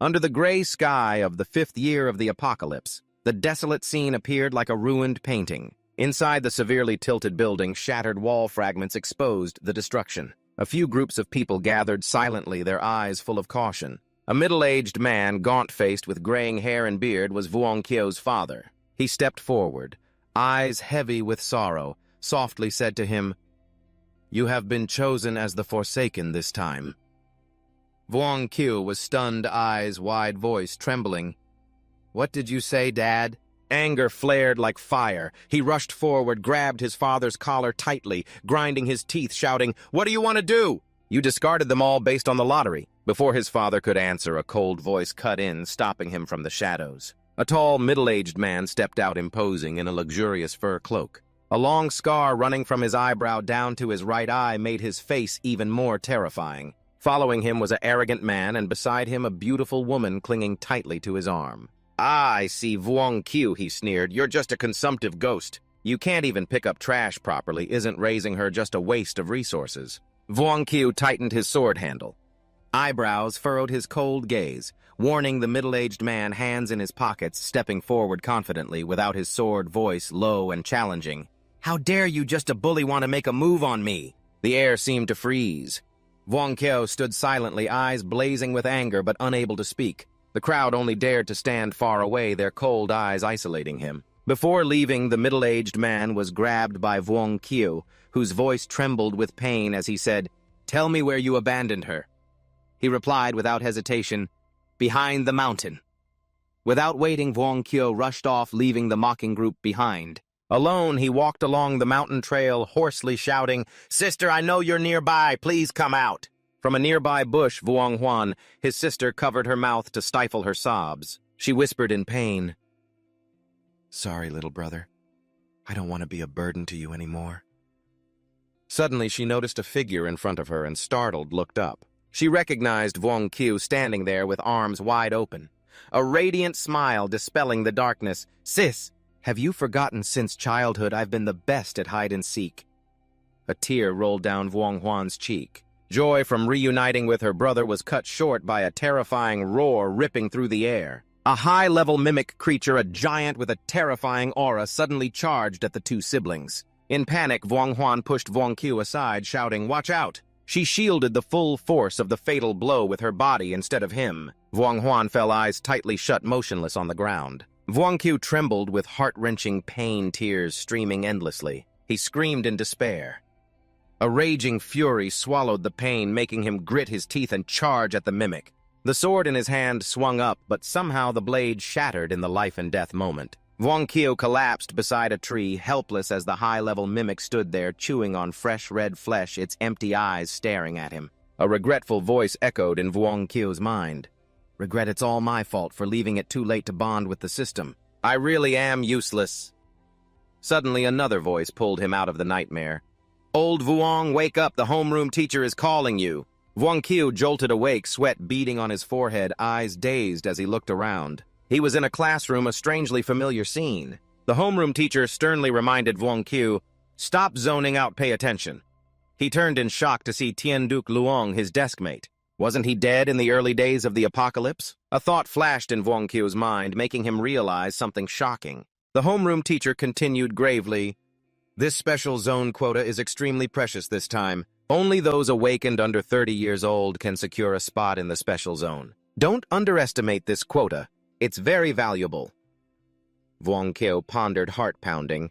Under the gray sky of the 5th year of the apocalypse, the desolate scene appeared like a ruined painting. Inside the severely tilted building, shattered wall fragments exposed the destruction. A few groups of people gathered silently, their eyes full of caution. A middle-aged man, gaunt-faced with graying hair and beard, was Vuong Kyo's father. He stepped forward, eyes heavy with sorrow, softly said to him, "You have been chosen as the Forsaken this time." Vuong Kyo was stunned, eyes wide, voice trembling. "What did you say, Dad?" Anger flared like fire. He rushed forward, grabbed his father's collar tightly, grinding his teeth, shouting, "What do you want to do? You discarded them all based on the lottery." Before his father could answer, a cold voice cut in, stopping him from the shadows. A tall, middle-aged man stepped out, imposing in a luxurious fur cloak. A long scar running from his eyebrow down to his right eye made his face even more terrifying. Following him was an arrogant man, and beside him a beautiful woman clinging tightly to his arm. "Ah, I see, Vuong Kyo," he sneered. "You're just a consumptive ghost. You can't even pick up trash properly. Isn't raising her just a waste of resources?" Vuong Kyo tightened his sword handle. Eyebrows furrowed his cold gaze, warning the middle-aged man, hands in his pockets, stepping forward confidently without his sword, voice low and challenging. "How dare you, just a bully, want to make a move on me?" The air seemed to freeze. Vuong Kyo stood silently, eyes blazing with anger but unable to speak. The crowd only dared to stand far away, their cold eyes isolating him. Before leaving, the middle-aged man was grabbed by Vuong Kyo, whose voice trembled with pain as he said, "Tell me where you abandoned her." He replied without hesitation, "Behind the mountain." Without waiting, Vuong Kyo rushed off, leaving the mocking group behind. Alone, he walked along the mountain trail, hoarsely shouting, "Sister, I know you're nearby. Please come out." From a nearby bush, Vuong Huan, his sister, covered her mouth to stifle her sobs. She whispered in pain, "Sorry, little brother. I don't want to be a burden to you anymore." Suddenly, she noticed a figure in front of her and, startled, looked up. She recognized Vuong Kyo standing there with arms wide open, a radiant smile dispelling the darkness. "Sis, have you forgotten since childhood I've been the best at hide-and-seek?" A tear rolled down Vuong Huan's cheek. Joy from reuniting with her brother was cut short by a terrifying roar ripping through the air. A high-level mimic creature, a giant with a terrifying aura, suddenly charged at the two siblings. In panic, Vuong Huan pushed Vuong Kyo aside, shouting, "Watch out!" She shielded the full force of the fatal blow with her body instead of him. Vuong Huan fell, eyes tightly shut, motionless on the ground. Vuong Kyo trembled with heart-wrenching pain, tears streaming endlessly. He screamed in despair. A raging fury swallowed the pain, making him grit his teeth and charge at the mimic. The sword in his hand swung up, but somehow the blade shattered in the life-and-death moment. Vuong Kyo collapsed beside a tree, helpless as the high-level mimic stood there, chewing on fresh red flesh, its empty eyes staring at him. A regretful voice echoed in Vuong Kyo's mind. "Regret it's all my fault for leaving it too late to bond with the system. I really am useless." Suddenly, another voice pulled him out of the nightmare. "Old Vuong, wake up, the homeroom teacher is calling you." Vuong Kyo jolted awake, sweat beading on his forehead, eyes dazed as he looked around. He was in a classroom, a strangely familiar scene. The homeroom teacher sternly reminded Vuong Kyo, "Stop zoning out, pay attention." He turned in shock to see Tien Duc Luong, his deskmate. Wasn't he dead in the early days of the apocalypse? A thought flashed in Vuong Kyo's mind, making him realize something shocking. The homeroom teacher continued gravely, "This special zone quota is extremely precious this time. Only those awakened under 30 years old can secure a spot in the special zone. Don't underestimate this quota. It's very valuable." Vuong Kyo pondered, heart-pounding.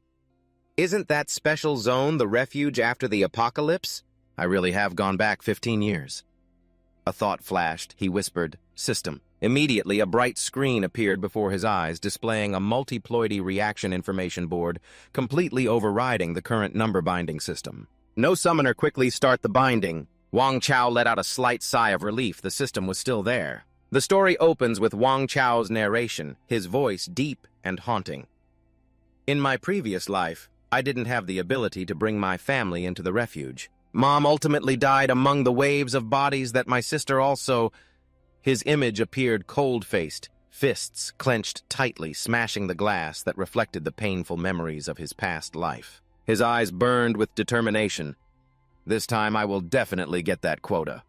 "Isn't that special zone the refuge after the apocalypse? I really have gone back 15 years. A thought flashed. He whispered, "System." Immediately, a bright screen appeared before his eyes, displaying a multiploidy reaction information board, completely overriding the current number-binding system. "No summoner, quickly start the binding." Wang Chao let out a slight sigh of relief. The system was still there. The story opens with Wang Chao's narration, his voice deep and haunting. "In my previous life, I didn't have the ability to bring my family into the refuge. Mom ultimately died among the waves of bodies that my sister also..." His image appeared cold-faced, fists clenched tightly, smashing the glass that reflected the painful memories of his past life. His eyes burned with determination. "This time I will definitely get that quota."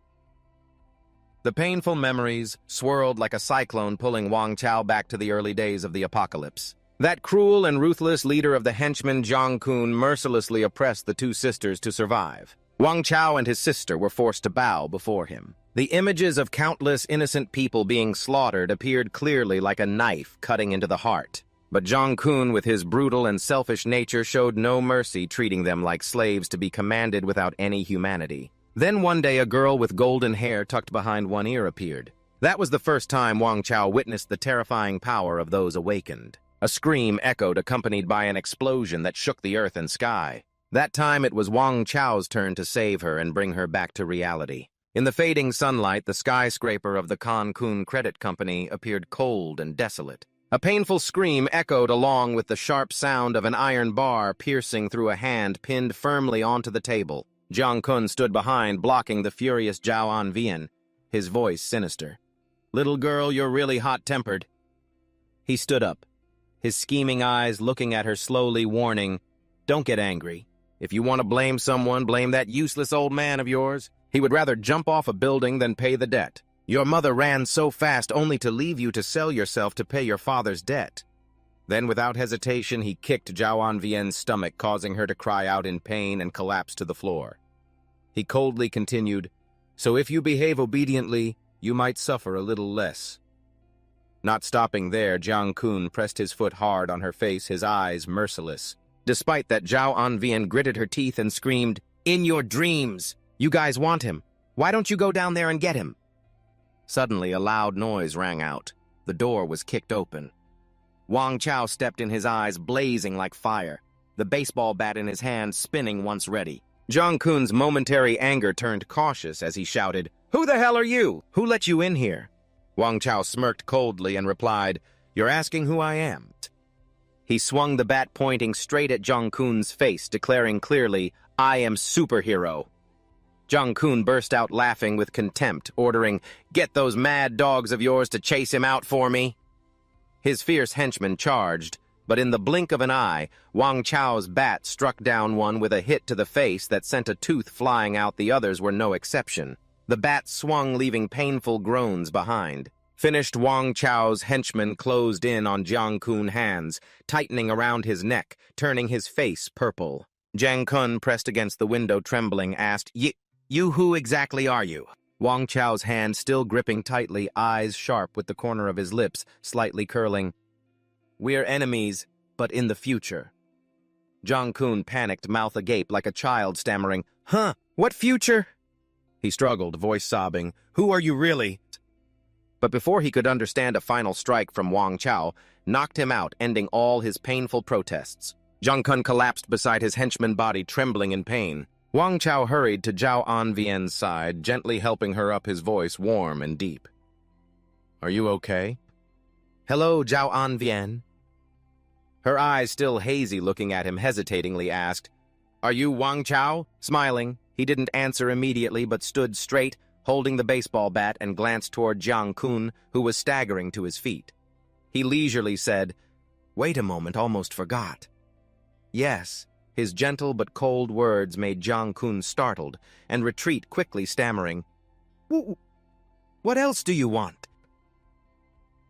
The painful memories swirled like a cyclone, pulling Wang Chao back to the early days of the apocalypse. That cruel and ruthless leader of the henchmen, Jiang Kun, mercilessly oppressed the two sisters to survive. Wang Chao and his sister were forced to bow before him. The images of countless innocent people being slaughtered appeared clearly like a knife cutting into the heart. But Jiang Kun, with his brutal and selfish nature, showed no mercy, treating them like slaves to be commanded without any humanity. Then one day a girl with golden hair tucked behind one ear appeared. That was the first time Wang Chao witnessed the terrifying power of those awakened. A scream echoed, accompanied by an explosion that shook the earth and sky. That time it was Wang Chao's turn to save her and bring her back to reality. In the fading sunlight, the skyscraper of the Kun Credit Company appeared cold and desolate. A painful scream echoed along with the sharp sound of an iron bar piercing through a hand pinned firmly onto the table. Jiang Kun stood behind, blocking the furious Zhao Anvian, his voice sinister. "Little girl, you're really hot-tempered." He stood up, his scheming eyes looking at her slowly, warning, "Don't get angry. If you want to blame someone, blame that useless old man of yours. He would rather jump off a building than pay the debt. Your mother ran so fast only to leave you to sell yourself to pay your father's debt." Then, without hesitation, he kicked Zhao Anvian's stomach, causing her to cry out in pain and collapse to the floor. He coldly continued, "So if you behave obediently, you might suffer a little less." Not stopping there, Jiang Kun pressed his foot hard on her face, his eyes merciless. Despite that, Zhao Anvian gritted her teeth and screamed, "In your dreams! You guys want him. Why don't you go down there and get him?" Suddenly, a loud noise rang out. The door was kicked open. Wang Chao stepped in, his eyes blazing like fire, the baseball bat in his hand spinning once ready. Jiang Kun's momentary anger turned cautious as he shouted, "Who the hell are you? Who let you in here?" Wang Chao smirked coldly and replied, "You're asking who I am." He swung the bat, pointing straight at Jiang Kun's face, declaring clearly, "I am superhero." Jiang Kun burst out laughing with contempt, ordering, "Get those mad dogs of yours to chase him out for me." His fierce henchmen charged, but in the blink of an eye, Wang Chao's bat struck down one with a hit to the face that sent a tooth flying out. The others were no exception. The bat swung, leaving painful groans behind. Finished, Wang Chao's henchmen closed in on Jiang Kun's hands, tightening around his neck, turning his face purple. Jiang Kun, pressed against the window, trembling, asked, You who exactly are you?" Wang Chao's hand still gripping tightly, eyes sharp with the corner of his lips slightly curling. "We're enemies, but in the future." Jiang Kun panicked, mouth agape like a child, stammering, "Huh? What future?" He struggled, voice sobbing, "Who are you really?" But before he could understand, a final strike from Wang Chao knocked him out, ending all his painful protests. Jiang Kun collapsed beside his henchman body, trembling in pain. Wang Chao hurried to Zhao Anvian's side, gently helping her up, his voice warm and deep. "Are you okay?" "Hello, Zhao Anvian." Her eyes still hazy, looking at him hesitatingly, asked, "Are you Wang Chao?" Smiling, he didn't answer immediately but stood straight, holding the baseball bat, and glanced toward Jiang Kun, who was staggering to his feet. He leisurely said, "Wait a moment, almost forgot." "Yes." His gentle but cold words made Jiang Kun startled and retreat quickly, stammering, "What else do you want?"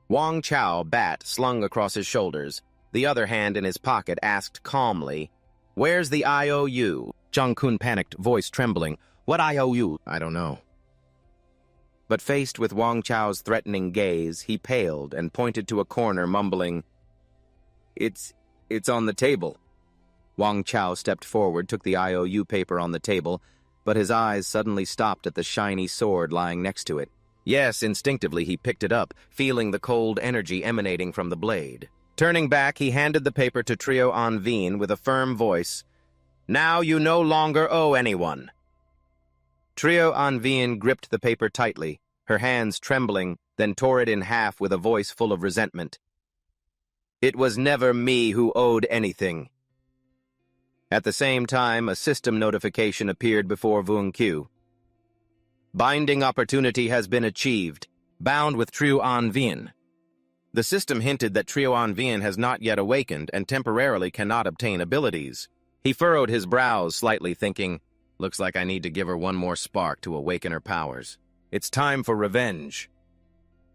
Wang Chao, bat slung across his shoulders, the other hand in his pocket, asked calmly, "Where's the IOU?" Jiang Kun panicked, voice trembling. "What IOU?" "I don't know." But faced with Wang Chao's threatening gaze, he paled and pointed to a corner, mumbling, It's on the table." Wang Chao stepped forward, took the IOU paper on the table, but his eyes suddenly stopped at the shiny sword lying next to it. Yes, instinctively he picked it up, feeling the cold energy emanating from the blade. Turning back, he handed the paper to Trio Anvin with a firm voice. "Now you no longer owe anyone." Trio Anvin gripped the paper tightly, her hands trembling, then tore it in half with a voice full of resentment. "It was never me who owed anything." At the same time, a system notification appeared before Vung Q. "Binding opportunity has been achieved. Bound with Trio Anvin." The system hinted that Trio Anvin has not yet awakened and temporarily cannot obtain abilities. He furrowed his brows slightly, thinking, "Looks like I need to give her one more spark to awaken her powers." It's time for revenge.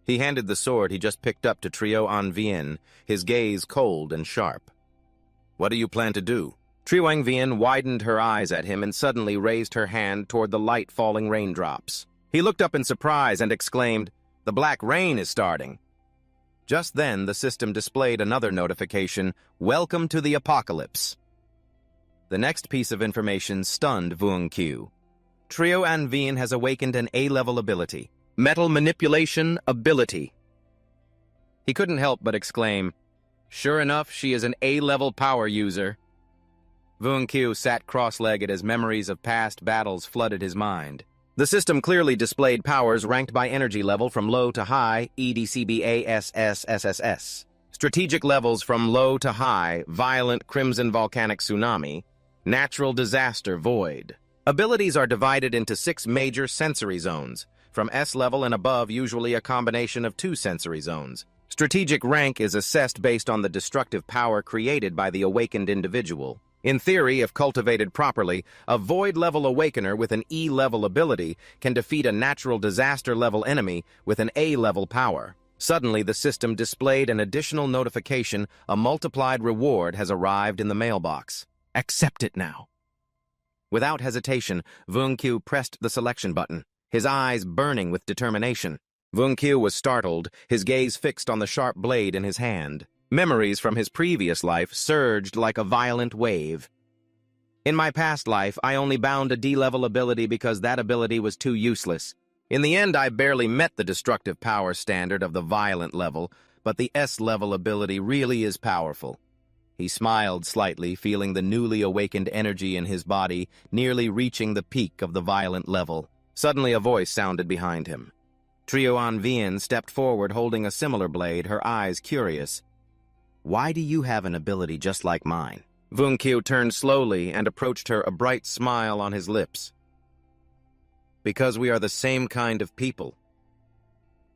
He handed the sword he just picked up to Trio An Vien, his gaze cold and sharp. What do you plan to do? Trio An Vien widened her eyes at him and suddenly raised her hand toward the light falling raindrops. He looked up in surprise and exclaimed, "The black rain is starting." Just then, the system displayed another notification, "Welcome to the Apocalypse." The next piece of information stunned Vuong Q. Trio An Vien has awakened an A-level ability. Metal Manipulation Ability. He couldn't help but exclaim, "Sure enough, she is an A-level power user." Vuong Q sat cross-legged as memories of past battles flooded his mind. The system clearly displayed powers ranked by energy level from low to high, EDCBASSSSS. Strategic levels from low to high, Violent Crimson Volcanic Tsunami, Natural Disaster Void. Abilities are divided into 6 major sensory zones. From S level and above, usually a combination of 2 sensory zones. Strategic rank is assessed based on the destructive power created by the awakened individual. In theory, if cultivated properly, a Void-level Awakener with an E-level ability can defeat a Natural Disaster-level enemy with an A-level power. Suddenly, the system displayed an additional notification: a multiplied reward has arrived in the mailbox. Accept it now. Without hesitation, Vuong Q pressed the selection button, his eyes burning with determination. Vuong Q was startled, his gaze fixed on the sharp blade in his hand. Memories from his previous life surged like a violent wave. In my past life, I only bound a D-level ability because that ability was too useless. In the end, I barely met the destructive power standard of the violent level, but the S-level ability really is powerful. He smiled slightly, feeling the newly awakened energy in his body nearly reaching the peak of the violent level. Suddenly, a voice sounded behind him. Trio An Vien stepped forward holding a similar blade, her eyes curious. "Why do you have an ability just like mine?" Vuong Q turned slowly and approached her, a bright smile on his lips. "Because we are the same kind of people."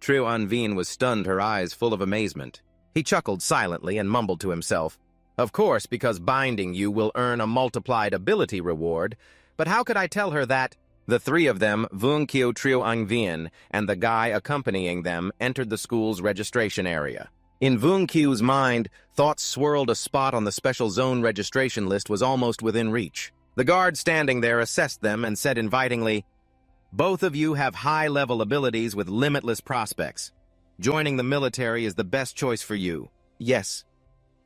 Trio An Vien was stunned, her eyes full of amazement. He chuckled silently and mumbled to himself, "Of course, because binding you will earn a multiplied ability reward, but how could I tell her that?" The 3 of them, Vuong Q, Trio An Vien, and the guy accompanying them, entered the school's registration area. In Vuong Q's mind, thoughts swirled. A spot on the special zone registration list was almost within reach. The guard standing there assessed them and said invitingly, "Both of you have high-level abilities with limitless prospects. Joining the military is the best choice for you." "Yes,"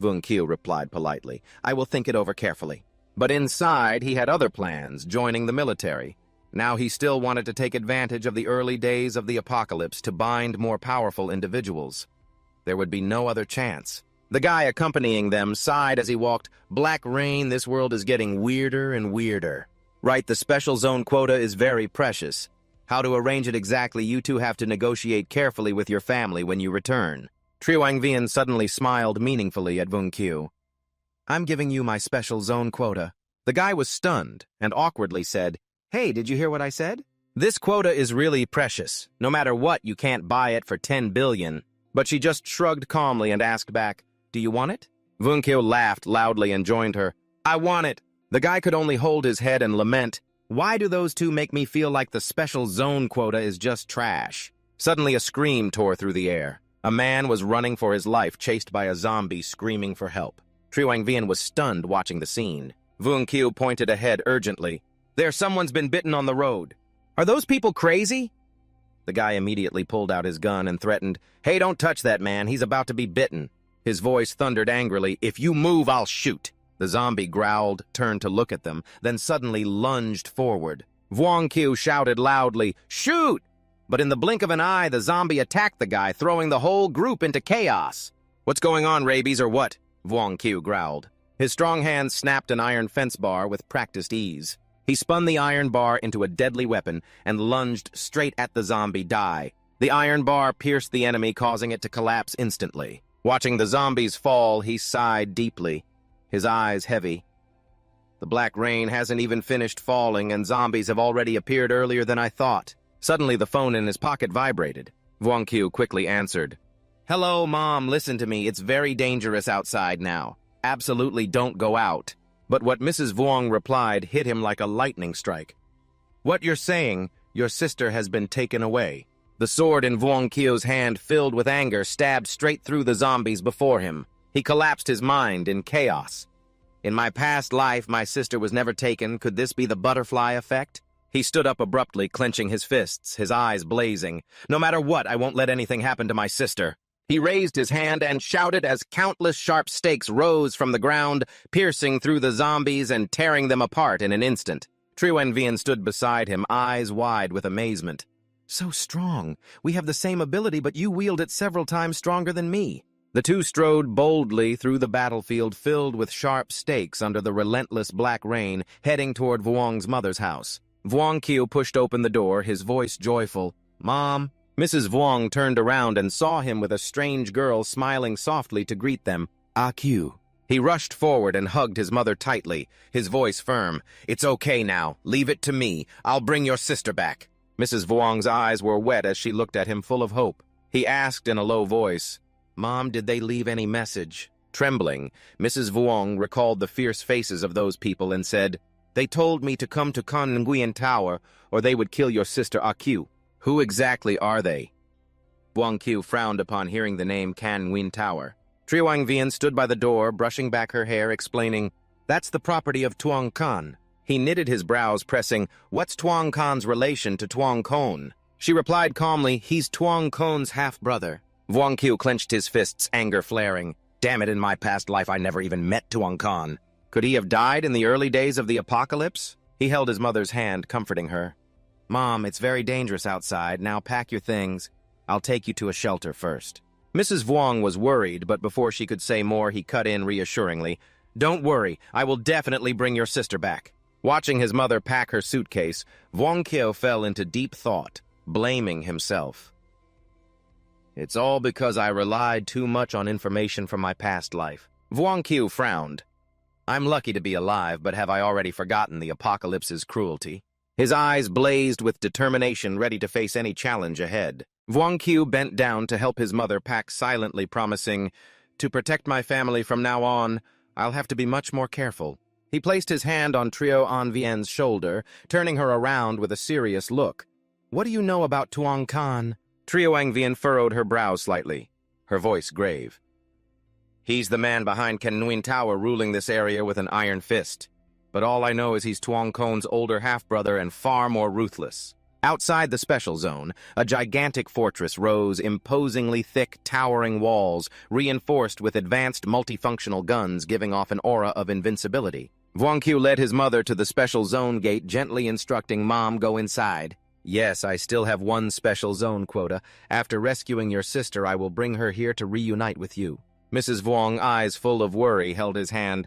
Vuong Q replied politely. "I will think it over carefully." But inside, he had other plans, joining the military. Now he still wanted to take advantage of the early days of the apocalypse to bind more powerful individuals. There would be no other chance. The guy accompanying them sighed as he walked. "Black rain, this world is getting weirder and weirder." "Right, the special zone quota is very precious. How to arrange it exactly, you two have to negotiate carefully with your family when you return." Trio An Vien suddenly smiled meaningfully at Vuong Q. "I'm giving you my special zone quota." The guy was stunned and awkwardly said, "Hey, did you hear what I said? This quota is really precious. No matter what, you can't buy it for 10 billion. But she just shrugged calmly and asked back, "Do you want it?" Vuong Q laughed loudly and joined her. "I want it." The guy could only hold his head and lament, "Why do those two make me feel like the special zone quota is just trash?" Suddenly a scream tore through the air. A man was running for his life, chased by a zombie screaming for help. Trio An Vien was stunned watching the scene. Vuong Q pointed ahead urgently. Someone's been bitten on the road." "Are those people crazy?" The guy immediately pulled out his gun and threatened, "Hey, don't touch that man, he's about to be bitten." His voice thundered angrily, "If you move, I'll shoot." The zombie growled, turned to look at them, then suddenly lunged forward. Vuong Q shouted loudly, "Shoot!" But in the blink of an eye, the zombie attacked the guy, throwing the whole group into chaos. "What's going on, rabies, or what?" Vuong Q growled. His strong hand snapped an iron fence bar with practiced ease. He spun the iron bar into a deadly weapon and lunged straight at the zombie die. The iron bar pierced the enemy, causing it to collapse instantly. Watching the zombies fall, he sighed deeply, his eyes heavy. The black rain hasn't even finished falling, and zombies have already appeared earlier than I thought. Suddenly, the phone in his pocket vibrated. Vuong Q quickly answered. "Hello, Mom, listen to me. It's very dangerous outside now. Absolutely don't go out." But what Mrs. Vuong replied hit him like a lightning strike. "What you're saying, Your sister has been taken away." The sword in Vuong Kio's hand, filled with anger, stabbed straight through the zombies before him. He collapsed his mind in chaos. In my past life, my sister was never taken. Could this be the butterfly effect? He stood up abruptly, clenching his fists, his eyes blazing. "No matter what, I won't let anything happen to my sister." He raised his hand and shouted as countless sharp stakes rose from the ground, piercing through the zombies and tearing them apart in an instant. Triwangvian stood beside him, eyes wide with amazement. "So strong. We have the same ability, but you wield it several times stronger than me." The two strode boldly through the battlefield filled with sharp stakes under the relentless black rain, heading toward Vuong's mother's house. Vuong Kio pushed open the door, his voice joyful. "Mom." Mrs. Vuong turned around and saw him with a strange girl smiling softly to greet them. "Ah Q." He rushed forward and hugged his mother tightly, his voice firm. "It's okay now. Leave it to me. I'll bring your sister back." Mrs. Vuong's eyes were wet as she looked at him full of hope. He asked in a low voice, "Mom, did they leave any message?" Trembling, Mrs. Vuong recalled the fierce faces of those people and said, "They told me to come to Kan Nguyen Tower, or they would kill your sister Aq. Who exactly are they?" Vuong Q frowned upon hearing the name Kan Nguyen Tower. Triwangvian stood by the door, brushing back her hair, explaining, "That's the property of Tuong Kan." He knitted his brows, pressing, "What's Tuong Kan's relation to Tuong Kon?" She replied calmly, "He's Tuong Kon's half-brother." Vuong Q clenched his fists, anger flaring. "Damn it, in my past life I never even met Tuong Kon. Could he have died in the early days of the apocalypse?" He held his mother's hand, comforting her. "Mom, it's very dangerous outside. Now pack your things. I'll take you to a shelter first." Mrs. Vuong was worried, but before she could say more, he cut in reassuringly. "Don't worry, I will definitely bring your sister back." Watching his mother pack her suitcase, Vuong Kio fell into deep thought, blaming himself. "It's all because I relied too much on information from my past life." Vuong Kio frowned. "I'm lucky to be alive, but have I already forgotten the apocalypse's cruelty?" His eyes blazed with determination, ready to face any challenge ahead. Vuong Kio bent down to help his mother pack silently, promising, "To protect my family from now on, I'll have to be much more careful." He placed his hand on Trio Anvien's shoulder, turning her around with a serious look. "What do you know about Tuong Kan?" Trio Anvien furrowed her brows slightly, her voice grave. "He's the man behind Kan Nguyen Tower, ruling this area with an iron fist. But all I know is he's Tuong Kon's older half-brother and far more ruthless." Outside the special zone, a gigantic fortress rose, imposingly thick, towering walls, reinforced with advanced multifunctional guns giving off an aura of invincibility. Vuong Q led his mother to the special zone gate, gently instructing Mom, "Go inside." "Yes, I still have one special zone quota. After rescuing your sister, I will bring her here to reunite with you." Mrs. Vuong, eyes full of worry, held his hand.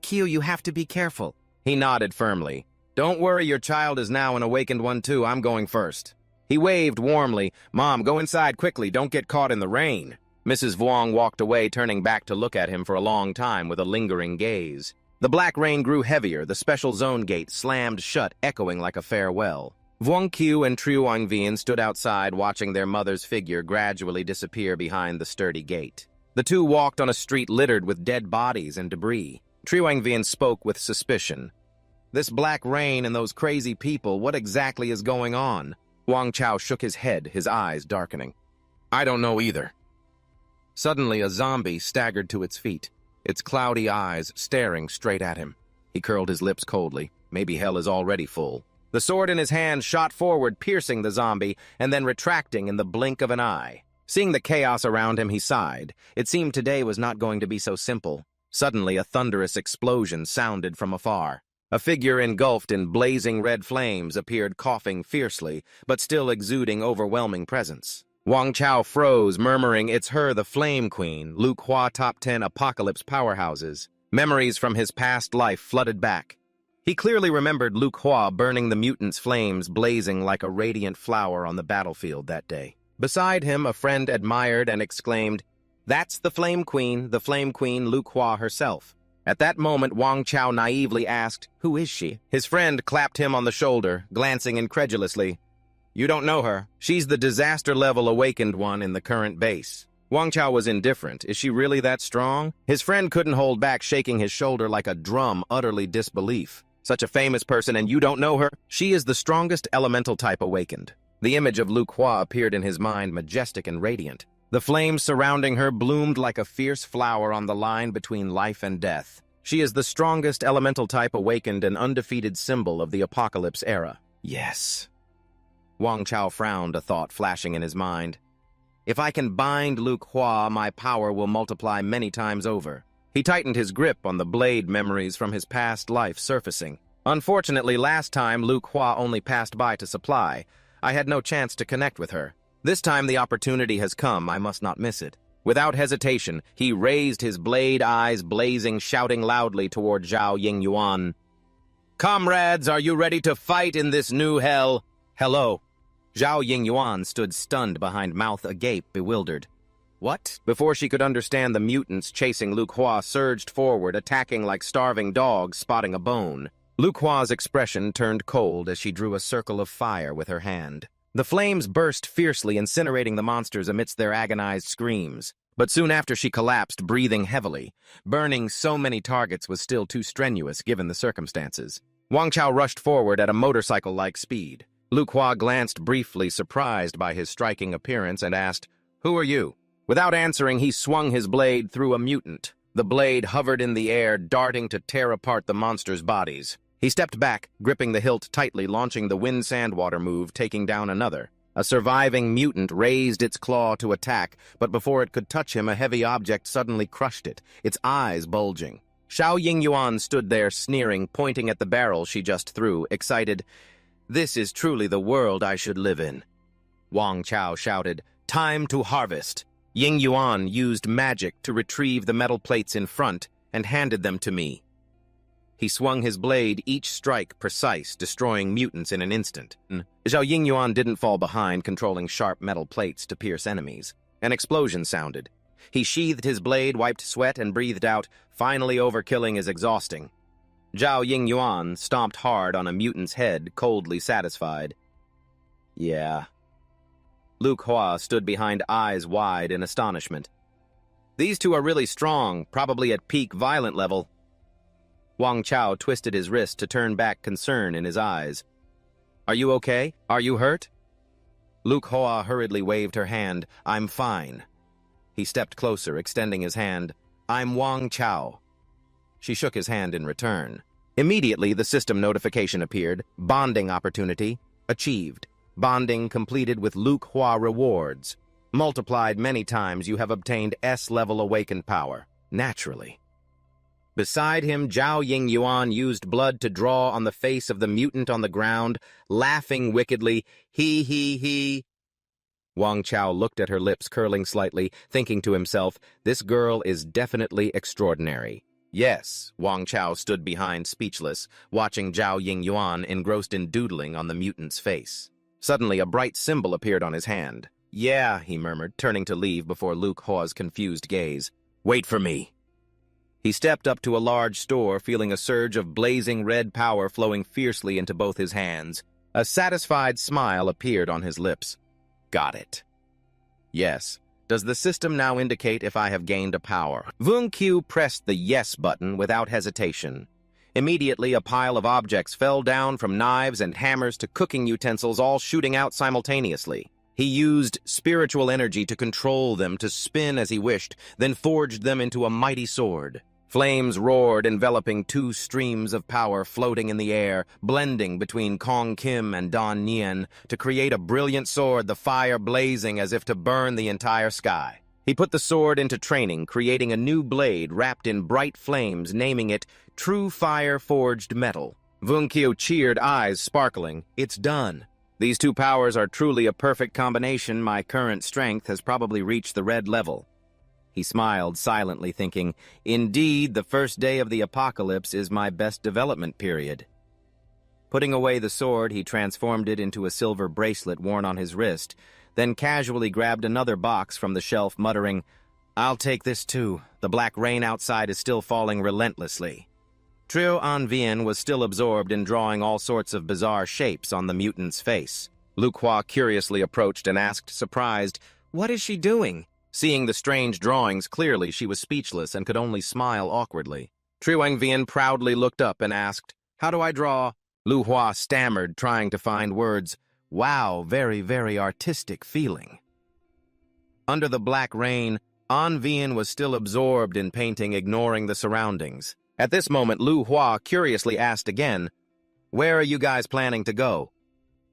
"Q, you have to be careful." He nodded firmly. "Don't worry, your child is now an awakened one too. I'm going first." He waved warmly. "Mom, go inside quickly. Don't get caught in the rain." Mrs. Vuong walked away, turning back to look at him for a long time with a lingering gaze. The black rain grew heavier, the special zone gate slammed shut, echoing like a farewell. Vuong Q and Triu Anvien stood outside, watching their mother's figure gradually disappear behind the sturdy gate. The two walked on a street littered with dead bodies and debris. Triu Anvien spoke with suspicion. "This black rain and those crazy people, what exactly is going on?" Wang Chao shook his head, his eyes darkening. "I don't know either." Suddenly, a zombie staggered to its feet, its cloudy eyes staring straight at him. He curled his lips coldly. Maybe hell is already full. The sword in his hand shot forward, piercing the zombie, and then retracting in the blink of an eye. Seeing the chaos around him, he sighed. It seemed today was not going to be so simple. Suddenly, a thunderous explosion sounded from afar. A figure engulfed in blazing red flames appeared, coughing fiercely, but still exuding overwhelming presence. Wang Chao froze, murmuring, "It's her, the Flame Queen, Luke Hua, top 10 apocalypse powerhouses." Memories from his past life flooded back. He clearly remembered Luke Hua burning the mutants' flames, blazing like a radiant flower on the battlefield that day. Beside him, a friend admired and exclaimed, "That's the Flame Queen Luke Hua herself." At that moment, Wang Chao naively asked, "Who is she?" His friend clapped him on the shoulder, glancing incredulously. "You don't know her. She's the disaster-level awakened one in the current base." Wang Chao was indifferent. Is she really that strong? His friend couldn't hold back, shaking his shoulder like a drum, utterly disbelief. Such a famous person and you don't know her? She is the strongest elemental type awakened. The image of Luke Hua appeared in his mind, majestic and radiant. The flames surrounding her bloomed like a fierce flower on the line between life and death. She is the strongest elemental type awakened and undefeated symbol of the apocalypse era. Yes. Wang Chao frowned, a thought flashing in his mind. If I can bind Luke Hua, my power will multiply many times over. He tightened his grip on the blade, memories from his past life surfacing. Unfortunately, last time Luke Hua only passed by to supply. I had no chance to connect with her. This time the opportunity has come, I must not miss it. Without hesitation, he raised his blade, eyes blazing, shouting loudly toward Zhao Yingyuan. Comrades, are you ready to fight in this new hell? Hello. Zhao Yingyuan stood stunned behind, mouth agape, bewildered. What? Before she could understand, the mutants chasing Luke Hua surged forward, attacking like starving dogs spotting a bone. Luke Hua's expression turned cold as she drew a circle of fire with her hand. The flames burst fiercely, incinerating the monsters amidst their agonized screams. But soon after she collapsed, breathing heavily. Burning so many targets was still too strenuous given the circumstances. Wang Chao rushed forward at a motorcycle-like speed. Luke Hua glanced briefly, surprised by his striking appearance, and asked, "Who are you?" Without answering, he swung his blade through a mutant. The blade hovered in the air, darting to tear apart the monsters' bodies. He stepped back, gripping the hilt tightly, launching the wind-sand-water move, taking down another. A surviving mutant raised its claw to attack, but before it could touch him, a heavy object suddenly crushed it, its eyes bulging. Zhao Yingyuan stood there, sneering, pointing at the barrel she just threw, excited. "This is truly the world I should live in." Wang Chao shouted, "Time to harvest." Yingyuan used magic to retrieve the metal plates in front and handed them to me. He swung his blade, each strike precise, destroying mutants in an instant. Zhao Yingyuan didn't fall behind, controlling sharp metal plates to pierce enemies. An explosion sounded. He sheathed his blade, wiped sweat, and breathed out, "Finally overkilling is exhausting." Zhao Yingyuan stomped hard on a mutant's head, coldly satisfied. Yeah. Luke Hua stood behind, eyes wide in astonishment. "These two are really strong, probably at peak violent level." Wang Chao twisted his wrist to turn back, concern in his eyes. "Are you okay? Are you hurt?" Luke Hua hurriedly waved her hand. "I'm fine." He stepped closer, extending his hand. "I'm Wang Chao." She shook his hand in return. Immediately, the system notification appeared. Bonding opportunity achieved. Bonding completed with Luke Hua rewards. Multiplied many times, you have obtained S-level awakened power. Naturally. Beside him, Zhao Yingyuan used blood to draw on the face of the mutant on the ground, laughing wickedly, he. Wang Chao looked at her lips curling slightly, thinking to himself, this girl is definitely extraordinary. Yes, Wang Chao stood behind, speechless, watching Zhao Yingyuan engrossed in doodling on the mutant's face. Suddenly, a bright symbol appeared on his hand. "Yeah," he murmured, turning to leave before Luke Hua's confused gaze. "Wait for me." He stepped up to a large store, feeling a surge of blazing red power flowing fiercely into both his hands. A satisfied smile appeared on his lips. "Got it." "Yes. Does the system now indicate if I have gained a power?" Vung Qiu pressed the yes button without hesitation. Immediately, a pile of objects fell down, from knives and hammers to cooking utensils, all shooting out simultaneously. He used spiritual energy to control them, to spin as he wished, then forged them into a mighty sword. Flames roared, enveloping two streams of power floating in the air, blending between Kong Kim and Don Nian to create a brilliant sword, the fire blazing as if to burn the entire sky. He put the sword into training, creating a new blade wrapped in bright flames, naming it True Fire Forged Metal. Vung Qiu cheered, eyes sparkling. "It's done. These two powers are truly a perfect combination. My current strength has probably reached the red level." He smiled silently, thinking, "Indeed, the first day of the apocalypse is my best development period." Putting away the sword, he transformed it into a silver bracelet worn on his wrist, then casually grabbed another box from the shelf, muttering, "I'll take this too. The black rain outside is still falling relentlessly." Trio An Vien was still absorbed in drawing all sorts of bizarre shapes on the mutant's face. Luke Hua curiously approached and asked, surprised, "What is she doing?" Seeing the strange drawings clearly, she was speechless and could only smile awkwardly. Trio An Vien proudly looked up and asked, How do I draw? Lu Hua stammered, trying to find words. Wow, very, very artistic feeling. Under the black rain, An Vian was still absorbed in painting, ignoring the surroundings. At this moment, Lu Hua curiously asked again, "Where are you guys planning to go?"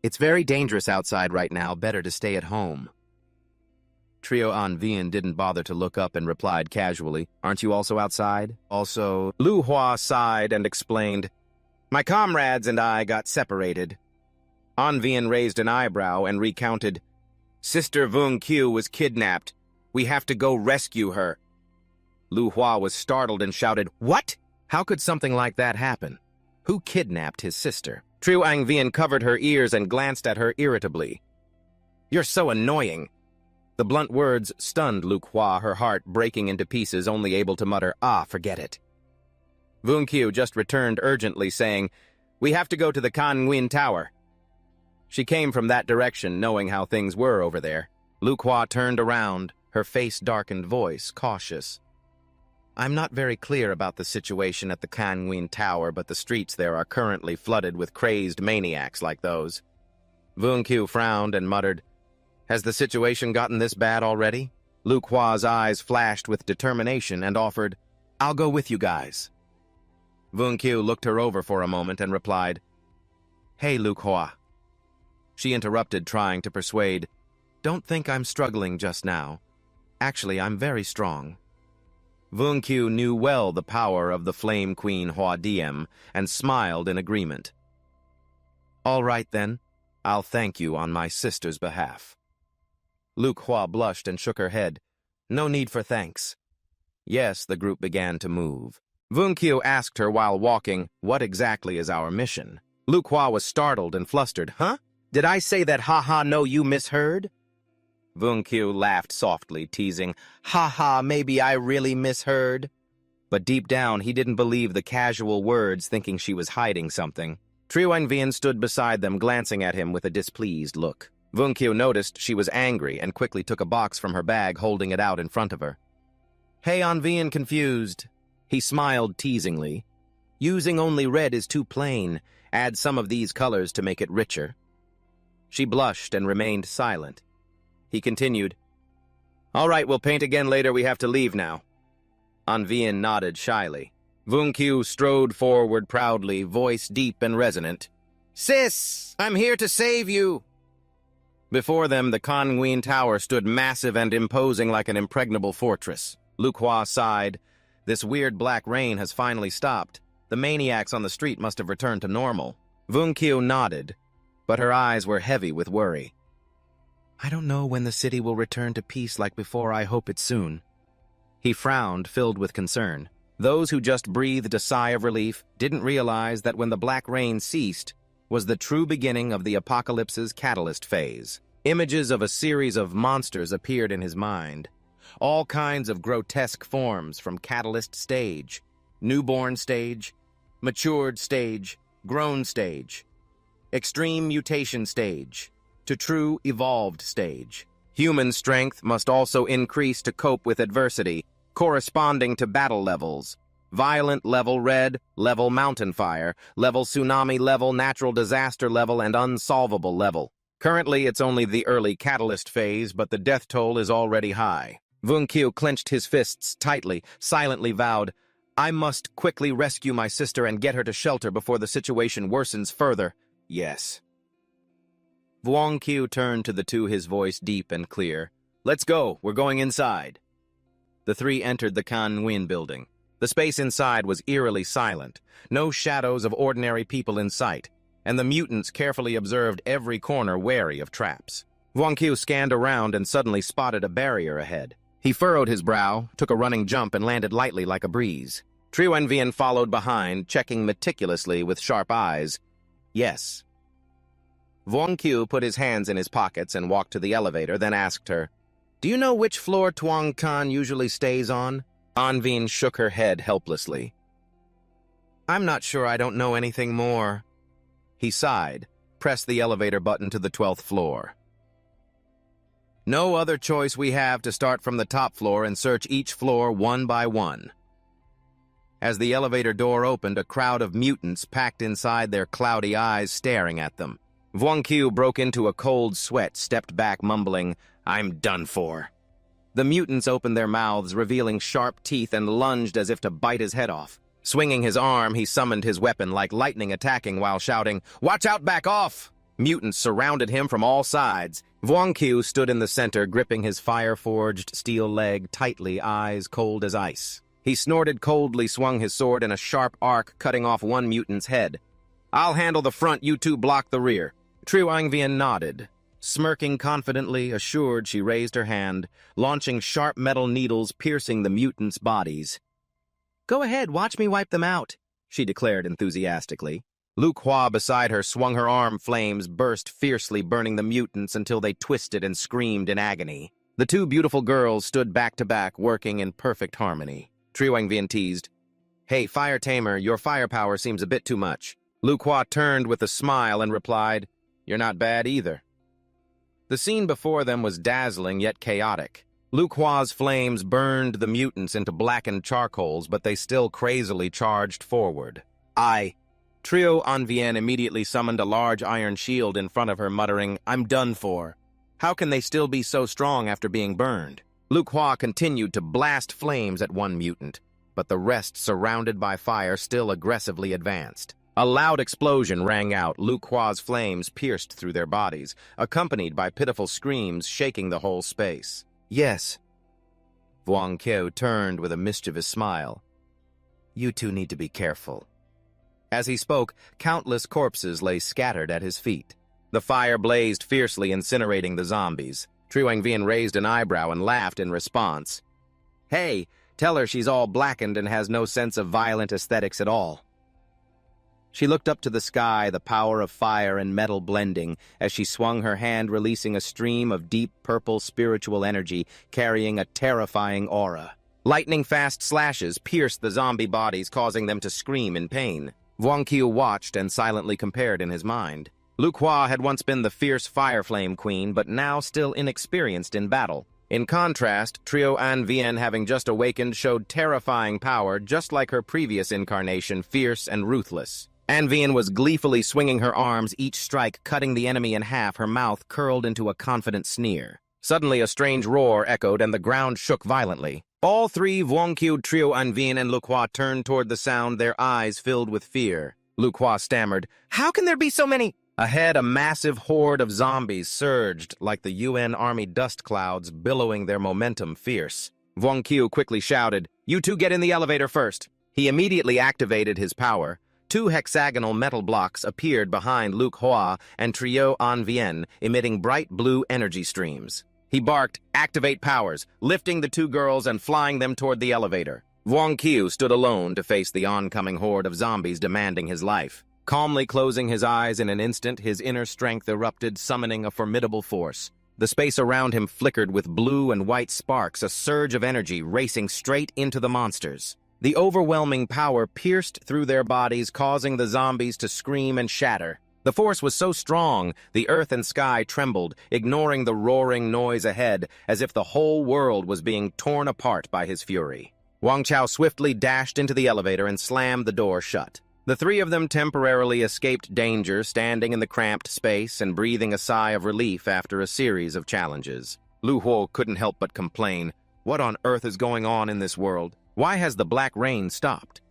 "It's very dangerous outside right now. Better to stay at home." Trio An Vian didn't bother to look up and replied casually, "Aren't you also outside?" Also, Lu Hua sighed and explained, "My comrades and I got separated." An Vian raised an eyebrow and recounted, "Sister Vung Q was kidnapped. We have to go rescue her." Lu Hua was startled and shouted, "What? How could something like that happen? Who kidnapped his sister?" Trio An Vian covered her ears and glanced at her irritably. "You're so annoying." The blunt words stunned Lu Hua, her heart breaking into pieces, only able to mutter, "Ah, forget it." Vung Q just returned urgently, saying, "We have to go to the Kan Nguyen Tower." She came from that direction, knowing how things were over there. Lu Hua turned around, her face darkened, voice cautious. "I'm not very clear about the situation at the Kan Nguyen Tower, but the streets there are currently flooded with crazed maniacs like those." Vung Q frowned and muttered, "Has the situation gotten this bad already?" Lu Hua's eyes flashed with determination and offered, "I'll go with you guys." Vung Q looked her over for a moment and replied, "Hey, Lu Hua." She interrupted, trying to persuade, "Don't think I'm struggling just now. Actually, I'm very strong." Vung Q knew well the power of the Flame Queen Hua Diem and smiled in agreement. "All right, then. I'll thank you on my sister's behalf." Lu Hua blushed and shook her head. "No need for thanks." Yes, the group began to move. Vung Q asked her while walking, "What exactly is our mission?" Lu Hua was startled and flustered. "Huh? Did I say that? Ha, no, you misheard?" Vung Q laughed softly, teasing, "Ha, maybe I really misheard." But deep down, he didn't believe the casual words, thinking she was hiding something. Trio An Vian stood beside them, glancing at him with a displeased look. Vung Q noticed she was angry and quickly took a box from her bag, holding it out in front of her. "Hey, An Vian confused." He smiled teasingly. "Using only red is too plain. Add some of these colors to make it richer." She blushed and remained silent. He continued, "All right, we'll paint again later. We have to leave now." An Vian nodded shyly. Vung Q strode forward proudly, voice deep and resonant. "Sis, I'm here to save you." Before them, the Kan Nguyen Tower stood massive and imposing like an impregnable fortress. Lu Hua sighed. This weird black rain has finally stopped. The maniacs on the street must have returned to normal. Vung Q nodded, but her eyes were heavy with worry. "I don't know when the city will return to peace like before. I hope it's soon." He frowned, filled with concern. Those who just breathed a sigh of relief didn't realize that when the black rain ceased was the true beginning of the apocalypse's catalyst phase. Images of a series of monsters appeared in his mind. All kinds of grotesque forms, from catalyst stage, newborn stage, matured stage, grown stage, extreme mutation stage, to true evolved stage. Human strength must also increase to cope with adversity, corresponding to battle levels. Violent level red, level mountain fire, level tsunami level, natural disaster level, and unsolvable level. Currently, it's only the early catalyst phase, but the death toll is already high. Vung Q clenched his fists tightly, silently vowed, "I must quickly rescue my sister and get her to shelter before the situation worsens further." "Yes." Vung Q turned to the two, his voice deep and clear. "Let's go. We're going inside." The three entered the Kan Nguyen building. The space inside was eerily silent, no shadows of ordinary people in sight, and the mutants carefully observed every corner, wary of traps. Vung Q scanned around and suddenly spotted a barrier ahead. He furrowed his brow, took a running jump, and landed lightly like a breeze. Trio An Vian followed behind, checking meticulously with sharp eyes. "Yes." Vung Q put his hands in his pockets and walked to the elevator, then asked her, "Do you know which floor Tuong Khan usually stays on?" An Vian shook her head helplessly. "I'm not sure. I don't know anything more." He sighed, pressed the elevator button to the 12th floor. "No other choice we have to start from the top floor and search each floor one by one." As the elevator door opened, a crowd of mutants packed inside, their cloudy eyes staring at them. Vuong Qiu broke into a cold sweat, stepped back, mumbling, "I'm done for." The mutants opened their mouths, revealing sharp teeth, and lunged as if to bite his head off. Swinging his arm, he summoned his weapon like lightning, attacking while shouting, "Watch out, back off!" Mutants surrounded him from all sides. Vuong Qiu stood in the center, gripping his fire-forged steel leg tightly, eyes cold as ice. He snorted coldly, swung his sword in a sharp arc, cutting off one mutant's head. "I'll handle the front, you two block the rear." Trieu Angvian nodded. Smirking confidently, assured, she raised her hand, launching sharp metal needles piercing the mutants' bodies. "Go ahead, watch me wipe them out," she declared enthusiastically. Lu Hua beside her swung her arm, flames burst fiercely, burning the mutants until they twisted and screamed in agony. The two beautiful girls stood back to back, working in perfect harmony. Trieu Angvian teased, "Hey, Fire Tamer, your firepower seems a bit too much." Lu Hua turned with a smile and replied, "You're not bad either." The scene before them was dazzling yet chaotic. Lu Hua's flames burned the mutants into blackened charcoals, but they still crazily charged forward. Trieu Angvian immediately summoned a large iron shield in front of her, muttering, "I'm done for. How can they still be so strong after being burned?" Lu Hua continued to blast flames at one mutant, but the rest, surrounded by fire, still aggressively advanced. A loud explosion rang out. Lu Hua's flames pierced through their bodies, accompanied by pitiful screams shaking the whole space. "Yes." Vuong Qiu turned with a mischievous smile. "You two need to be careful." As he spoke, countless corpses lay scattered at his feet. The fire blazed fiercely, incinerating the zombies. Trieu Angvian raised an eyebrow and laughed in response. "Hey, tell her she's all blackened and has no sense of violent aesthetics at all." She looked up to the sky, the power of fire and metal blending, as she swung her hand, releasing a stream of deep purple spiritual energy, carrying a terrifying aura. Lightning-fast slashes pierced the zombie bodies, causing them to scream in pain. Vuong Qiu watched and silently compared in his mind. Lu Hua had once been the fierce fire flame queen, but now still inexperienced in battle. In contrast, Trieu Angvian, having just awakened, showed terrifying power, just like her previous incarnation, fierce and ruthless. Angvian was gleefully swinging her arms, each strike cutting the enemy in half, her mouth curled into a confident sneer. Suddenly, a strange roar echoed, and the ground shook violently. All three, Vuong Qiu, Trieu Angvian, and Lu Hua, turned toward the sound, their eyes filled with fear. Lu Hua stammered, "How can there be so many?" Ahead, a massive horde of zombies surged like the UN army dust clouds, billowing their momentum fierce. Vuong Qiu quickly shouted, "You two get in the elevator first." He immediately activated his power. Two hexagonal metal blocks appeared behind Lu Hua and Trieu Angvian, emitting bright blue energy streams. He barked, "Activate powers," lifting the two girls and flying them toward the elevator. Vuong Qiu stood alone to face the oncoming horde of zombies demanding his life. Calmly closing his eyes in an instant, his inner strength erupted, summoning a formidable force. The space around him flickered with blue and white sparks, a surge of energy racing straight into the monsters. The overwhelming power pierced through their bodies, causing the zombies to scream and shatter. The force was so strong, the earth and sky trembled, ignoring the roaring noise ahead, as if the whole world was being torn apart by his fury. Wang Chao swiftly dashed into the elevator and slammed the door shut. The three of them temporarily escaped danger, standing in the cramped space and breathing a sigh of relief after a series of challenges. Lu Huo couldn't help but complain, "What on earth is going on in this world? Why has the black rain stopped?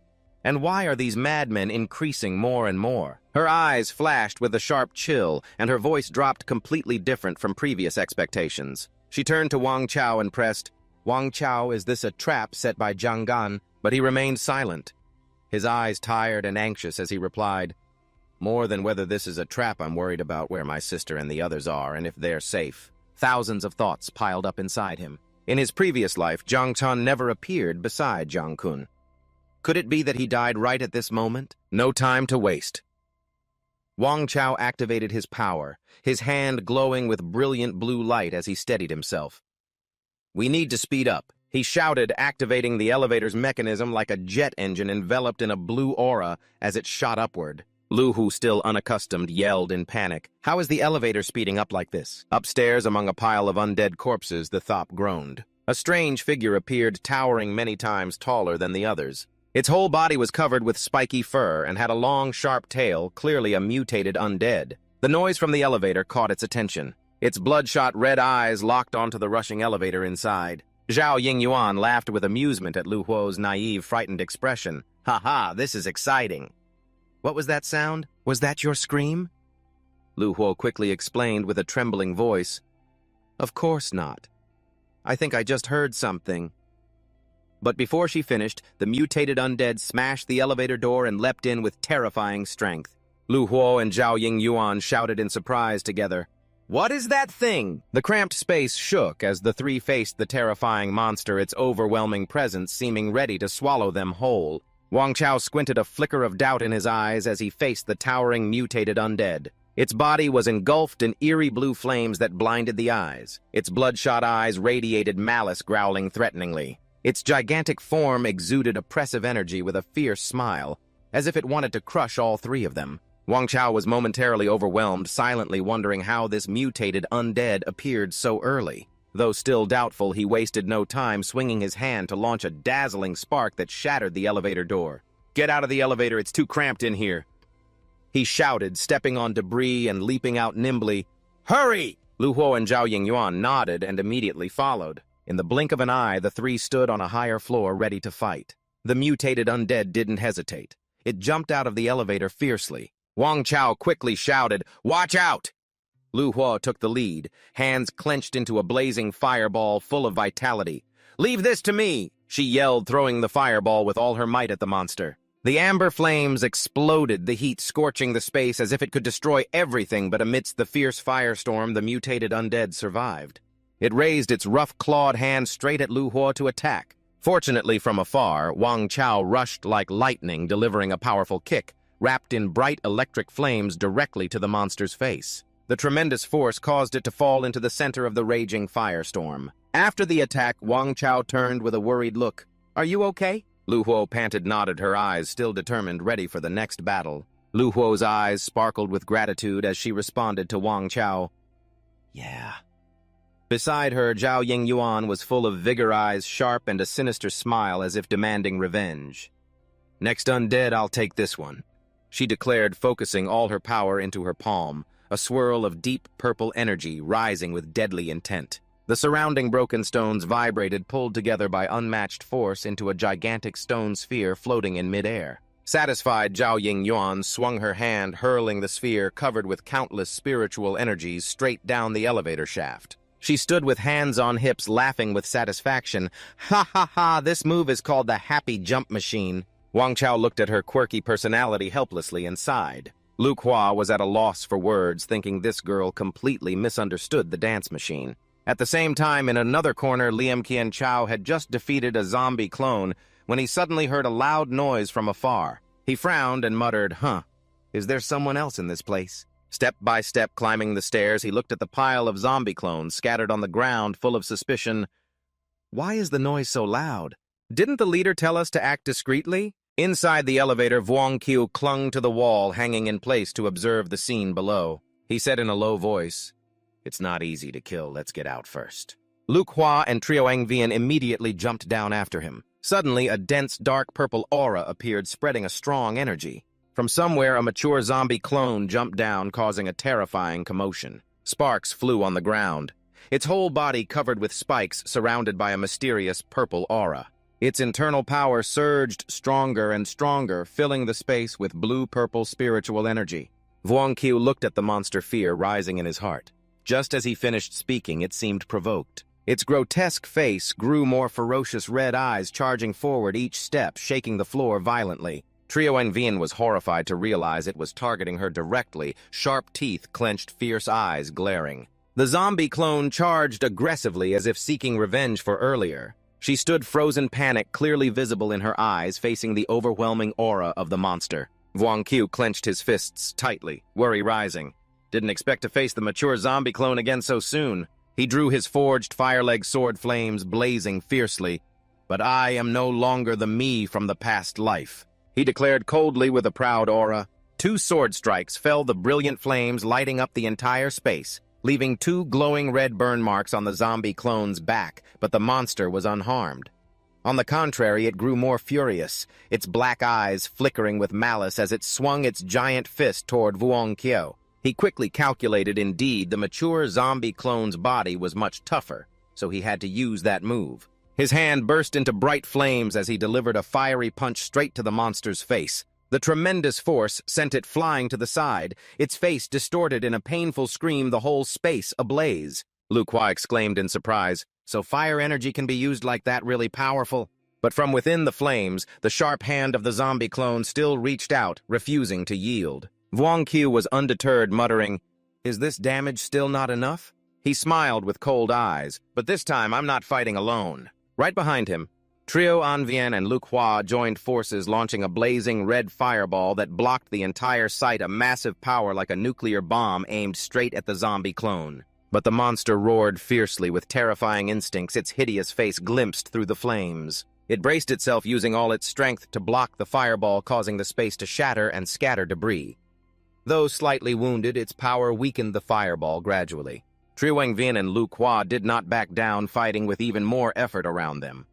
And why are these madmen increasing more and more?" Her eyes flashed with a sharp chill, and her voice dropped completely different from previous expectations. She turned to Wang Chao and pressed, "Wang Chao, is this a trap set by Jiang Gan?" But he remained silent, his eyes tired and anxious as he replied, "More than whether this is a trap, I'm worried about where my sister and the others are and if they're safe." Thousands of thoughts piled up inside him. In his previous life, Jiang Chun never appeared beside Jiang Kun. Could it be that he died right at this moment? No time to waste. Wang Chao activated his power, his hand glowing with brilliant blue light as he steadied himself. "We need to speed up," he shouted, activating the elevator's mechanism like a jet engine enveloped in a blue aura as it shot upward. Lu Hu, still unaccustomed, yelled in panic. "How is the elevator speeding up like this?" Upstairs, among a pile of undead corpses, the Thop groaned. A strange figure appeared, towering many times taller than the others. Its whole body was covered with spiky fur and had a long, sharp tail, clearly a mutated undead. The noise from the elevator caught its attention. Its bloodshot red eyes locked onto the rushing elevator inside. Zhao Yingyuan laughed with amusement at Lu Huo's naive, frightened expression. "Ha ha, this is exciting." "What was that sound? Was that your scream?" Lu Huo quickly explained with a trembling voice. "Of course not. I think I just heard something." But before she finished, the mutated undead smashed the elevator door and leapt in with terrifying strength. Lu Huo and Zhao Yingyuan shouted in surprise together. "What is that thing?" The cramped space shook as the three faced the terrifying monster, its overwhelming presence seeming ready to swallow them whole. Wang Chao squinted, a flicker of doubt in his eyes as he faced the towering mutated undead. Its body was engulfed in eerie blue flames that blinded the eyes. Its bloodshot eyes radiated malice, growling threateningly. Its gigantic form exuded oppressive energy with a fierce smile, as if it wanted to crush all three of them. Wang Chao was momentarily overwhelmed, silently wondering how this mutated undead appeared so early. Though still doubtful, he wasted no time swinging his hand to launch a dazzling spark that shattered the elevator door. "Get out of the elevator, it's too cramped in here," he shouted, stepping on debris and leaping out nimbly. "Hurry!" Lu Huo and Zhao Yingyuan nodded and immediately followed. In the blink of an eye, the three stood on a higher floor ready to fight. The mutated undead didn't hesitate. It jumped out of the elevator fiercely. Wang Chao quickly shouted, "Watch out!" Lu Huo took the lead, hands clenched into a blazing fireball full of vitality. "Leave this to me!" she yelled, throwing the fireball with all her might at the monster. The amber flames exploded, the heat scorching the space as if it could destroy everything, but amidst the fierce firestorm, the mutated undead survived. It raised its rough-clawed hand straight at Lu Huo to attack. Fortunately, from afar, Wang Chao rushed like lightning, delivering a powerful kick, wrapped in bright electric flames directly to the monster's face. The tremendous force caused it to fall into the center of the raging firestorm. After the attack, Wang Chao turned with a worried look. "Are you okay?" Lu Huo panted, nodded, her eyes still determined, ready for the next battle. Lu Huo's eyes sparkled with gratitude as she responded to Wang Chao. "Yeah." Beside her, Zhao Yingyuan was full of vigor, eyes sharp, and a sinister smile as if demanding revenge. "Next undead, I'll take this one," she declared, focusing all her power into her palm, a swirl of deep purple energy rising with deadly intent. The surrounding broken stones vibrated, pulled together by unmatched force into a gigantic stone sphere floating in midair. Satisfied, Zhao Yingyuan swung her hand, hurling the sphere, covered with countless spiritual energies, straight down the elevator shaft. She stood with hands on hips, laughing with satisfaction. "Ha ha ha, this move is called the Happy Jump Machine." Wang Chao looked at her quirky personality helplessly and sighed. Lu Hua was at a loss for words, thinking this girl completely misunderstood the dance machine. At the same time, in another corner, Liam Qian Chao had just defeated a zombie clone when he suddenly heard a loud noise from afar. He frowned and muttered, "Is there someone else in this place?" Step by step climbing the stairs, he looked at the pile of zombie clones scattered on the ground, full of suspicion. "Why is the noise so loud? Didn't the leader tell us to act discreetly?" Inside the elevator, Vuong Qiu clung to the wall, hanging in place to observe the scene below. He said in a low voice, "It's not easy to kill, let's get out first." Lu Hua and Trio Engvian immediately jumped down after him. Suddenly, a dense, dark purple aura appeared, spreading a strong energy. From somewhere, a mature zombie clone jumped down, causing a terrifying commotion. Sparks flew on the ground, its whole body covered with spikes, surrounded by a mysterious purple aura. Its internal power surged stronger and stronger, filling the space with blue-purple spiritual energy. Vuong Qiu looked at the monster, fear rising in his heart. Just as he finished speaking, it seemed provoked. Its grotesque face grew more ferocious, red eyes charging forward each step, shaking the floor violently. Trio Engvian was horrified to realize it was targeting her directly, sharp teeth clenched, fierce eyes glaring. The zombie clone charged aggressively as if seeking revenge for earlier. She stood frozen, panic clearly visible in her eyes, facing the overwhelming aura of the monster. Vuong Qiu clenched his fists tightly, worry rising. Didn't expect to face the mature zombie clone again so soon. He drew his forged fire-leg sword, flames blazing fiercely. "But I am no longer the me from the past life," he declared coldly with a proud aura. 2 sword strikes fell, the brilliant flames lighting up the entire space, leaving 2 glowing red burn marks on the zombie clone's back, but the monster was unharmed. On the contrary, it grew more furious, its black eyes flickering with malice as it swung its giant fist toward Vuong Kyo. He quickly calculated indeed the mature zombie clone's body was much tougher, so he had to use that move. His hand burst into bright flames as he delivered a fiery punch straight to the monster's face. The tremendous force sent it flying to the side, its face distorted in a painful scream, the whole space ablaze. Lu Kuo exclaimed in surprise, "So fire energy can be used like that, really powerful?" But from within the flames, the sharp hand of the zombie clone still reached out, refusing to yield. Vuong Qiu was undeterred, muttering, "Is this damage still not enough?" He smiled with cold eyes, "But this time I'm not fighting alone." Right behind him, Trio Anvian and Lu Hua joined forces, launching a blazing red fireball that blocked the entire site, a massive power like a nuclear bomb aimed straight at the zombie clone. But the monster roared fiercely with terrifying instincts, its hideous face glimpsed through the flames. It braced itself, using all its strength to block the fireball, causing the space to shatter and scatter debris. Though slightly wounded, its power weakened the fireball gradually. Trio Anvian and Lu Hua did not back down, fighting with even more effort around them.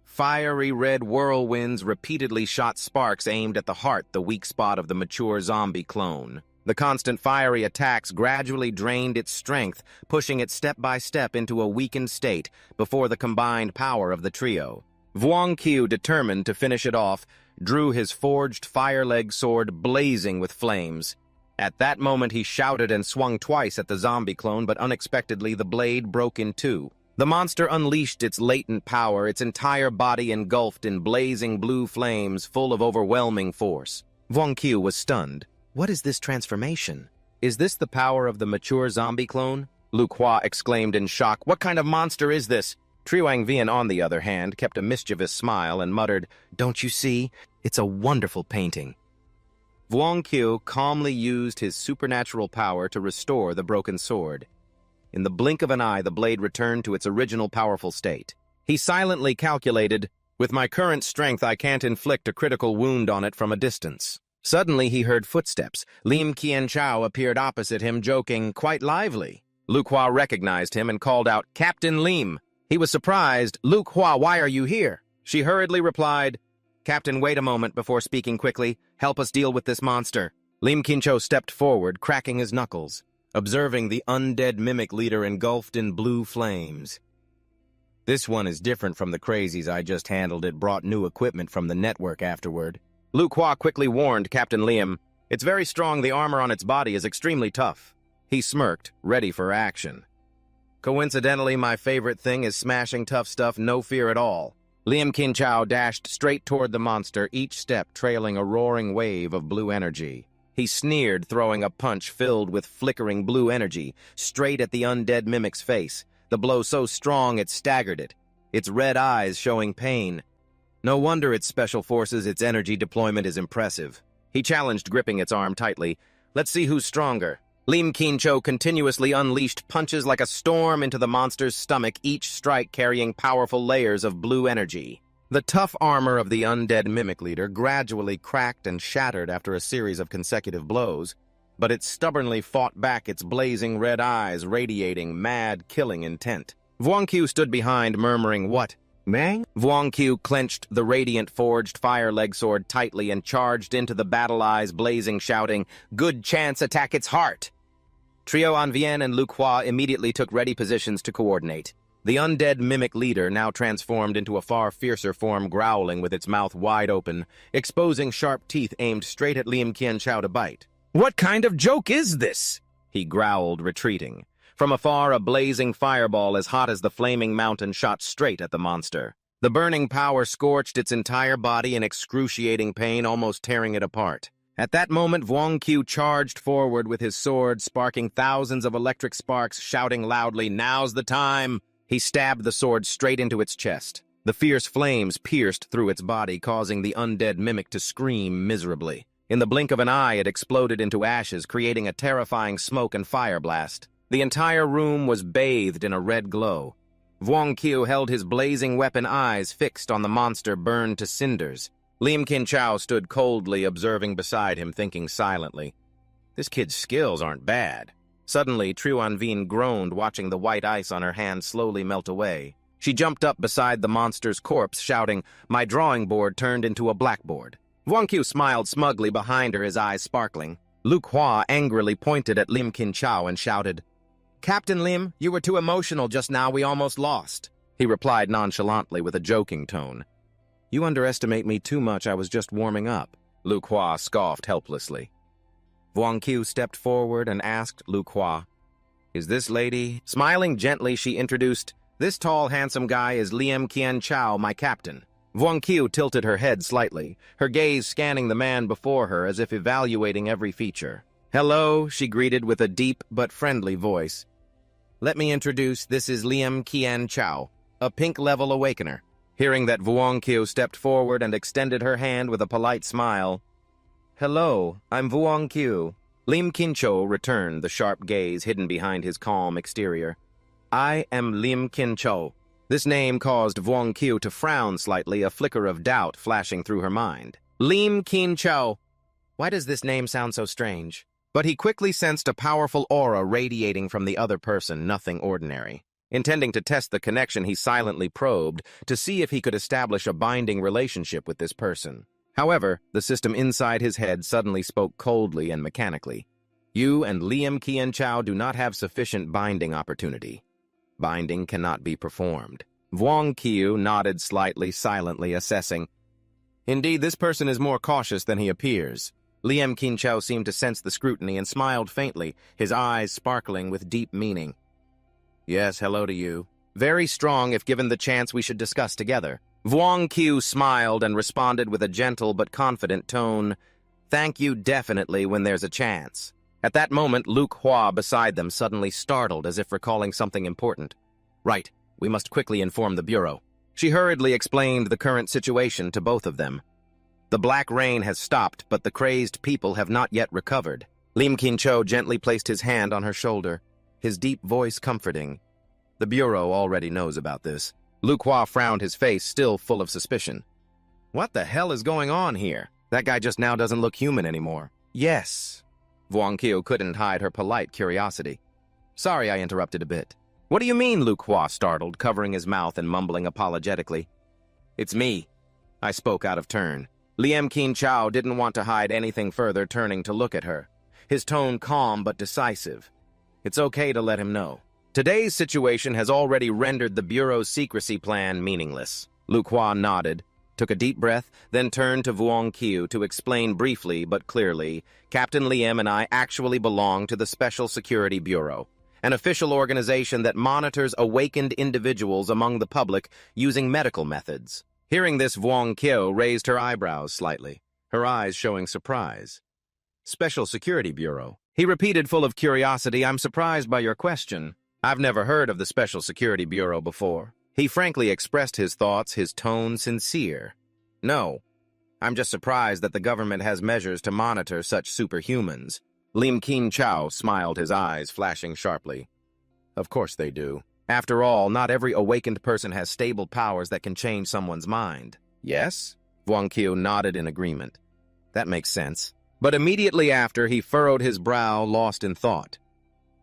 Fiery red whirlwinds repeatedly shot sparks aimed at the heart, the weak spot of the mature zombie clone. The constant fiery attacks gradually drained its strength, pushing it step by step into a weakened state before the combined power of the trio. Vuong Qiu, determined to finish it off, drew his forged fire-leg sword blazing with flames. At that moment he shouted and swung twice at the zombie clone, but unexpectedly the blade broke in two. The monster unleashed its latent power, its entire body engulfed in blazing blue flames full of overwhelming force. Vuong Qiu was stunned. What is this transformation? Is this the power of the mature zombie clone? Lu Hua exclaimed in shock. What kind of monster is this? Trio Anvian, on the other hand, kept a mischievous smile and muttered, "Don't you see? It's a wonderful painting." Vuong Qiu calmly used his supernatural power to restore the broken sword. In the blink of an eye, the blade returned to its original powerful state. He silently calculated, "With my current strength, I can't inflict a critical wound on it from a distance." Suddenly, he heard footsteps. Lim Qianchao appeared opposite him, joking, quite lively. Lu Hua recognized him and called out, "Captain Lim." He was surprised. "Lu Hua, why are you here?" She hurriedly replied, "Captain, wait a moment," before speaking quickly. "Help us deal with this monster." Lim Qianchao stepped forward, cracking his knuckles, observing the undead mimic leader engulfed in blue flames. "This one is different from the crazies I just handled. It brought new equipment from the network afterward." Lu Hua quickly warned Captain Liam, "It's very strong. The armor on its body is extremely tough." He smirked, ready for action. "Coincidentally, my favorite thing is smashing tough stuff, no fear at all." Liam Qianchao dashed straight toward the monster, each step trailing a roaring wave of blue energy. He sneered, throwing a punch filled with flickering blue energy straight at the undead mimic's face, the blow so strong it staggered it, its red eyes showing pain. No wonder its special forces, its energy deployment is impressive. He challenged, gripping its arm tightly. "Let's see who's stronger." Lim Qianchao continuously unleashed punches like a storm into the monster's stomach, each strike carrying powerful layers of blue energy. The tough armor of the undead mimic leader gradually cracked and shattered after a series of consecutive blows, but it stubbornly fought back, its blazing red eyes radiating mad, killing intent. Vuong Qiu stood behind, murmuring, "What? Mang?" Vuong Qiu clenched the radiant forged fire leg sword tightly and charged into the battle eyes blazing, shouting, "Good chance, attack its heart!" Trio Anvian and Lu Hua immediately took ready positions to coordinate. The undead mimic leader, now transformed into a far fiercer form, growling with its mouth wide open, exposing sharp teeth aimed straight at Lim Qianchao to bite. "What kind of joke is this?" he growled, retreating. From afar, a blazing fireball as hot as the flaming mountain shot straight at the monster. The burning power scorched its entire body in excruciating pain, almost tearing it apart. At that moment, Vuong Qiu charged forward with his sword, sparking thousands of electric sparks, shouting loudly, "Now's the time!" He stabbed the sword straight into its chest. The fierce flames pierced through its body, causing the undead mimic to scream miserably. In the blink of an eye, it exploded into ashes, creating a terrifying smoke and fire blast. The entire room was bathed in a red glow. Vuong Qiu held his blazing weapon, eyes fixed on the monster burned to cinders. Lim Qianchao stood coldly, observing beside him, thinking silently, "This kid's skills aren't bad." Suddenly, Trio Anvian groaned, watching the white ice on her hand slowly melt away. She jumped up beside the monster's corpse, shouting, "My drawing board turned into a blackboard." Wang Qiu smiled smugly behind her, his eyes sparkling. Luke Hua angrily pointed at Lim Kin Chao and shouted, "Captain Lim, you were too emotional just now, we almost lost." He replied nonchalantly with a joking tone. "You underestimate me too much, I was just warming up." Luke Hua scoffed helplessly. Wang Qiu stepped forward and asked Luke Hua, "Is this lady?" Smiling gently, she introduced, "This tall, handsome guy is Lim Kin Chao, my captain." Wang Qiu tilted her head slightly, her gaze scanning the man before her as if evaluating every feature. "Hello," she greeted with a deep but friendly voice. "Let me introduce, this is Lim Kin Chao, a pink-level awakener." Hearing that, Wang Qiu stepped forward and extended her hand with a polite smile. "Hello, I'm Wang Qiu." Lim Kin Chao returned, the sharp gaze hidden behind his calm exterior. "I am Lim Kin Chao." This name caused Wang Qiu to frown slightly, a flicker of doubt flashing through her mind. Lim Kin Chao. Why does this name sound so strange? But he quickly sensed a powerful aura radiating from the other person, nothing ordinary. Intending to test the connection, he silently probed to see if he could establish a binding relationship with this person. However, the system inside his head suddenly spoke coldly and mechanically. "You and Lim Kin Chao do not have sufficient binding opportunity. Binding cannot be performed." Wang Qiu nodded slightly, silently assessing. "Indeed, this person is more cautious than he appears." Lim Kin Chao seemed to sense the scrutiny and smiled faintly, his eyes sparkling with deep meaning. "Yes, hello to you. Very strong. If given the chance, we should discuss together." Wang Qiu smiled and responded with a gentle but confident tone. "Thank you, definitely, when there's a chance." At that moment, Luke Hua beside them suddenly startled as if recalling something important. "Right, we must quickly inform the Bureau." She hurriedly explained the current situation to both of them. "The black rain has stopped, but the crazed people have not yet recovered." Lim Kin Chao gently placed his hand on her shoulder, his deep voice comforting. "The Bureau already knows about this." Luke Hua frowned, his face still full of suspicion. "What the hell is going on here? That guy just now doesn't look human anymore." "Yes." Wang Qiu couldn't hide her polite curiosity. "Sorry I interrupted a bit." "What do you mean?" Luke Hua startled, covering his mouth and mumbling apologetically. "It's me." I spoke out of turn. Lim Kin Chao didn't want to hide anything further, turning to look at her, his tone calm but decisive. "It's okay to let him know. Today's situation has already rendered the Bureau's secrecy plan meaningless." Luke Hua nodded, took a deep breath, then turned to Wang Qiu to explain briefly but clearly, "Captain Liam and I actually belong to the Special Security Bureau, an official organization that monitors awakened individuals among the public using medical methods." Hearing this, Wang Qiu raised her eyebrows slightly, her eyes showing surprise. "Special Security Bureau?" He repeated, full of curiosity. "I'm surprised by your question. I've never heard of the Special Security Bureau before." He frankly expressed his thoughts, his tone sincere. "No, I'm just surprised that the government has measures to monitor such superhumans." Lim Kin Chao smiled, his eyes flashing sharply. "Of course they do. After all, not every awakened person has stable powers that can change someone's mind." "Yes?" Wang Qiu nodded in agreement. "That makes sense." But immediately after, he furrowed his brow, lost in thought.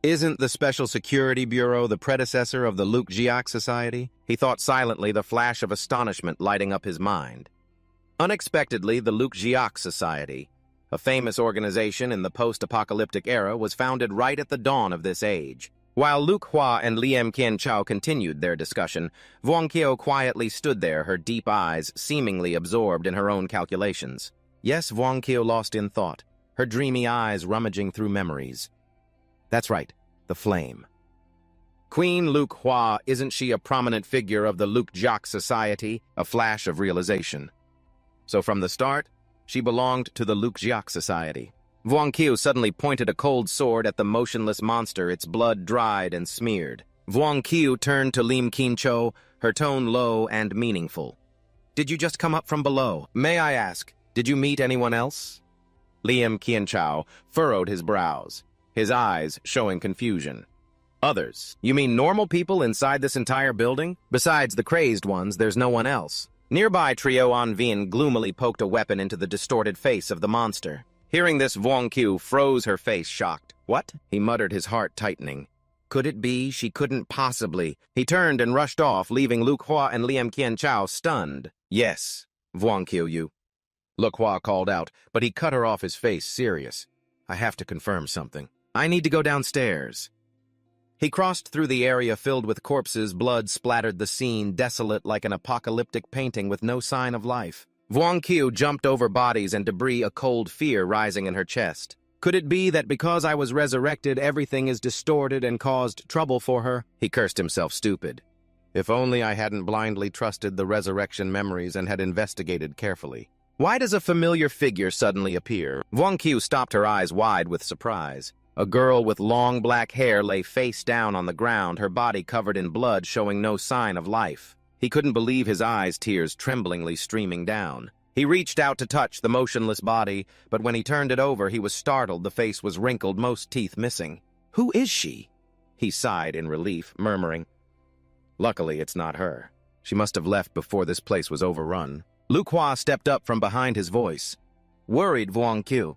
"Isn't the Special Security Bureau the predecessor of the Luke Jiak Society?" He thought silently, the flash of astonishment lighting up his mind. Unexpectedly, the Luke Jiak Society, a famous organization in the post-apocalyptic era, was founded right at the dawn of this age. While Luke Hua and Lim Kin Chao continued their discussion, Wang Qiu quietly stood there, her deep eyes seemingly absorbed in her own calculations. Yes, Wang Qiu lost in thought, her dreamy eyes rummaging through memories. That's right, the flame. Queen Luke Hua, isn't she a prominent figure of the Luke Jiak Society? A flash of realization. So from the start, she belonged to the Luke Jiak Society. Wang Qiu suddenly pointed a cold sword at the motionless monster, its blood dried and smeared. Wang Qiu turned to Lim Kin Chao, her tone low and meaningful. "Did you just come up from below? May I ask, did you meet anyone else?" Lim Kin Chao furrowed his brows, his eyes showing confusion. "Others? You mean normal people inside this entire building? Besides the crazed ones, there's no one else." Nearby, Trio Anvin gloomily poked a weapon into the distorted face of the monster. Hearing this, Wang Qiu froze, her face shocked. "What?" he muttered, his heart tightening. Could it be? She couldn't possibly. He turned and rushed off, leaving Luke Hua and Liam Qian Chao stunned. Yes, Vuong Qiu Yu. Luke Hua called out, but he cut her off, his face serious. I have to confirm something. I need to go downstairs. He crossed through the area filled with corpses. Blood splattered the scene, desolate like an apocalyptic painting with no sign of life. Vuong Qiu jumped over bodies and debris, a cold fear rising in her chest. Could it be that because I was resurrected, everything is distorted and caused trouble for her? He cursed himself stupid. If only I hadn't blindly trusted the resurrection memories and had investigated carefully. Why does a familiar figure suddenly appear? Vuong Qiu stopped, her eyes wide with surprise. A girl with long black hair lay face down on the ground, her body covered in blood, showing no sign of life. He couldn't believe his eyes, tears tremblingly streaming down. He reached out to touch the motionless body, but when he turned it over, he was startled. The face was wrinkled, most teeth missing. Who is she? He sighed in relief, murmuring, Luckily, it's not her. She must have left before this place was overrun. Luke Hua stepped up from behind his voice. Worried Vuong Qiu.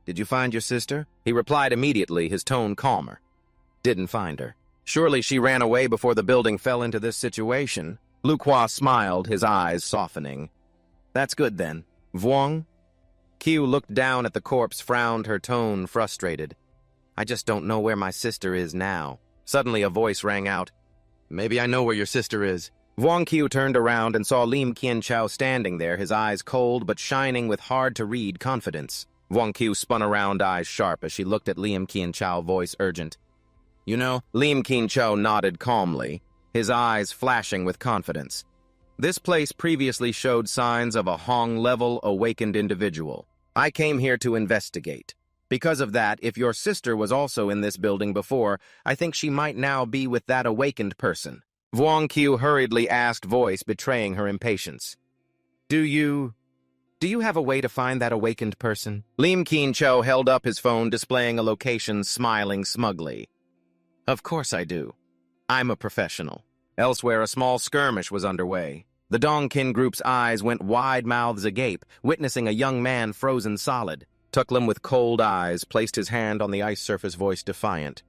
Did you find your sister? He replied immediately, his tone calmer. Didn't find her. Surely she ran away before the building fell into this situation. Luke Hua smiled, his eyes softening. That's good then. Vuong? Qiu looked down at the corpse, frowned, her tone frustrated. I just don't know where my sister is now. Suddenly a voice rang out. Maybe I know where your sister is. Vuong Qiu turned around and saw Liam Qian Chao standing there, his eyes cold but shining with hard-to-read confidence. Vuong Qiu spun around, eyes sharp, as she looked at Liam Qian Chao, voice urgent. You know, Liam Qian Chao nodded calmly, his eyes flashing with confidence. This place previously showed signs of a Hong-level awakened individual. I came here to investigate. Because of that, if your sister was also in this building before, I think she might now be with that awakened person. Vuong Qiu hurriedly asked, voice betraying her impatience. Do you have a way to find that awakened person? Liam Qian Chao held up his phone, displaying a location, smiling smugly. Of course I do. I'm a professional. Elsewhere, a small skirmish was underway. The Dongkin group's eyes went wide, mouths agape, witnessing a young man frozen solid. Tuklam, with cold eyes, placed his hand on the ice surface, voice defiant.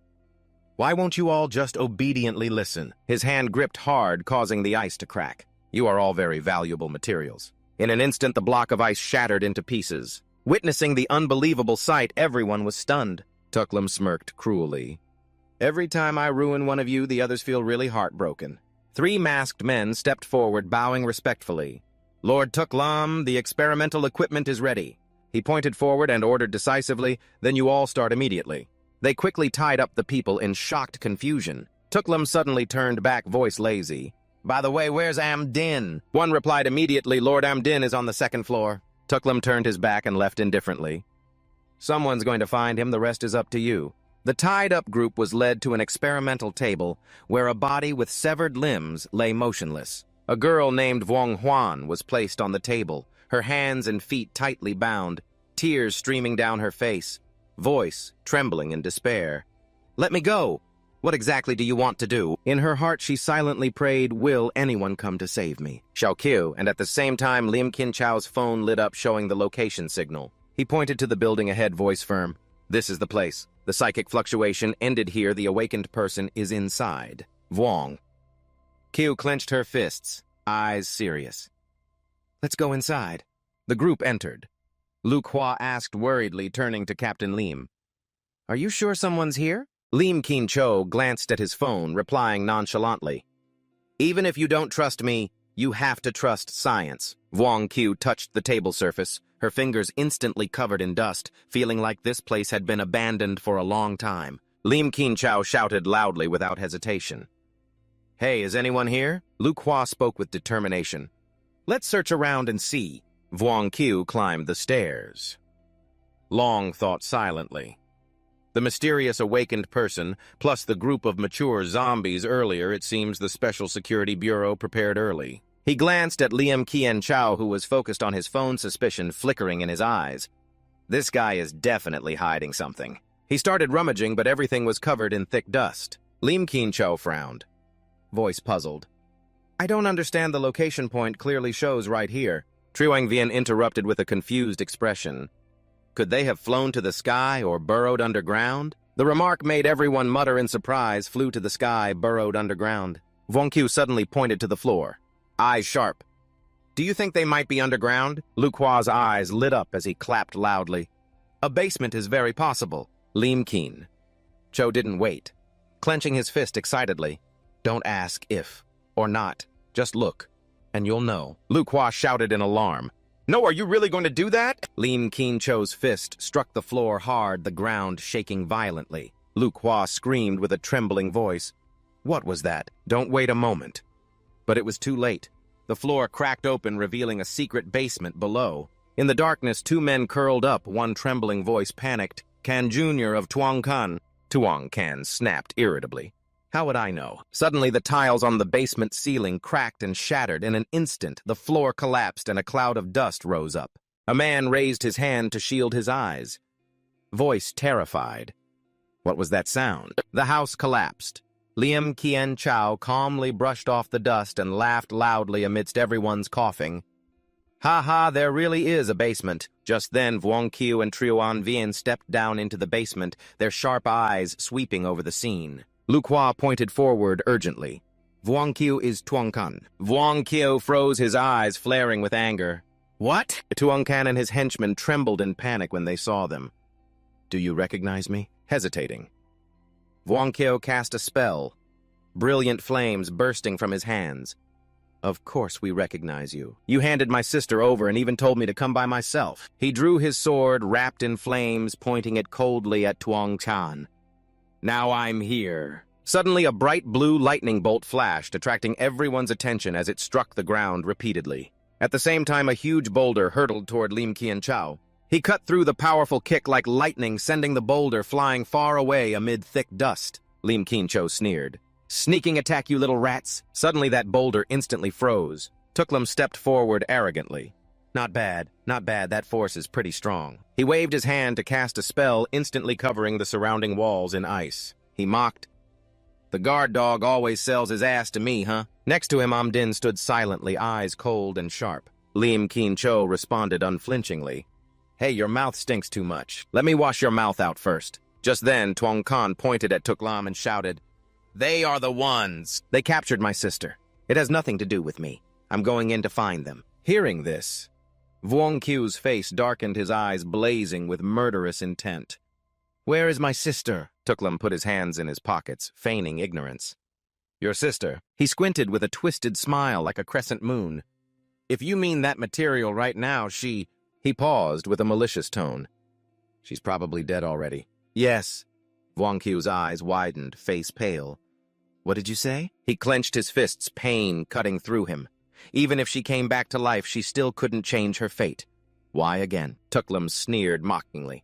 Why won't you all just obediently listen? His hand gripped hard, causing the ice to crack. You are all very valuable materials. In an instant, the block of ice shattered into pieces. Witnessing the unbelievable sight, everyone was stunned. Tuklam smirked cruelly. Every time I ruin one of you, the others feel really heartbroken. 3 masked men stepped forward, bowing respectfully. Lord Tuklam, the experimental equipment is ready. He pointed forward and ordered decisively, then you all start immediately. They quickly tied up the people in shocked confusion. Tuklam suddenly turned back, voice lazy. By the way, where's Amdin? One replied immediately, Lord Amdin is on the 2nd floor. Tuklam turned his back and left indifferently. Someone's going to find him, the rest is up to you. The tied-up group was led to an experimental table where a body with severed limbs lay motionless. A girl named Vuong Huan was placed on the table, her hands and feet tightly bound, tears streaming down her face, voice trembling in despair. Let me go! What exactly do you want to do? In her heart, she silently prayed, will anyone come to save me? Xiao Qiu, and at the same time, Liam Qian Chao's phone lit up, showing the location signal. He pointed to the building ahead, voice firm. This is the place. The psychic fluctuation ended here. The awakened person is inside. Vuong. Qiu clenched her fists, eyes serious. Let's go inside. The group entered. Luke Hua asked worriedly, turning to Captain Lim. Are you sure someone's here? Lim Qian Chou glanced at his phone, replying nonchalantly. Even if you don't trust me, you have to trust science. Vuong Qiu touched the table surface, her fingers instantly covered in dust, feeling like this place had been abandoned for a long time. Lim Qian Chou shouted loudly without hesitation. Hey, is anyone here? Luke Hua spoke with determination. Let's search around and see. Vuong Qiu climbed the stairs. Long thought silently. The mysterious awakened person, plus the group of mature zombies earlier, it seems the Special Security Bureau prepared early. He glanced at Liam Qian Chao, who was focused on his phone, suspicion flickering in his eyes. This guy is definitely hiding something. He started rummaging, but everything was covered in thick dust. Lim Qian Chao frowned. Voice puzzled. I don't understand, the location point clearly shows right here. Truong Vien interrupted with a confused expression. Could they have flown to the sky or burrowed underground? The remark made everyone mutter in surprise, flew to the sky, burrowed underground. Vuongqiu suddenly pointed to the floor, eyes sharp. Do you think they might be underground? Lu Kua's eyes lit up as he clapped loudly. A basement is very possible. Lim Keen. Cho didn't wait, clenching his fist excitedly. Don't ask if or not. Just look, and you'll know. Lu Kua shouted in alarm. No, are you really going to do that? Lim Keen Cho's fist struck the floor hard, the ground shaking violently. Lu Kua screamed with a trembling voice. What was that? Don't wait a moment. But it was too late. The floor cracked open, revealing a secret basement below. In the darkness, two men curled up, one trembling voice panicked. Can Jr. of Tuong Kan. Tuong Kan snapped irritably. How would I know? Suddenly, the tiles on the basement ceiling cracked and shattered. In an instant, the floor collapsed and a cloud of dust rose up. A man raised his hand to shield his eyes. Voice terrified. What was that sound? The house collapsed. Lim Kien Chao calmly brushed off the dust and laughed loudly amidst everyone's coughing. Ha ha, there really is a basement. Just then, Vuongqiu and Triuan Vien stepped down into the basement, their sharp eyes sweeping over the scene. Lu Kua pointed forward urgently. Vuongqiu is Tuong Kan. Vuongqiu froze his eyes, flaring with anger. What? Tuong Kan and his henchmen trembled in panic when they saw them. Do you recognize me? Hesitating. Vuongqiu cast a spell, brilliant flames bursting from his hands. Of course we recognize you. You handed my sister over and even told me to come by myself. He drew his sword, wrapped in flames, pointing it coldly at Tuong Kan. Now I'm here. Suddenly a bright blue lightning bolt flashed, attracting everyone's attention as it struck the ground repeatedly. At the same time, a huge boulder hurtled toward Lim Kien Chao. He cut through the powerful kick like lightning, sending the boulder flying far away amid thick dust. Lim Kien Chao sneered. Sneaking attack, you little rats! Suddenly that boulder instantly froze. Tuklam stepped forward arrogantly. Not bad, that force is pretty strong. He waved his hand to cast a spell, instantly covering the surrounding walls in ice. He mocked. The guard dog always sells his ass to me, huh? Next to him, Amdin stood silently, eyes cold and sharp. Lim Kien Chao responded unflinchingly. Hey, your mouth stinks too much. Let me wash your mouth out first. Just then, Tuong Kan pointed at Tuklam and shouted, They are the ones! They captured my sister. It has nothing to do with me. I'm going in to find them. Hearing this, Vuongqiu's face darkened, his eyes blazing with murderous intent. Where is my sister? Tuklam put his hands in his pockets, feigning ignorance. Your sister? He squinted with a twisted smile like a crescent moon. If you mean that material right now, she... He paused with a malicious tone. She's probably dead already. Yes. Vuongqiu's eyes widened, face pale. What did you say? He clenched his fists, pain cutting through him. Even if she came back to life, she still couldn't change her fate. Why again? Tuklam sneered mockingly.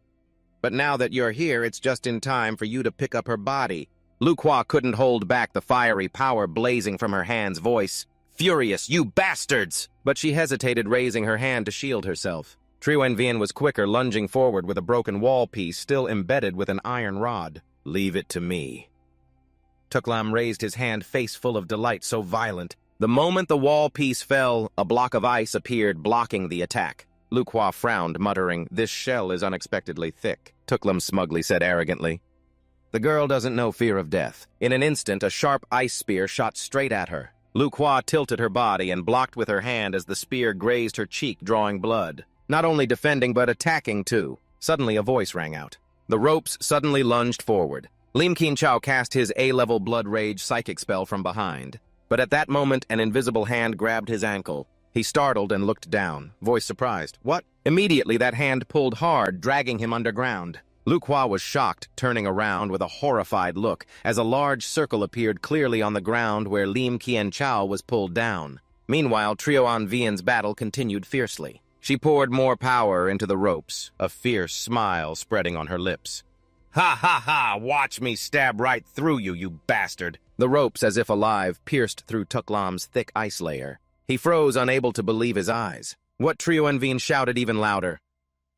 But now that you're here, it's just in time for you to pick up her body. Lu Kua couldn't hold back the fiery power blazing from her hand's voice. Furious, you bastards! But she hesitated, raising her hand to shield herself. Triuan Vien was quicker, lunging forward with a broken wall piece still embedded with an iron rod. Leave it to me. Tuklam raised his hand, face full of delight so violent. The moment the wall piece fell, a block of ice appeared, blocking the attack. Lu Kua frowned, muttering, This shell is unexpectedly thick. Tuklam smugly said arrogantly. The girl doesn't know fear of death. In an instant, a sharp ice spear shot straight at her. Lu Kua tilted her body and blocked with her hand as the spear grazed her cheek, drawing blood. Not only defending, but attacking, too. Suddenly, a voice rang out. The ropes suddenly lunged forward. Lim Kien Chao cast his A-level Blood Rage psychic spell from behind. But at that moment, an invisible hand grabbed his ankle. He startled and looked down, voice surprised. What? Immediately, that hand pulled hard, dragging him underground. Lu Kua was shocked, turning around with a horrified look, as a large circle appeared clearly on the ground where Lim Kien Chao was pulled down. Meanwhile, Triuan Vien's battle continued fiercely. She poured more power into the ropes, a fierce smile spreading on her lips. Ha ha ha! Watch me stab right through you, you bastard! The ropes, as if alive, pierced through Tuklam's thick ice layer. He froze, unable to believe his eyes. What Triuan Vien shouted even louder.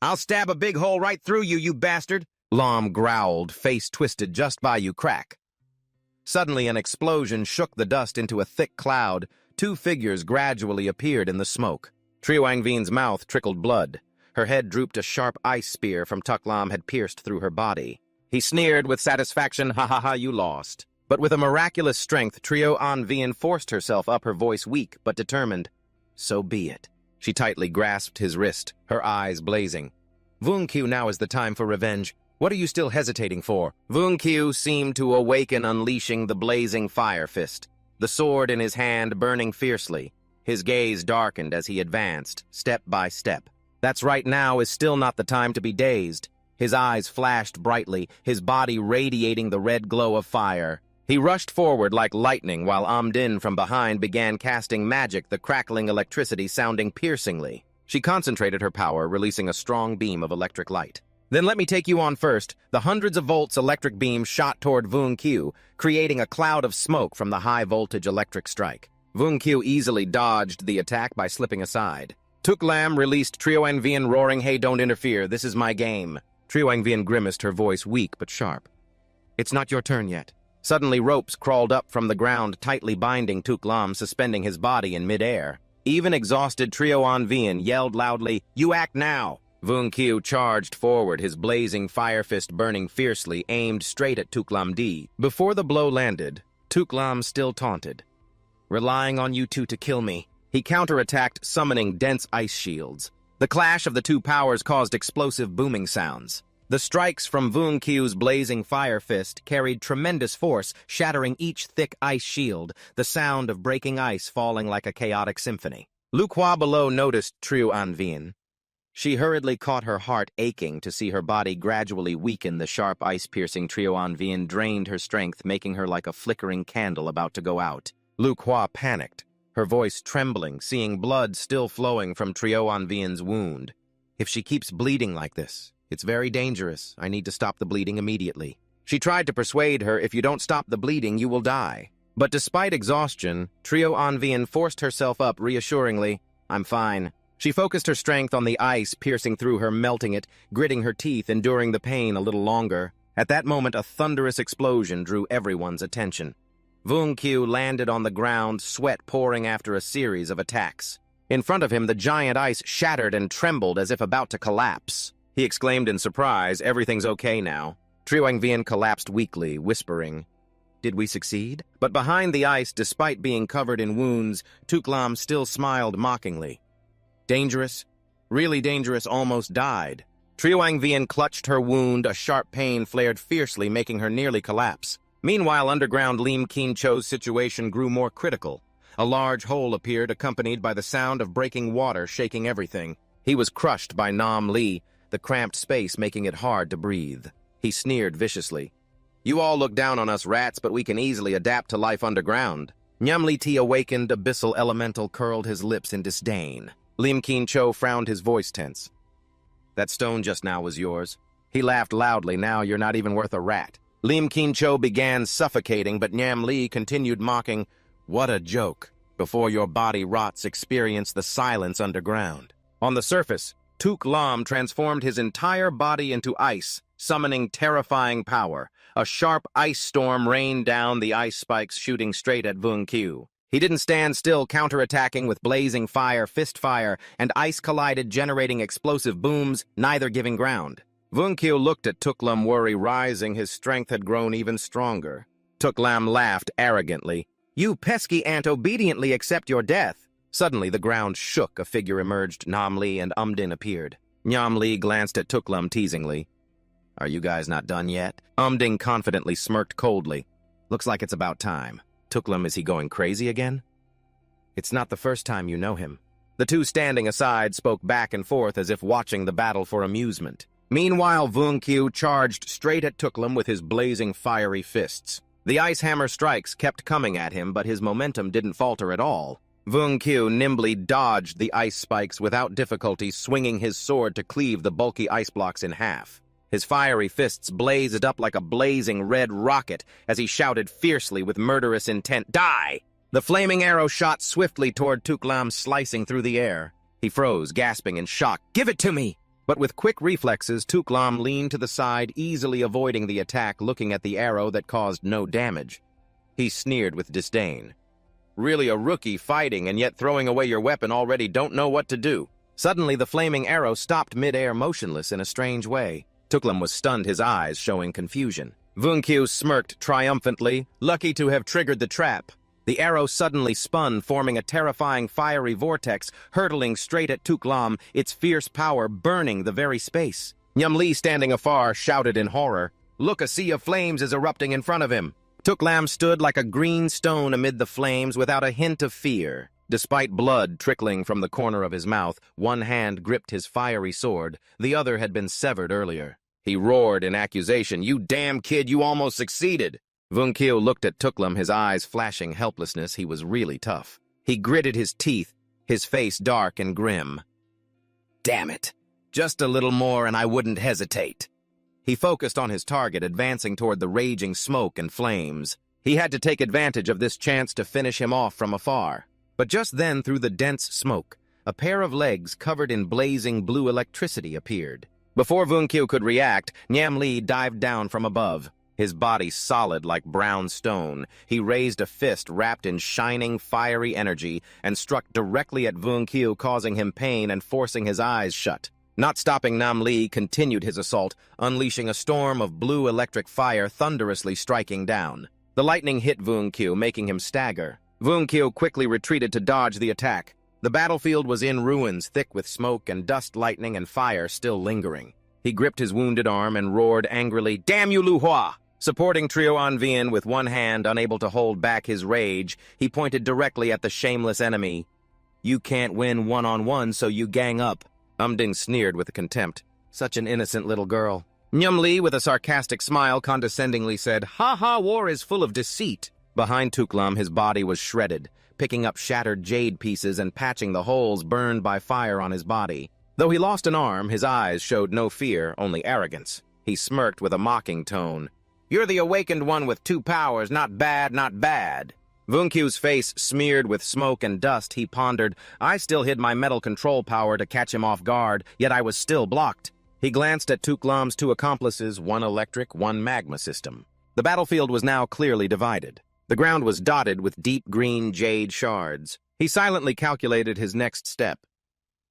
I'll stab a big hole right through you, you bastard! Lam growled, face twisted just by you crack. Suddenly an explosion shook the dust into a thick cloud. Two figures gradually appeared in the smoke. Triuan Vien's mouth trickled blood. Her head drooped, a sharp ice spear from Tuklam had pierced through her body. He sneered with satisfaction, ha ha ha, you lost. But with a miraculous strength, Trio An Vien forced herself up, her voice weak but determined. So be it. She tightly grasped his wrist, her eyes blazing. Vung Q, now is the time for revenge. What are you still hesitating for? Vung Q seemed to awaken, unleashing the blazing fire fist, the sword in his hand burning fiercely. His gaze darkened as he advanced, step by step. That's right, now is still not the time to be dazed. His eyes flashed brightly, his body radiating the red glow of fire. He rushed forward like lightning while Amdin from behind began casting magic, the crackling electricity sounding piercingly. She concentrated her power, releasing a strong beam of electric light. Then let me take you on first. The hundreds of volts electric beam shot toward Vung Q, creating a cloud of smoke from the high-voltage electric strike. Vung Q easily dodged the attack by slipping aside. Tuk Lam released Trio An Vien, roaring, "Hey, don't interfere, this is my game." Trio An Vien grimaced, her voice weak but sharp. "It's not your turn yet." Suddenly ropes crawled up from the ground, tightly binding Tuk Lam, suspending his body in midair. Even exhausted, Trio An Vien yelled loudly, "You act now!" Vung Q charged forward, his blazing fire fist burning fiercely, aimed straight at Tuk Lam D. Before the blow landed, Tuk Lam still taunted. "Relying on you two to kill me." He counterattacked, summoning dense ice shields. The clash of the two powers caused explosive booming sounds. The strikes from Vung Q's blazing fire fist carried tremendous force, shattering each thick ice shield, the sound of breaking ice falling like a chaotic symphony. Lu Kwa below noticed Trio An Vien. She hurriedly caught, her heart aching to see her body gradually weaken. The sharp ice-piercing Trio An Vien drained her strength, making her like a flickering candle about to go out. Lu Kwa panicked, her voice trembling, seeing blood still flowing from Trio An Vien's wound. "If she keeps bleeding like this, it's very dangerous. I need to stop the bleeding immediately." She tried to persuade her, "If you don't stop the bleeding, you will die." But despite exhaustion, Trio An Vien forced herself up reassuringly. "I'm fine." She focused her strength on the ice, piercing through her, melting it, gritting her teeth, enduring the pain a little longer. At that moment, a thunderous explosion drew everyone's attention. Vung Q landed on the ground, sweat pouring after a series of attacks. In front of him, the giant ice shattered and trembled as if about to collapse. He exclaimed in surprise, "Everything's okay now." Trio An Vien collapsed weakly, whispering, "Did we succeed?" But behind the ice, despite being covered in wounds, Tuk Lam still smiled mockingly. "Dangerous? Really dangerous, almost died." Trio An Vien clutched her wound, a sharp pain flared fiercely, making her nearly collapse. Meanwhile, underground Lim Kin Cho's situation grew more critical. A large hole appeared, accompanied by the sound of breaking water shaking everything. He was crushed by Nam Li, the cramped space making it hard to breathe. He sneered viciously. "You all look down on us rats, but we can easily adapt to life underground." Nyam Li Ti, awakened abyssal elemental, curled his lips in disdain. Lim Kin Cho frowned, his voice tense. "That stone just now was yours." He laughed loudly. "Now you're not even worth a rat." Lim Kin Cho began suffocating, but Nyam Li continued mocking. "What a joke. Before your body rots, experience the silence underground." On the surface, Tuk Lam transformed his entire body into ice, summoning terrifying power. A sharp ice storm rained down, the ice spikes shooting straight at Vung Q. He didn't stand still, counterattacking with blazing fire, fist fire, and ice collided, generating explosive booms, neither giving ground. Vung Q looked at Tuk Lam, worry rising. His strength had grown even stronger. Tuk Lam laughed arrogantly. "You pesky ant, obediently accept your death." Suddenly the ground shook, a figure emerged. Nam Li and Umdin appeared. Nyam Li glanced at Tuk Lam teasingly. "Are you guys not done yet?" Umdin confidently smirked coldly. "Looks like it's about time." Tuk Lam, is he going crazy again? "It's not the first time you know him." The two standing aside spoke back and forth as if watching the battle for amusement. Meanwhile, Vung Q charged straight at Tuk Lam with his blazing fiery fists. The ice hammer strikes kept coming at him, but his momentum didn't falter at all. Vung Q nimbly dodged the ice spikes without difficulty, swinging his sword to cleave the bulky ice blocks in half. His fiery fists blazed up like a blazing red rocket as he shouted fiercely with murderous intent, "Die!" The flaming arrow shot swiftly toward Tuk Lam, slicing through the air. He froze, gasping in shock. "Give it to me!" But with quick reflexes, Tuk Lam leaned to the side, easily avoiding the attack, looking at the arrow that caused no damage. He sneered with disdain. "Really a rookie fighting and yet throwing away your weapon already, don't know what to do." Suddenly, the flaming arrow stopped mid-air, motionless in a strange way. Tuklam was stunned, his eyes showing confusion. Vunkyu smirked triumphantly, lucky to have triggered the trap. The arrow suddenly spun, forming a terrifying fiery vortex, hurtling straight at Tuklam, its fierce power burning the very space. Nyamli, standing afar, shouted in horror. Look, a sea of flames is erupting in front of him. Tuklam stood like a green stone amid the flames without a hint of fear. Despite blood trickling from the corner of his mouth, one hand gripped his fiery sword, the other had been severed earlier. He roared in accusation, "You damn kid, you almost succeeded!" Vunkyu looked at Tuklam, his eyes flashing helplessness. He was really tough. He gritted his teeth, his face dark and grim. Damn it! Just a little more and I wouldn't hesitate. He focused on his target, advancing toward the raging smoke and flames. He had to take advantage of this chance to finish him off from afar. But just then, through the dense smoke, a pair of legs covered in blazing blue electricity appeared. Before Vunkyu could react, Nyamli dived down from above. His body solid like brown stone, he raised a fist wrapped in shining, fiery energy and struck directly at Vunkyu, causing him pain and forcing his eyes shut. Not stopping, Nyamli continued his assault, unleashing a storm of blue electric fire thunderously striking down. The lightning hit Vunkyu, making him stagger. Vunkyu quickly retreated to dodge the attack. The battlefield was in ruins, thick with smoke and dust, lightning and fire still lingering. He gripped his wounded arm and roared angrily, "Damn you, Lu Hua!" Supporting Trio Anvian with one hand, unable to hold back his rage, he pointed directly at the shameless enemy. "You can't win one-on-one, so you gang up." Umding sneered with contempt. Such an innocent little girl. Nyamli, with a sarcastic smile, condescendingly said, "Ha ha, war is full of deceit." Behind Tuklam, his body was shredded, picking up shattered jade pieces and patching the holes burned by fire on his body. Though he lost an arm, his eyes showed no fear, only arrogance. He smirked with a mocking tone. "You're the awakened one with two powers, not bad, not bad." Vunkyu's face smeared with smoke and dust, he pondered, "I still hid my metal control power to catch him off guard, yet I was still blocked." He glanced at Tuklam's two accomplices, one electric, one magma system. The battlefield was now clearly divided. The ground was dotted with deep green jade shards. He silently calculated his next step.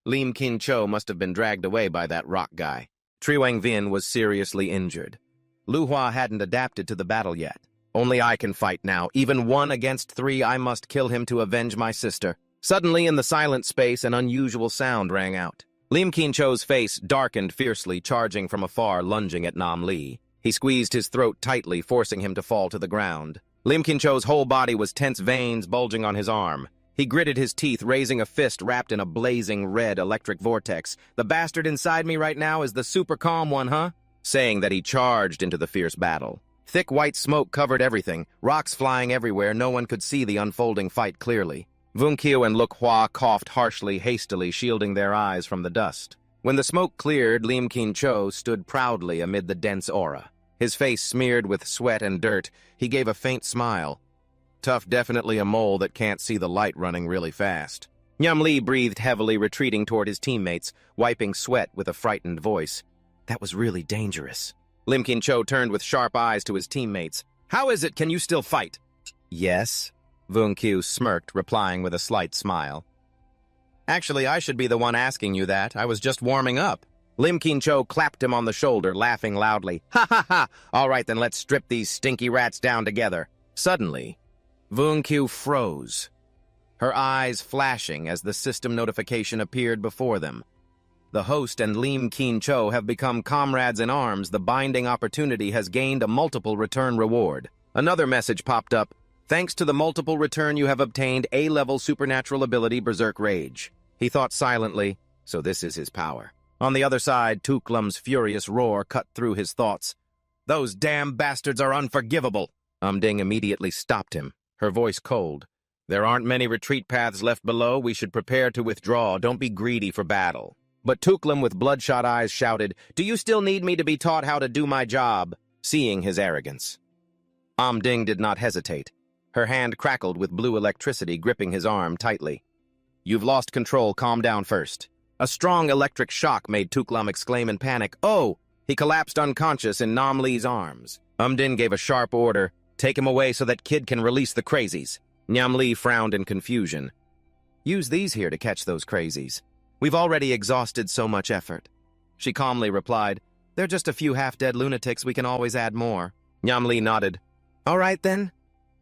Lim Kin Cho must have been dragged away by that rock guy. Triwang Vin was seriously injured. Lu Hua hadn't adapted to the battle yet. Only I can fight now. Even 1 against 3, I must kill him to avenge my sister. Suddenly, in the silent space, an unusual sound rang out. Lim Kin Cho's face darkened fiercely, charging from afar, lunging at Nam Li. He squeezed his throat tightly, forcing him to fall to the ground. Lim Kin Cho's whole body was tense, veins bulging on his arm. He gritted his teeth, raising a fist wrapped in a blazing red electric vortex. "The bastard inside me right now is the super calm one, huh?" Saying that, he charged into the fierce battle. Thick white smoke covered everything, rocks flying everywhere. No one could see the unfolding fight clearly. Vunkyu and Luk Hua coughed harshly, hastily shielding their eyes from the dust. When the smoke cleared, Lim Kin Cho stood proudly amid the dense aura. His face smeared with sweat and dirt, he gave a faint smile. Tough, definitely a mole that can't see the light running really fast. Nyamli breathed heavily, retreating toward his teammates, wiping sweat with a frightened voice. That was really dangerous. Lim Kin Cho turned with sharp eyes to his teammates. "How is it? Can you still fight?" "Yes," Vunkyu smirked, replying with a slight smile. "Actually, I should be the one asking you that. I was just warming up." Lim Kin Cho clapped him on the shoulder, laughing loudly. "Ha ha ha! All right, then let's strip these stinky rats down together." Suddenly, Vunkyu froze, her eyes flashing as the system notification appeared before them. The host and Lim Kin Cho have become comrades in arms. The binding opportunity has gained a multiple return reward. Another message popped up. Thanks to the multiple return, you have obtained A-level supernatural ability Berserk Rage. He thought silently, so this is his power. On the other side, Tuklam's furious roar cut through his thoughts. "Those damn bastards are unforgivable!" Umding immediately stopped him, her voice cold. "There aren't many retreat paths left below. We should prepare to withdraw. Don't be greedy for battle." But Tuklam, with bloodshot eyes, shouted, "Do you still need me to be taught how to do my job?" Seeing his arrogance. Umding did not hesitate. Her hand crackled with blue electricity, gripping his arm tightly. "You've lost control. Calm down first." A strong electric shock made Tuklam exclaim in panic. "Oh!" He collapsed unconscious in Nam Li's arms. Umdin gave a sharp order. "Take him away so that kid can release the crazies." Nam Li frowned in confusion. "Use these here to catch those crazies. We've already exhausted so much effort." She calmly replied, They're just a few half-dead lunatics, we can always add more. Nyamli nodded. All right, then.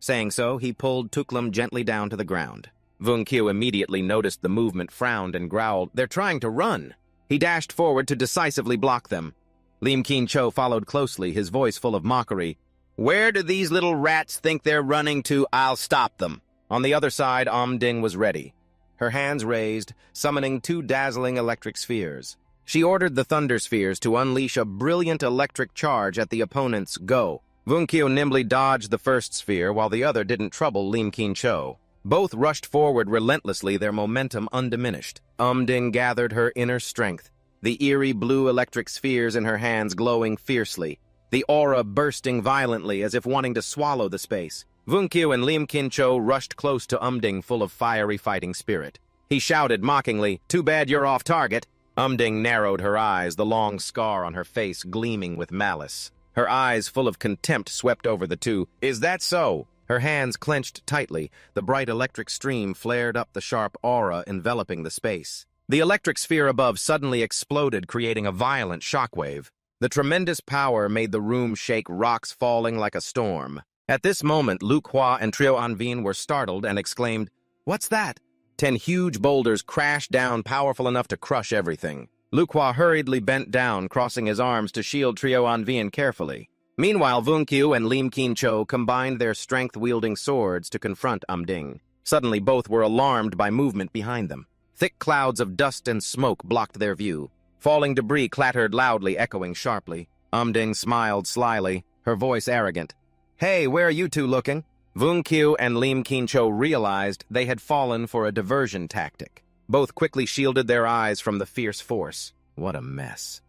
Saying so, he pulled Tuklam gently down to the ground. Vunkyu immediately noticed the movement, frowned, and growled, "They're trying to run!" He dashed forward to decisively block them. Lim Kin-cho followed closely, his voice full of mockery. "Where do these little rats think they're running to? I'll stop them." On the other side, Ding was ready. Her hands raised, summoning 2 dazzling electric spheres. She ordered the thunder spheres to unleash a brilliant electric charge at the opponent's go. Vunkyu nimbly dodged the first sphere, while the other didn't trouble Lim Kin-cho. Both rushed forward relentlessly, their momentum undiminished. Ding gathered her inner strength, the eerie blue electric spheres in her hands glowing fiercely, the aura bursting violently as if wanting to swallow the space. Vunkyu and Lim Kin-cho rushed close to Ding, full of fiery fighting spirit. He shouted mockingly, "Too bad you're off target." Ding narrowed her eyes, the long scar on her face gleaming with malice. Her eyes full of contempt swept over the two. "Is that so?" Her hands clenched tightly. The bright electric stream flared up the sharp aura enveloping the space. The electric sphere above suddenly exploded, creating a violent shockwave. The tremendous power made the room shake, rocks falling like a storm. At this moment, Lu Hua and Trio Anvin were startled and exclaimed, "What's that?" 10 huge boulders crashed down, powerful enough to crush everything. Lu Hua hurriedly bent down, crossing his arms to shield Trio Anvin carefully. Meanwhile, Vunkyu and Lim Kin-cho combined their strength-wielding swords to confront Ding. Suddenly, both were alarmed by movement behind them. Thick clouds of dust and smoke blocked their view. Falling debris clattered loudly, echoing sharply. Ding smiled slyly, her voice arrogant. "Hey, where are you two looking?" Vunkyu and Lim Kin-cho realized they had fallen for a diversion tactic. Both quickly shielded their eyes from the fierce force. What a mess.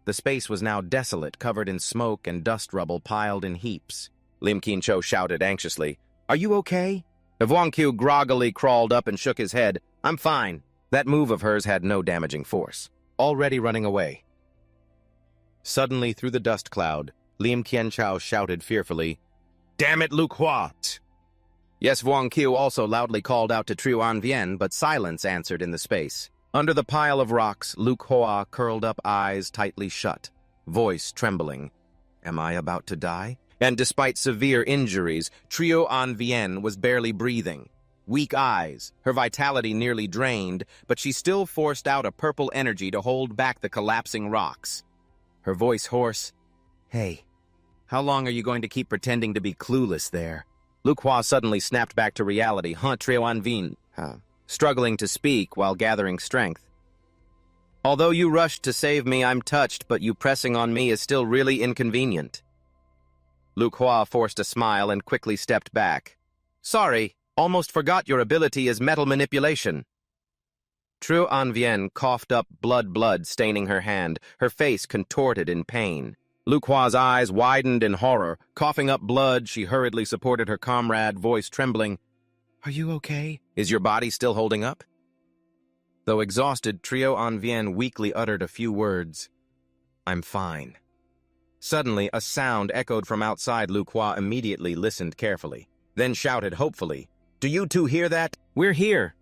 The space was now desolate, covered in smoke and dust rubble piled in heaps. Lim Kin-cho shouted anxiously, "Are you okay?" Vunkyu groggily crawled up and shook his head. "I'm fine." That move of hers had no damaging force. Already running away. Suddenly, through the dust cloud, Lim Kin-cho shouted fearfully, "Damn it, Lu Hua!" Yes, Vunkyu also loudly called out to Trio Anvin, but silence answered in the space. Under the pile of rocks, Lu Hua curled up, eyes tightly shut, voice trembling. "Am I about to die?" And despite severe injuries, Trio Anvin was barely breathing. Weak eyes, her vitality nearly drained, but she still forced out a purple energy to hold back the collapsing rocks. Her voice hoarse, "Hey, how long are you going to keep pretending to be clueless there?" Lu Hua suddenly snapped back to reality. Trio Anvin, struggling to speak while gathering strength. "Although you rushed to save me, I'm touched, but you pressing on me is still really inconvenient." Lu Hua forced a smile and quickly stepped back. "Sorry, almost forgot your ability is metal manipulation." Trio Anvin coughed up blood staining her hand, her face contorted in pain. Lu Hua's eyes widened in horror. Coughing up blood, she hurriedly supported her comrade, voice trembling. "Are you okay? Is your body still holding up?" Though exhausted, Trio Anvin weakly uttered a few words. "I'm fine." Suddenly, a sound echoed from outside. Lu Hua immediately listened carefully, then shouted hopefully, "Do you two hear that? We're here."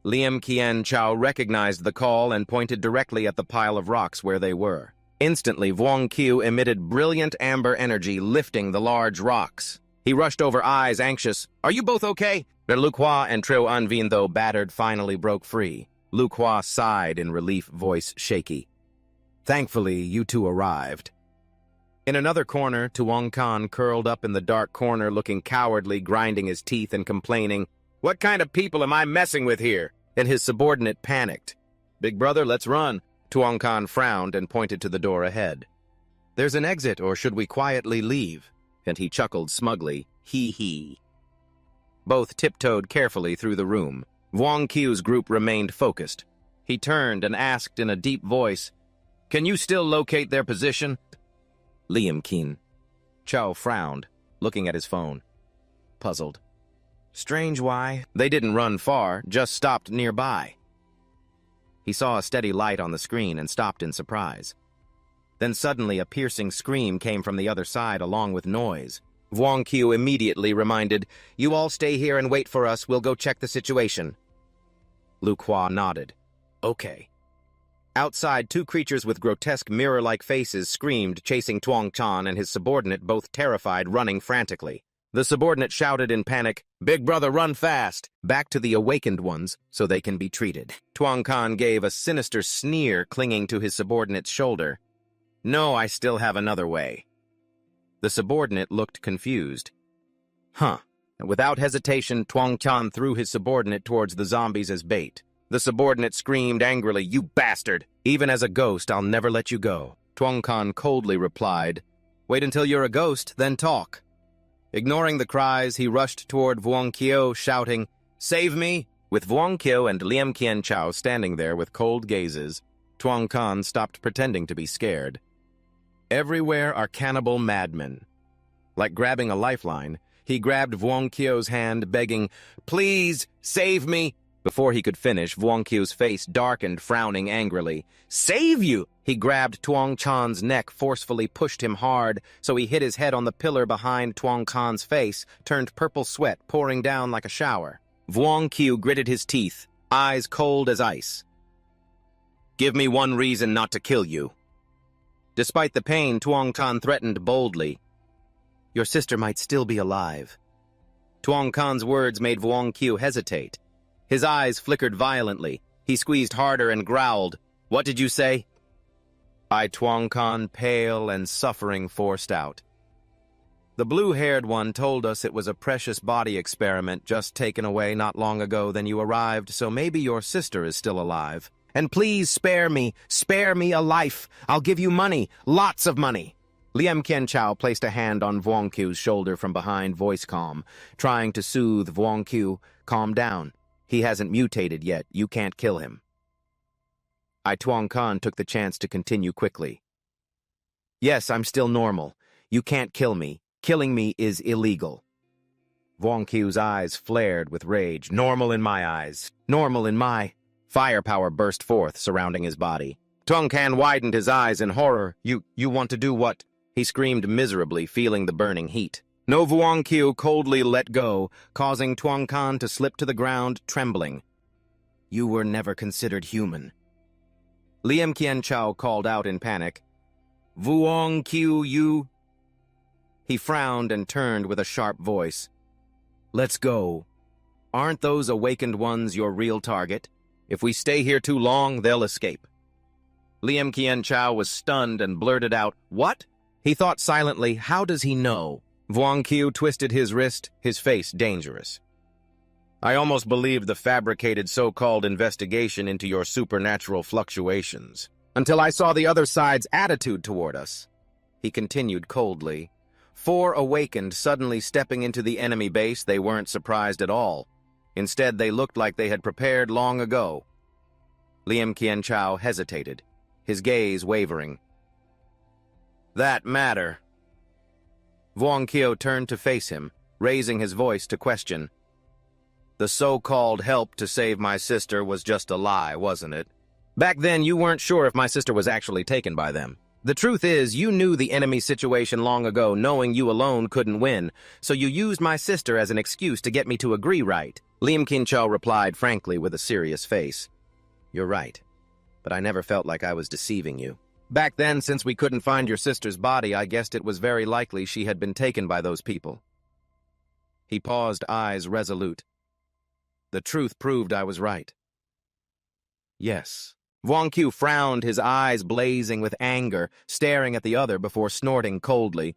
Lim Kin-cho recognized the call and pointed directly at the pile of rocks where they were. Instantly, Vunkyu emitted brilliant amber energy, lifting the large rocks. He rushed over, eyes anxious. "Are you both okay?" Lu Hua and Trio Anvin, though battered, finally broke free. Lu Hua sighed in relief, voice shaky. "Thankfully, you two arrived." In another corner, Tuong Khan curled up in the dark corner, looking cowardly, grinding his teeth and complaining, "What kind of people am I messing with here?" And his subordinate panicked. "Big brother, let's run." Tuong Khan frowned and pointed to the door ahead. "There's an exit, or should we quietly leave?" And he chuckled smugly, "Hee." Both tiptoed carefully through the room. Vuonkyu's group remained focused. He turned and asked in a deep voice, "Can you still locate their position?" Liam Keen. Chow frowned, looking at his phone. Puzzled. Strange why. They didn't run far, just stopped nearby. He saw a steady light on the screen and stopped in surprise. Then suddenly a piercing scream came from the other side along with noise. Vuonkyu immediately reminded, "You all stay here and wait for us, we'll go check the situation." Lu Hua nodded. "Okay." Outside, two creatures with grotesque mirror-like faces screamed, chasing Tuong Chan and his subordinate, both terrified, running frantically. The subordinate shouted in panic, "Big brother, run fast!" back to the awakened ones so they can be treated. Tuong Chan gave a sinister sneer, clinging to his subordinate's shoulder. "No, I still have another way." The subordinate looked confused. Huh. Without hesitation, Tuong Chan threw his subordinate towards the zombies as bait. The subordinate screamed angrily, "You bastard! Even as a ghost, I'll never let you go." Tuong Chan coldly replied, "Wait until you're a ghost, then talk." Ignoring the cries, he rushed toward Vuong Kyo, shouting, "Save me!" With Vuong Kyo and Liam Kien Chao standing there with cold gazes, Tuong Chan stopped pretending to be scared. Everywhere are cannibal madmen. Like grabbing a lifeline, he grabbed Vuong Kyo's hand, begging, "Please, save me!" Before he could finish, Vuong Kyo's face darkened, frowning angrily. "Save you!" He grabbed Tuong Chan's neck, forcefully pushed him hard, so he hit his head on the pillar behind Tuong Chan's face, turned purple sweat pouring down like a shower. Vuong Kyo gritted his teeth, eyes cold as ice. "Give me one reason not to kill you." Despite the pain, Tuong Chan threatened boldly, "Your sister might still be alive." Tuong Chan's words made Vuong Kyo hesitate. His eyes flickered violently. He squeezed harder and growled, "What did you say?" I, Tuong Chan, pale and suffering, forced out. "The blue-haired one told us it was a precious body experiment just taken away not long ago than you arrived, so maybe your sister is still alive. And please spare me a life. I'll give you money, lots of money." Liam Kien Chao placed a hand on Vuong Kyo's shoulder from behind, voice calm, trying to soothe Vuong Kyo. "Calm down. He hasn't mutated yet. You can't kill him." I, Tuong Chan, took the chance to continue quickly. "Yes, I'm still normal. You can't kill me. Killing me is illegal." Vuong Kyo's eyes flared with rage. "Normal in my eyes. Normal in my—" Firepower burst forth, surrounding his body. Tuong Chan widened his eyes in horror. You want to do what?" He screamed miserably, feeling the burning heat. No, Vuong Kyo coldly let go, causing Tuong Chan to slip to the ground, trembling. "You were never considered human." Liam Kien Chao called out in panic, "Vuong Kyo, you—" He frowned and turned with a sharp voice. "Let's go. Aren't those awakened ones your real target? If we stay here too long, they'll escape." Liam Kien Chao was stunned and blurted out, "What?" He thought silently, how does he know? Vuong Kyo twisted his wrist, his face dangerous. "I almost believed the fabricated so-called investigation into your supernatural fluctuations, until I saw the other side's attitude toward us." He continued coldly. 4 awakened, suddenly stepping into the enemy base, they weren't surprised at all. Instead, they looked like they had prepared long ago. Liam Kien Chao hesitated, his gaze wavering. "That matter." Vuong Kyo turned to face him, raising his voice to question. "The so-called help to save my sister was just a lie, wasn't it? Back then, you weren't sure if my sister was actually taken by them. The truth is, you knew the enemy situation long ago, knowing you alone couldn't win, so you used my sister as an excuse to get me to agree, right?" Liam Kien Chao replied frankly with a serious face. "You're right, but I never felt like I was deceiving you. Back then, since we couldn't find your sister's body, I guessed it was very likely she had been taken by those people." He paused, eyes resolute. "The truth proved I was right." "Yes." Vuong Kyo frowned, his eyes blazing with anger, staring at the other before snorting coldly.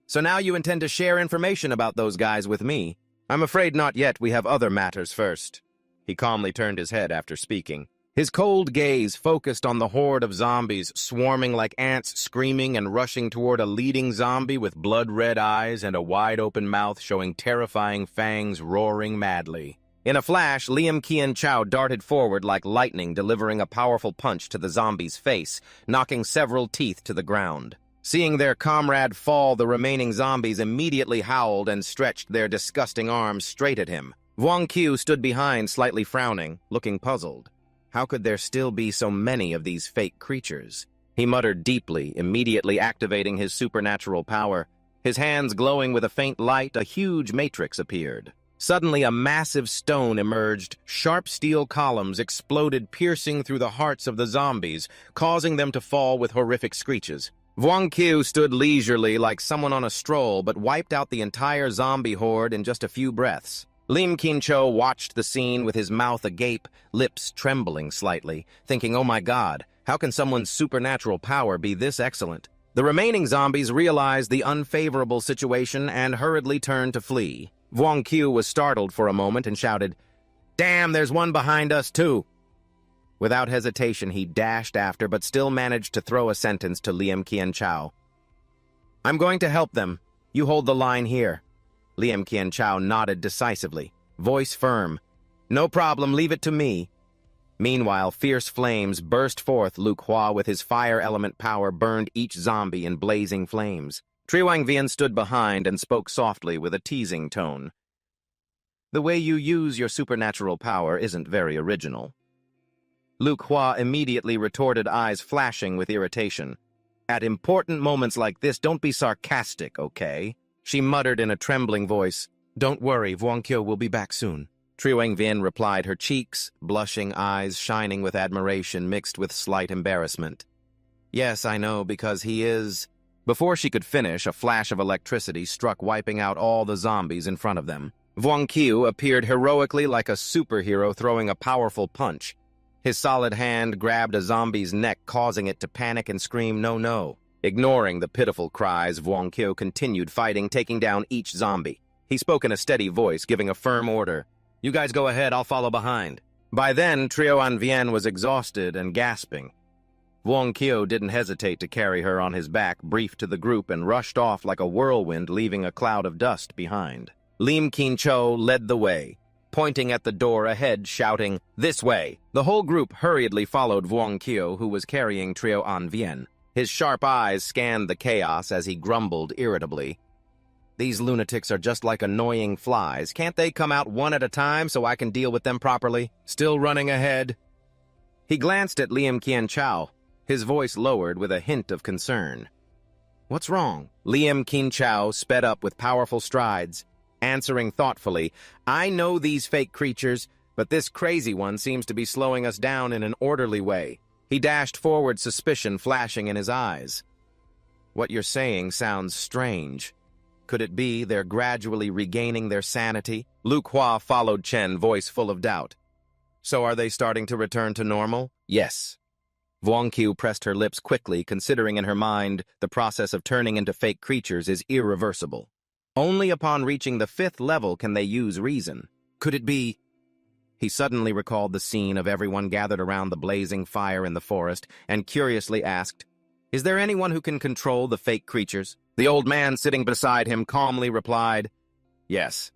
"So now you intend to share information about those guys with me? I'm afraid not yet. We have other matters first." He calmly turned his head after speaking. His cold gaze focused on the horde of zombies, swarming like ants, screaming and rushing toward a leading zombie with blood-red eyes and a wide-open mouth showing terrifying fangs roaring madly. In a flash, Liam Kien Chao darted forward like lightning, delivering a powerful punch to the zombie's face, knocking several teeth to the ground. Seeing their comrade fall, the remaining zombies immediately howled and stretched their disgusting arms straight at him. Vuong Kyo stood behind, slightly frowning, looking puzzled. How could there still be so many of these fake creatures? He muttered deeply, immediately activating his supernatural power. His hands glowing with a faint light, a huge matrix appeared. Suddenly, a massive stone emerged. Sharp steel columns exploded, piercing through the hearts of the zombies, causing them to fall with horrific screeches. Vuong Qiu stood leisurely like someone on a stroll, but wiped out the entire zombie horde in just a few breaths. Lim Qincho watched the scene with his mouth agape, lips trembling slightly, thinking, oh my god, how can someone's supernatural power be this excellent? The remaining zombies realized the unfavorable situation and hurriedly turned to flee. Vuong Qiu was startled for a moment and shouted, "Damn, there's one behind us too!" Without hesitation, he dashed after, but still managed to throw a sentence to Lim Qianchao. "I'm going to help them. You hold the line here." Lim Qianchao nodded decisively, voice firm. "No problem, leave it to me." Meanwhile, fierce flames burst forth. Luke Hua, with his fire element power, burned each zombie in blazing flames. Triwang Vian stood behind and spoke softly with a teasing tone. "The way you use your supernatural power isn't very original." Luke Hua immediately retorted, eyes flashing with irritation. "At important moments like this, don't be sarcastic, okay?" She muttered in a trembling voice, "Don't worry, Vuong Qiu will be back soon." Triwang Vian replied, her cheeks, blushing, eyes shining with admiration mixed with slight embarrassment. "Yes, I know, because he is..." Before she could finish, a flash of electricity struck, wiping out all the zombies in front of them. Vuong Qiu appeared heroically like a superhero throwing a powerful punch. His solid hand grabbed a zombie's neck, causing it to panic and scream, "No, no." Ignoring the pitiful cries, Vuong Qiu continued fighting, taking down each zombie. He spoke in a steady voice, giving a firm order. "You guys go ahead, I'll follow behind." By then, Triwang Vian was exhausted and gasping. Vuong Qiu didn't hesitate to carry her on his back, briefed to the group, and rushed off like a whirlwind, leaving a cloud of dust behind. Lim Qincho led the way, pointing at the door ahead, shouting, "This way!" The whole group hurriedly followed Vuong Qiu, who was carrying Triwang Vian. His sharp eyes scanned the chaos as he grumbled irritably. "These lunatics are just like annoying flies. Can't they come out one at a time so I can deal with them properly? Still running ahead." He glanced at Lim Qianchao, his voice lowered with a hint of concern. "What's wrong?" Lim Qianchao sped up with powerful strides, answering thoughtfully, "I know these fake creatures, but this crazy one seems to be slowing us down in an orderly way." He dashed forward, suspicion flashing in his eyes. "What you're saying sounds strange. Could it be they're gradually regaining their sanity?" Luke Hua followed Chen, voice full of doubt. "So are they starting to return to normal?" "Yes." Vuong Qiu pressed her lips quickly, considering in her mind the process of turning into fake creatures is irreversible. Only upon reaching the 5th level can they use reason. Could it be... He suddenly recalled the scene of everyone gathered around the blazing fire in the forest and curiously asked, "Is there anyone who can control the fake creatures?" The old man sitting beside him calmly replied, "Yes.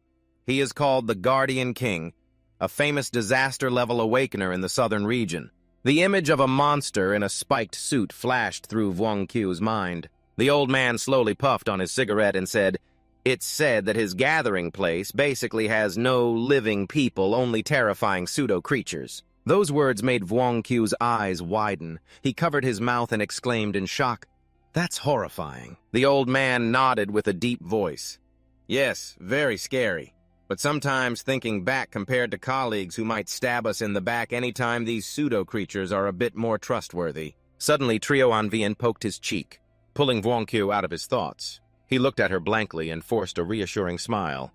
He is called the Guardian King, a famous disaster-level awakener in the southern region." The image of a monster in a spiked suit flashed through Vuong Qiu's mind. The old man slowly puffed on his cigarette and said, "It's said that his gathering place basically has no living people, only terrifying pseudo-creatures." Those words made Vuong Qiu's eyes widen. He covered his mouth and exclaimed in shock, "That's horrifying." The old man nodded with a deep voice. "Yes, very scary. But sometimes thinking back compared to colleagues who might stab us in the back anytime these pseudo-creatures are a bit more trustworthy." Suddenly, Triwang Vian poked his cheek, pulling Vuong Qiu out of his thoughts. He looked at her blankly and forced a reassuring smile.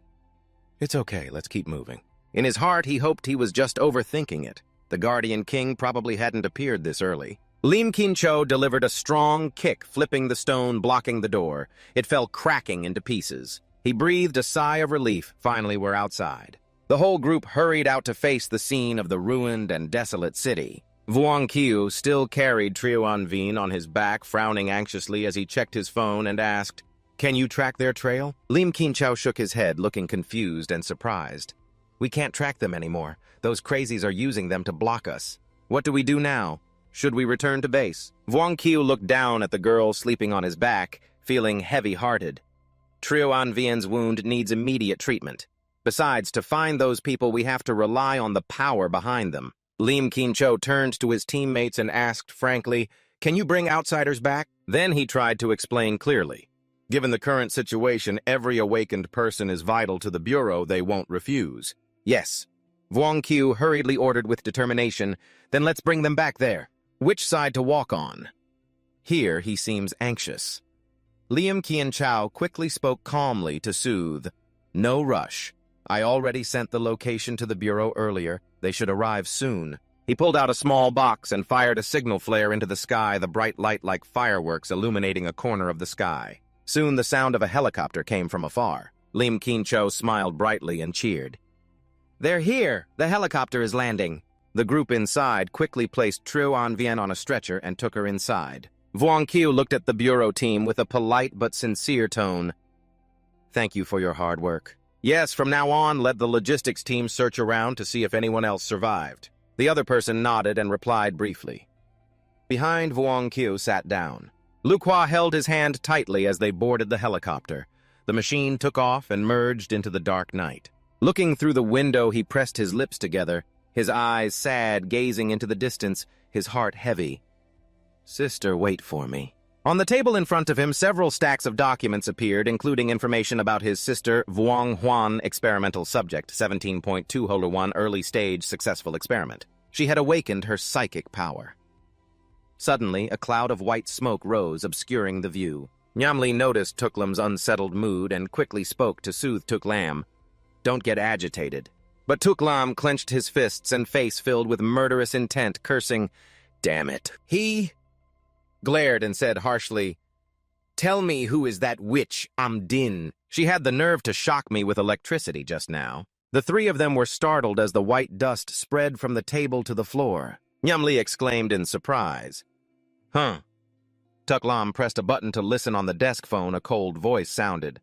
"It's okay, let's keep moving." In his heart, he hoped he was just overthinking it. The Guardian King probably hadn't appeared this early. Lim Qincho delivered a strong kick, flipping the stone blocking the door. It fell cracking into pieces. He breathed a sigh of relief. Finally, we're outside. The whole group hurried out to face the scene of the ruined and desolate city. Vuong Qiu still carried Triwang Vian on his back, frowning anxiously as he checked his phone and asked, "Can you track their trail?" Lim Qinchao shook his head, looking confused and surprised. "We can't track them anymore. Those crazies are using them to block us. What do we do now? Should we return to base?" Vuong Qiu looked down at the girl sleeping on his back, feeling heavy-hearted. Triwang Vian's wound needs immediate treatment. Besides, to find those people, we have to rely on the power behind them. Lim Qincho turned to his teammates and asked frankly, "Can you bring outsiders back?" Then he tried to explain clearly. Given the current situation, every awakened person is vital to the Bureau. They won't refuse. Yes. Vuong Qiu hurriedly ordered with determination. Then let's bring them back there. Which side to walk on? Here he seems anxious. Liam Qian Chao quickly spoke calmly to soothe. No rush. I already sent the location to the Bureau earlier. They should arrive soon. He pulled out a small box and fired a signal flare into the sky, the bright light like fireworks illuminating a corner of the sky. Soon the sound of a helicopter came from afar. Lim Qian Chao smiled brightly and cheered. They're here! The helicopter is landing! The group inside quickly placed Tru An Vien on a stretcher and took her inside. Vuong Qiu looked at the Bureau team with a polite but sincere tone. Thank you for your hard work. Yes, from now on, let the logistics team search around to see if anyone else survived. The other person nodded and replied briefly. Behind Vuong Qiu sat down. Lu Qua held his hand tightly as they boarded the helicopter. The machine took off and merged into the dark night. Looking through the window, he pressed his lips together, his eyes sad, gazing into the distance, his heart heavy. Sister, wait for me. On the table in front of him, several stacks of documents appeared, including information about his sister, Vuong Huan, experimental subject, 17.2-1, early stage successful experiment. She had awakened her psychic power. Suddenly, a cloud of white smoke rose, obscuring the view. Nyamli noticed Tuklam's unsettled mood and quickly spoke to soothe Tuklam. Don't get agitated. But Tuklam clenched his fists and face filled with murderous intent, cursing, Damn it. He glared and said harshly, Tell me who is that witch, Amdin. She had the nerve to shock me with electricity just now. The three of them were startled as the white dust spread from the table to the floor. Nyamli exclaimed in surprise. Huh. Tuklam pressed a button to listen on the desk phone. A cold voice sounded.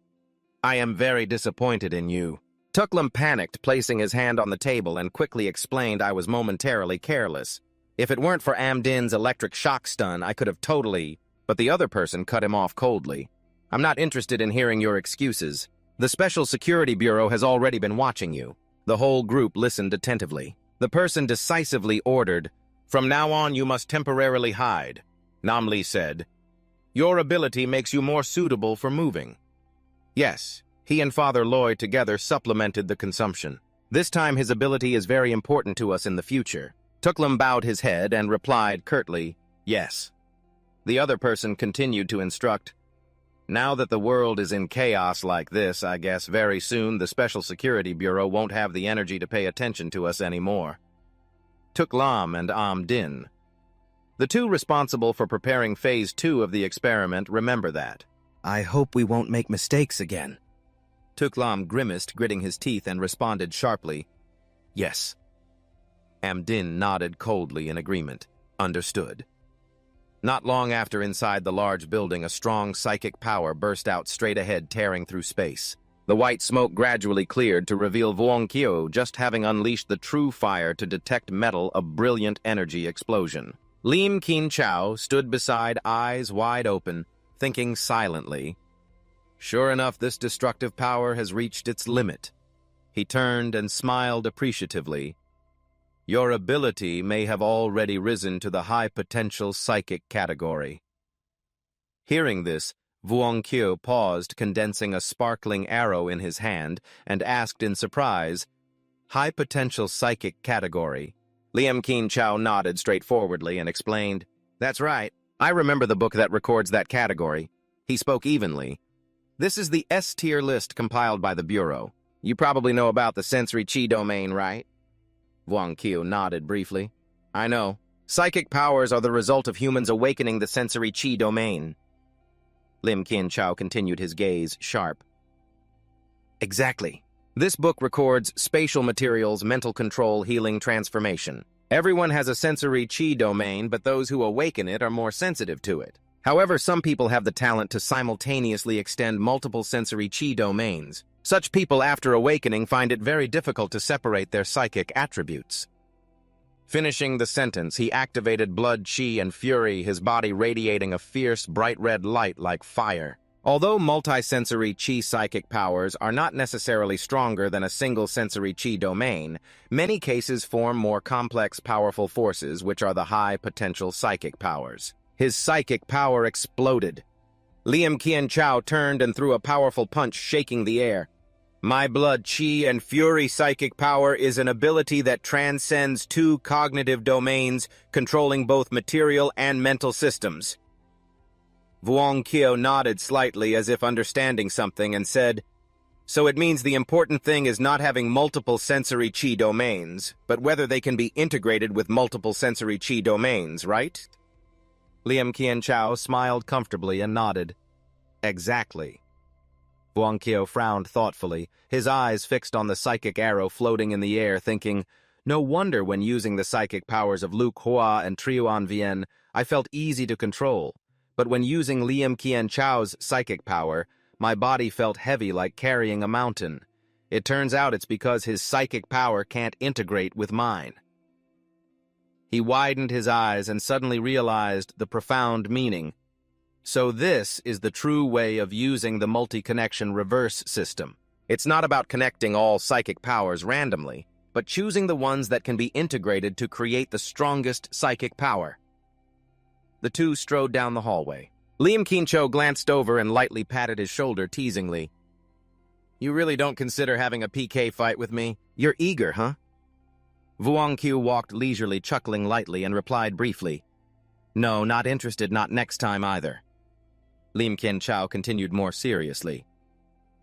I am very disappointed in you. Tuklam panicked, placing his hand on the table, and quickly explained I was momentarily careless. If it weren't for Amdin's electric shock stun, I could have totally... But the other person cut him off coldly. I'm not interested in hearing your excuses. The Special Security Bureau has already been watching you. The whole group listened attentively. The person decisively ordered, From now on you must temporarily hide. Namli said, Your ability makes you more suitable for moving. Yes, he and Father Loy together supplemented the consumption. This time his ability is very important to us in the future. Tuklam bowed his head and replied curtly, Yes. The other person continued to instruct, Now that the world is in chaos like this, I guess very soon the Special Security Bureau won't have the energy to pay attention to us anymore. Tuklam and Amdin. The two responsible for preparing Phase 2 of the experiment remember that. I hope we won't make mistakes again. Tuklam grimaced, gritting his teeth, and responded sharply, Yes. Amdin nodded coldly in agreement. Understood. Not long after, inside the large building, a strong psychic power burst out straight ahead, tearing through space. The white smoke gradually cleared to reveal Vuong Qiu just having unleashed the true fire to detect metal, a brilliant energy explosion. Lim Qian Chao stood beside, eyes wide open, thinking silently. Sure enough, this destructive power has reached its limit. He turned and smiled appreciatively. Your ability may have already risen to the high-potential psychic category. Hearing this, Vuong Qiu paused, condensing a sparkling arrow in his hand, and asked in surprise, High-potential psychic category. Liam Qian Chao nodded straightforwardly and explained, That's right. I remember the book that records that category. He spoke evenly. This is the S-tier list compiled by the Bureau. You probably know about the sensory chi domain, right? Vuong Qiu nodded briefly. I know. Psychic powers are the result of humans awakening the sensory chi domain. Lim Qian Chao continued, his gaze sharp. Exactly. This book records spatial materials, mental control, healing, transformation. Everyone has a sensory chi domain, but those who awaken it are more sensitive to it. However, some people have the talent to simultaneously extend multiple sensory chi domains. Such people, after awakening, find it very difficult to separate their psychic attributes. Finishing the sentence, he activated blood chi and fury, his body radiating a fierce, bright red light like fire. Although multisensory chi psychic powers are not necessarily stronger than a single sensory chi domain, many cases form more complex, powerful forces, which are the high-potential psychic powers. His psychic power exploded. Liam Qian Chao turned and threw a powerful punch, shaking the air. My blood, chi, and fury psychic power is an ability that transcends two cognitive domains, controlling both material and mental systems. Vuong Kio nodded slightly as if understanding something and said, "So it means the important thing is not having multiple sensory chi domains, but whether they can be integrated with multiple sensory chi domains, right?" Liam Qian Chao smiled comfortably and nodded. Exactly. Vuong Kio frowned thoughtfully, his eyes fixed on the psychic arrow floating in the air, thinking, no wonder when using the psychic powers of Luke Hua and Triuan Vien, I felt easy to control. But when using Liam Qian Chao's psychic power, my body felt heavy like carrying a mountain. It turns out it's because his psychic power can't integrate with mine. He widened his eyes and suddenly realized the profound meaning. So this is the true way of using the multi-connection reverse system. It's not about connecting all psychic powers randomly, but choosing the ones that can be integrated to create the strongest psychic power. The two strode down the hallway. Liam Qian glanced over and lightly patted his shoulder teasingly. You really don't consider having a PK fight with me? You're eager, huh? Vuong Qiu walked leisurely, chuckling lightly, and replied briefly, No, not interested, not next time either. Liam Qian Chao continued more seriously.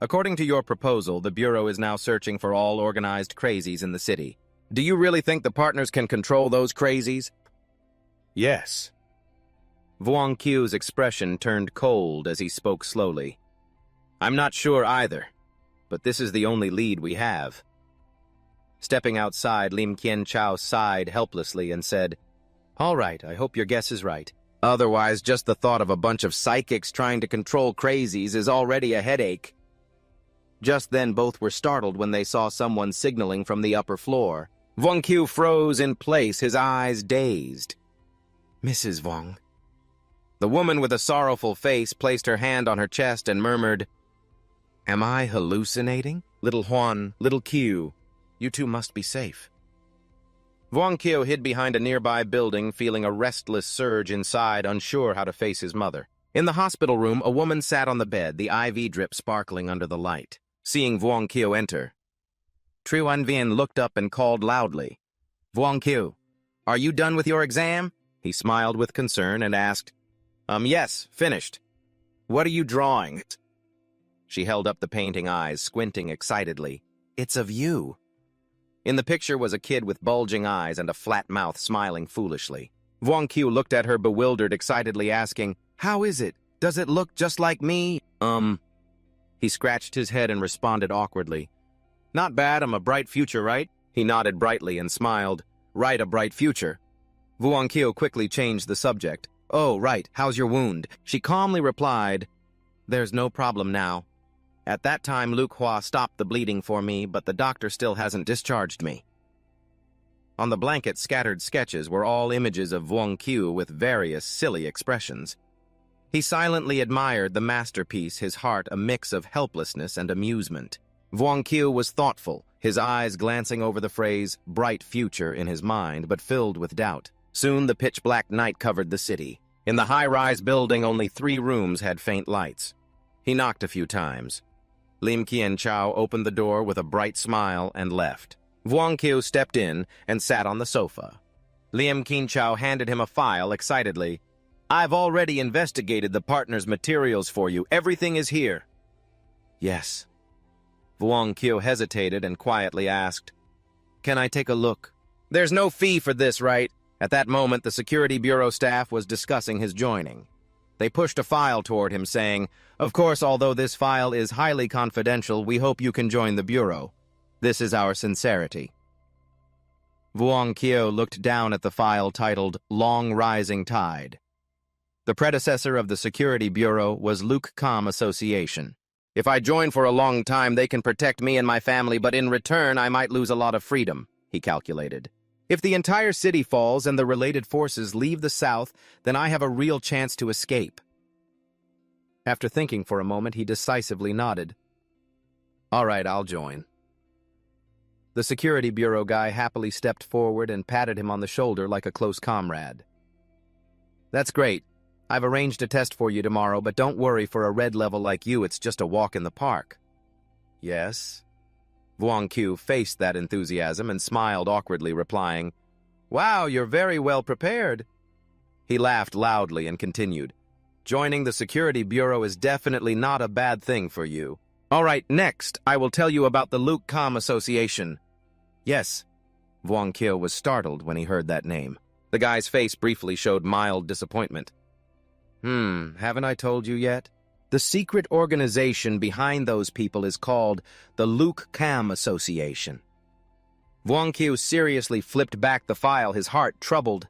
According to your proposal, the Bureau is now searching for all organized crazies in the city. Do you really think the partners can control those crazies? Yes. Vuong Qiu's expression turned cold as he spoke slowly. I'm not sure either, but this is the only lead we have. Stepping outside, Liam Qian Chao sighed helplessly and said, All right, I hope your guess is right. Otherwise, just the thought of a bunch of psychics trying to control crazies is already a headache. Just then, both were startled when they saw someone signaling from the upper floor. Vuong Qiu froze in place, his eyes dazed. Mrs. Vuong. The woman with a sorrowful face placed her hand on her chest and murmured, Am I hallucinating? Little Huan, little Qiu, you two must be safe. Vuong Qiu hid behind a nearby building, feeling a restless surge inside, unsure how to face his mother. In the hospital room, a woman sat on the bed, the IV drip sparkling under the light. Seeing Vuong Qiu enter, Triuan Vien looked up and called loudly, Vuong Qiu, are you done with your exam? He smiled with concern and asked, Yes, finished. What are you drawing? She held up the painting, eyes squinting excitedly. It's of you. In the picture was a kid with bulging eyes and a flat mouth smiling foolishly. Vuong Qiu looked at her bewildered, excitedly asking, How is it? Does it look just like me? He scratched his head and responded awkwardly. Not bad, I'm a bright future, right? He nodded brightly and smiled. Right, a bright future. Vuong Qiu quickly changed the subject. Oh, right, how's your wound? She calmly replied, There's no problem now. At that time, Luke Hua stopped the bleeding for me, but the doctor still hasn't discharged me. On the blanket, scattered sketches were all images of Vuong Qiu with various silly expressions. He silently admired the masterpiece, his heart a mix of helplessness and amusement. Vuong Qiu was thoughtful, his eyes glancing over the phrase, bright future, in his mind, but filled with doubt. Soon the pitch-black night covered the city. In the high-rise building, only 3 rooms had faint lights. He knocked a few times. Liam Qian Chao opened the door with a bright smile and left. Vuong Qiu stepped in and sat on the sofa. Liam Qian Chao handed him a file excitedly. I've already investigated the partner's materials for you. Everything is here. Yes. Vuong Qiu hesitated and quietly asked, Can I take a look? There's no fee for this, right? At that moment, the Security Bureau staff was discussing his joining. They pushed a file toward him, saying, Of course, although this file is highly confidential, we hope you can join the Bureau. This is our sincerity. Vuong Qiu looked down at the file titled Long Rising Tide. The predecessor of the Security Bureau was Luke Com Association. If I join for a long time, they can protect me and my family, but in return, I might lose a lot of freedom, he calculated. If the entire city falls and the related forces leave the south, then I have a real chance to escape. After thinking for a moment, he decisively nodded. All right, I'll join. The Security Bureau guy happily stepped forward and patted him on the shoulder like a close comrade. That's great. I've arranged a test for you tomorrow, but don't worry, for a red level like you, it's just a walk in the park. Yes? Vuong Qiu faced that enthusiasm and smiled awkwardly, replying, Wow, you're very well prepared. He laughed loudly and continued, Joining the security bureau is definitely not a bad thing for you. All right, next, I will tell you about the Luke Com Association. Yes. Vuong Qiu was startled when he heard that name. The guy's face briefly showed mild disappointment. Haven't I told you yet? The secret organization behind those people is called the Luke Cam Association. Vuong Qiu seriously flipped back the file, his heart troubled.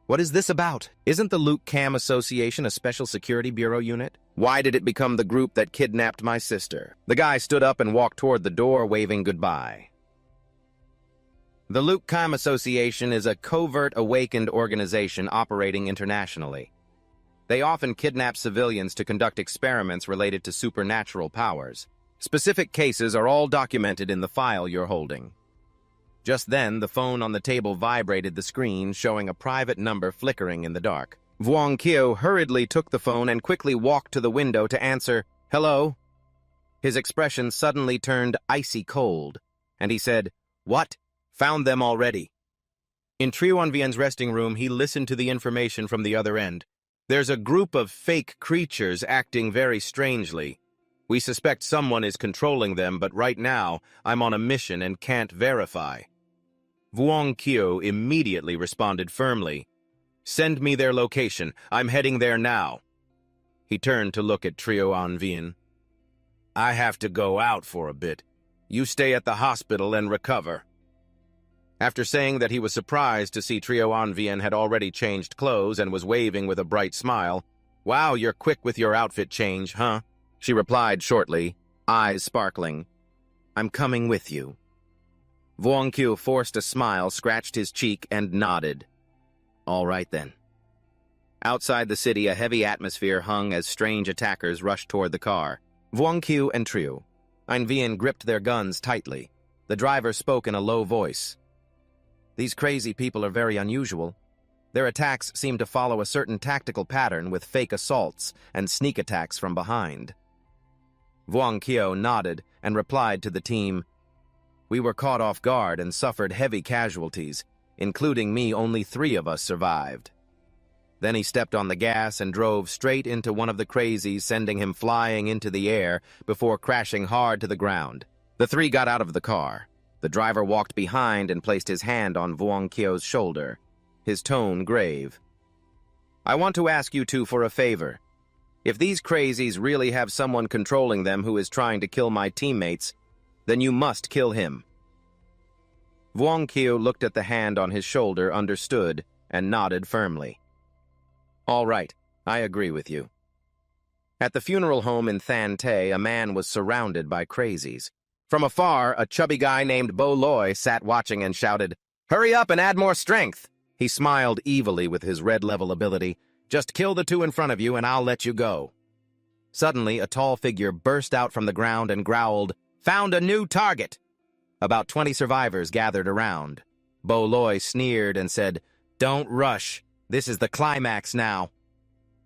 What is this about? Isn't the Luke Cam Association a special security bureau unit? Why did it become the group that kidnapped my sister? The guy stood up and walked toward the door, waving goodbye. The Luke Cam Association is a covert awakened organization operating internationally. They often kidnap civilians to conduct experiments related to supernatural powers. Specific cases are all documented in the file you're holding. Just then, the phone on the table vibrated the screen, showing a private number flickering in the dark. Vuong Qiu hurriedly took the phone and quickly walked to the window to answer, Hello? His expression suddenly turned icy cold, and he said, What? Found them already. In Triuanvien's resting room, he listened to the information from the other end. There's a group of fake creatures acting very strangely. We suspect someone is controlling them, but right now, I'm on a mission and can't verify. Vuong Qiu immediately responded firmly. Send me their location. I'm heading there now. He turned to look at Triuanvien. I have to go out for a bit. You stay at the hospital and recover. After saying that he was surprised to see Triuanvien had already changed clothes and was waving with a bright smile, Wow, you're quick with your outfit change, huh? She replied shortly, eyes sparkling. I'm coming with you. Vuong Qiu forced a smile, scratched his cheek, and nodded. All right, then. Outside the city, a heavy atmosphere hung as strange attackers rushed toward the car. Vuong Qiu and Triuanvien gripped their guns tightly. The driver spoke in a low voice. These crazy people are very unusual. Their attacks seem to follow a certain tactical pattern with fake assaults and sneak attacks from behind. Vuong Qiu nodded and replied to the team, We were caught off guard and suffered heavy casualties. Including me, only 3 of us survived. Then he stepped on the gas and drove straight into one of the crazies, sending him flying into the air before crashing hard to the ground. The 3 got out of the car. The driver walked behind and placed his hand on Vuong Qiu's shoulder, his tone grave. I want to ask you two for a favor. If these crazies really have someone controlling them who is trying to kill my teammates, then you must kill him. Vuong Qiu looked at the hand on his shoulder, understood, and nodded firmly. All right, I agree with you. At the funeral home in Than Te, a man was surrounded by crazies. From afar, a chubby guy named Bo Loi sat watching and shouted, Hurry up and add more strength! He smiled evilly with his red-level ability. Just kill the 2 in front of you and I'll let you go. Suddenly, a tall figure burst out from the ground and growled, Found a new target! About 20 survivors gathered around. Bo Loi sneered and said, Don't rush. This is the climax now.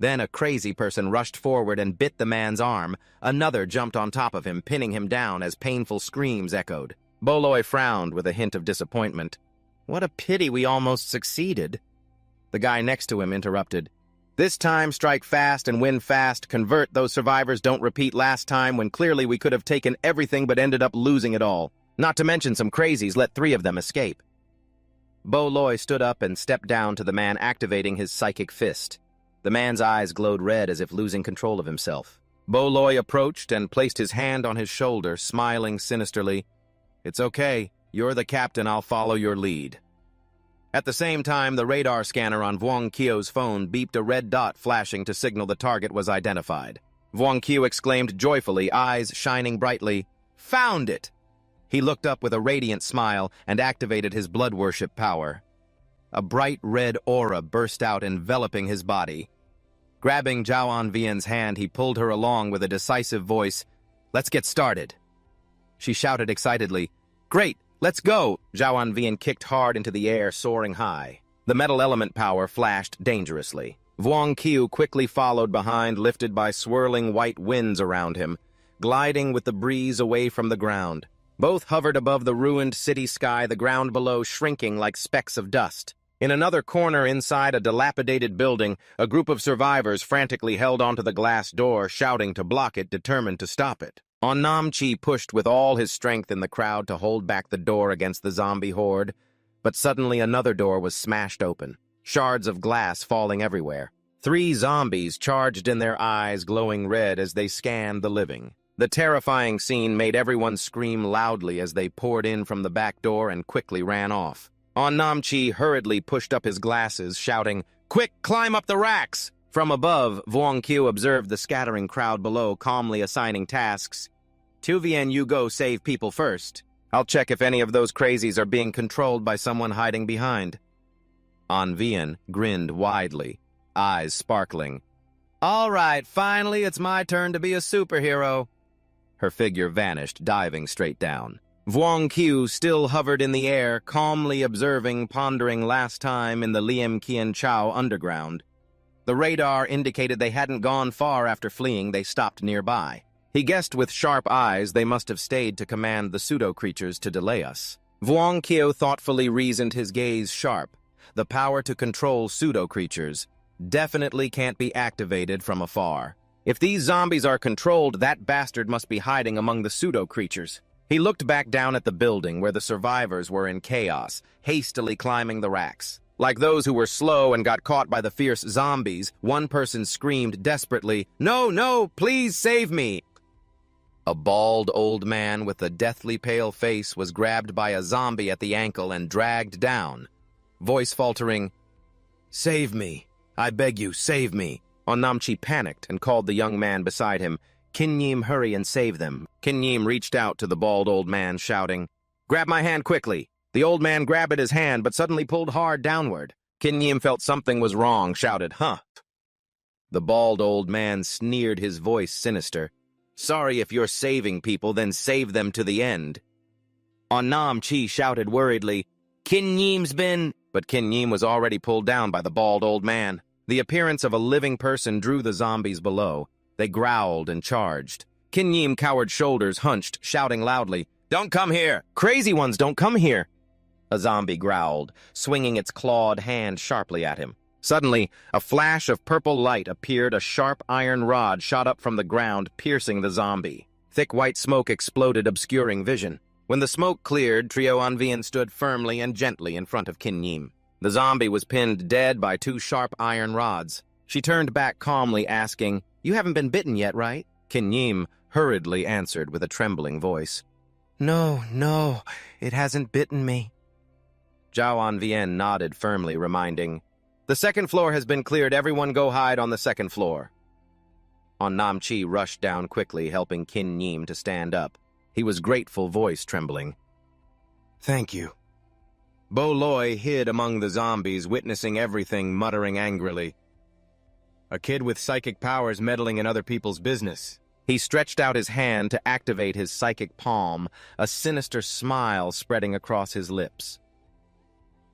Then a crazy person rushed forward and bit the man's arm. Another jumped on top of him, pinning him down as painful screams echoed. Bo Loi frowned with a hint of disappointment. What a pity we almost succeeded. The guy next to him interrupted. This time, strike fast and win fast. Convert those survivors. Don't repeat last time when clearly we could have taken everything but ended up losing it all. Not to mention some crazies let 3 of them escape. Bo Loi stood up and stepped down to the man, activating his psychic fist. The man's eyes glowed red as if losing control of himself. Bo Loi approached and placed his hand on his shoulder, smiling sinisterly. It's okay. You're the captain. I'll follow your lead. At the same time, the radar scanner on Vuong Qiu's phone beeped, a red dot flashing to signal the target was identified. Vuong Qiu exclaimed joyfully, eyes shining brightly, Found it! He looked up with a radiant smile and activated his blood worship power. A bright red aura burst out, enveloping his body. Grabbing Triuanvien's hand, he pulled her along with a decisive voice. Let's get started. She shouted excitedly, Great, let's go! Triuanvien kicked hard into the air, soaring high. The metal element power flashed dangerously. Vuong Kiu quickly followed behind, lifted by swirling white winds around him, gliding with the breeze away from the ground. Both hovered above the ruined city sky, the ground below shrinking like specks of dust. In another corner inside a dilapidated building, a group of survivors frantically held onto the glass door, shouting to block it, determined to stop it. Nam-chi pushed with all his strength in the crowd to hold back the door against the zombie horde, but suddenly another door was smashed open, shards of glass falling everywhere. 3 zombies charged in, their eyes glowing red as they scanned the living. The terrifying scene made everyone scream loudly as they poured in from the back door and quickly ran off. Nam-chi hurriedly pushed up his glasses, shouting, "Quick, climb up the racks!" From above, Vuong Kiu observed the scattering crowd below, calmly assigning tasks. "Tu Vien, you go save people first. I'll check if any of those crazies are being controlled by someone hiding behind." An Vien grinned widely, eyes sparkling. "All right, finally it's my turn to be a superhero." Her figure vanished, diving straight down. Vuong Kiu still hovered in the air, calmly observing, pondering last time in the Liem Kien Chao underground. The radar indicated they hadn't gone far after fleeing. They stopped nearby. He guessed with sharp eyes they must have stayed to command the pseudo-creatures to delay us. Vuong Kiu thoughtfully reasoned, his gaze sharp. The power to control pseudo-creatures definitely can't be activated from afar. If these zombies are controlled, that bastard must be hiding among the pseudo-creatures. He looked back down at the building where the survivors were in chaos, hastily climbing the racks. Like those who were slow and got caught by the fierce zombies, one person screamed desperately, "No, no, please save me!" A bald old man with a deathly pale face was grabbed by a zombie at the ankle and dragged down. Voice faltering, "Save me. I beg you, save me." Nam-chi panicked and called the young man beside him. "Kin-Yim, hurry and save them." Kin-Yim reached out to the bald old man, shouting, "Grab my hand quickly." The old man grabbed at his hand, but suddenly pulled hard downward. Kin-Yim felt something was wrong, shouted, "Huh." The bald old man sneered, his voice sinister. "Sorry, if you're saving people, then save them to the end." Nam-chi shouted worriedly, "Kin-Yim's been—" But Kin-Yim was already pulled down by the bald old man. The appearance of a living person drew the zombies below. They growled and charged. Kin-Yim cowered, shoulders hunched, shouting loudly, "Don't come here! Crazy ones don't come here!" A zombie growled, swinging its clawed hand sharply at him. Suddenly, a flash of purple light appeared. A sharp iron rod shot up from the ground, piercing the zombie. Thick white smoke exploded, obscuring vision. When the smoke cleared, Trio An Vien stood firmly and gently in front of Kin-Yim. The zombie was pinned dead by 2 sharp iron rods. She turned back calmly, asking, "You haven't been bitten yet, right?" Kin-Yim hurriedly answered with a trembling voice, No, it hasn't bitten me." Zhao An Vien nodded firmly, reminding, "The second floor has been cleared. Everyone go hide on the second floor." Nam-chi rushed down quickly, helping Kin-Yim to stand up. He was grateful, voice trembling. "Thank you." Bo Loi hid among the zombies, witnessing everything, muttering angrily, "A kid with psychic powers meddling in other people's business." He stretched out his hand to activate his psychic palm, a sinister smile spreading across his lips.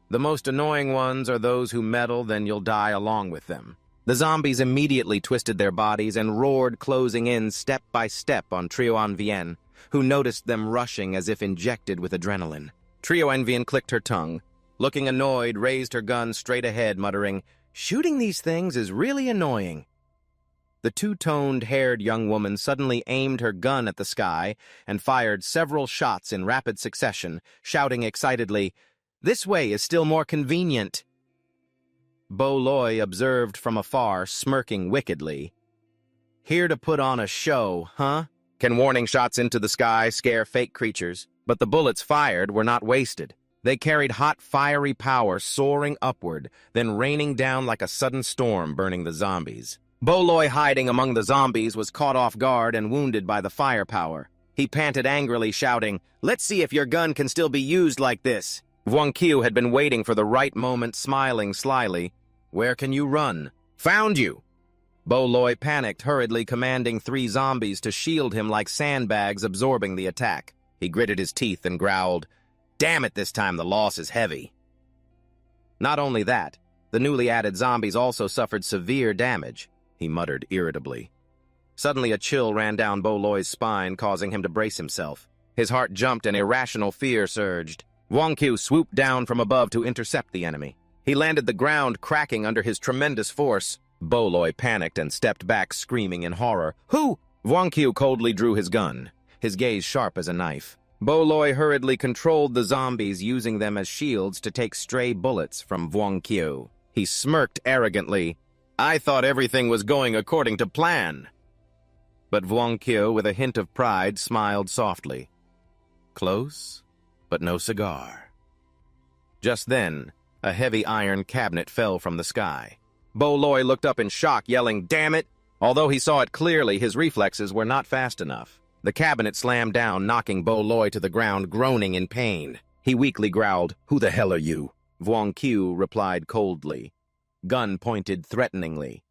"The most annoying ones are those who meddle, then you'll die along with them." The zombies immediately twisted their bodies and roared, closing in step by step on Trio An Vien, who noticed them rushing as if injected with adrenaline. Trio An Vien clicked her tongue. Looking annoyed, raised her gun straight ahead, muttering, "Shooting these things is really annoying." The 2-toned, haired young woman suddenly aimed her gun at the sky and fired several shots in rapid succession, shouting excitedly, "This way is still more convenient." Bo Loi observed from afar, smirking wickedly. "Here to put on a show, huh? Can warning shots into the sky scare fake creatures?" But the bullets fired were not wasted. They carried hot, fiery power soaring upward, then raining down like a sudden storm, burning the zombies. Bo Loi, hiding among the zombies, was caught off guard and wounded by the firepower. He panted angrily, shouting, "Let's see if your gun can still be used like this." Vuong Kiu had been waiting for the right moment, smiling slyly. "Where can you run?" "Found you!" Bo Loi panicked, hurriedly commanding 3 zombies to shield him like sandbags, absorbing the attack. He gritted his teeth and growled, "Damn it, this time the loss is heavy." Not only that, The newly added zombies also suffered severe damage, he muttered irritably. Suddenly a chill ran down Bo Loi's spine, causing him to brace himself. His heart jumped and irrational fear surged. Wong Qiu swooped down from above to intercept the enemy. He landed the ground, cracking under his tremendous force. Bo Loi panicked and stepped back, screaming in horror. Who? Wong Qiu coldly drew his gun, his gaze sharp as a knife. Bo Loi hurriedly controlled the zombies, using them as shields to take stray bullets from Wong Qiu. He smirked arrogantly. I thought everything was going according to plan. But Wong Qiu, with a hint of pride, smiled softly. Close, but no cigar. Just then, a heavy iron cabinet fell from the sky. Bo Loi looked up in shock, yelling, Damn it! Although he saw it clearly, his reflexes were not fast enough. The cabinet slammed down, knocking Bo Loi to the ground, groaning in pain. He weakly growled, Who the hell are you? Wong Qiu replied coldly. Gun pointed threateningly.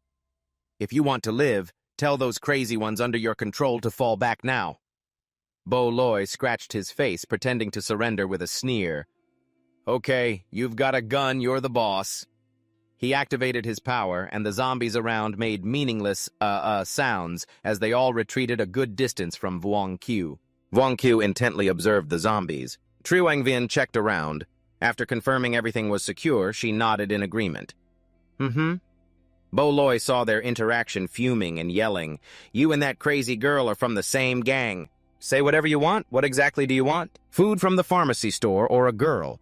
If you want to live, tell those crazy ones under your control to fall back now. Bo Loi scratched his face, pretending to surrender with a sneer. Okay, you've got a gun, you're the boss. He activated his power, and the zombies around made meaningless, sounds as they all retreated a good distance from Wong Qiu. Wong Qiu intently observed the zombies. Tru Wangvin checked around. After confirming everything was secure, she nodded in agreement. Bo Loi saw their interaction, fuming and yelling. You and that crazy girl are from the same gang. Say whatever you want. What exactly do you want? Food from the pharmacy store or a girl?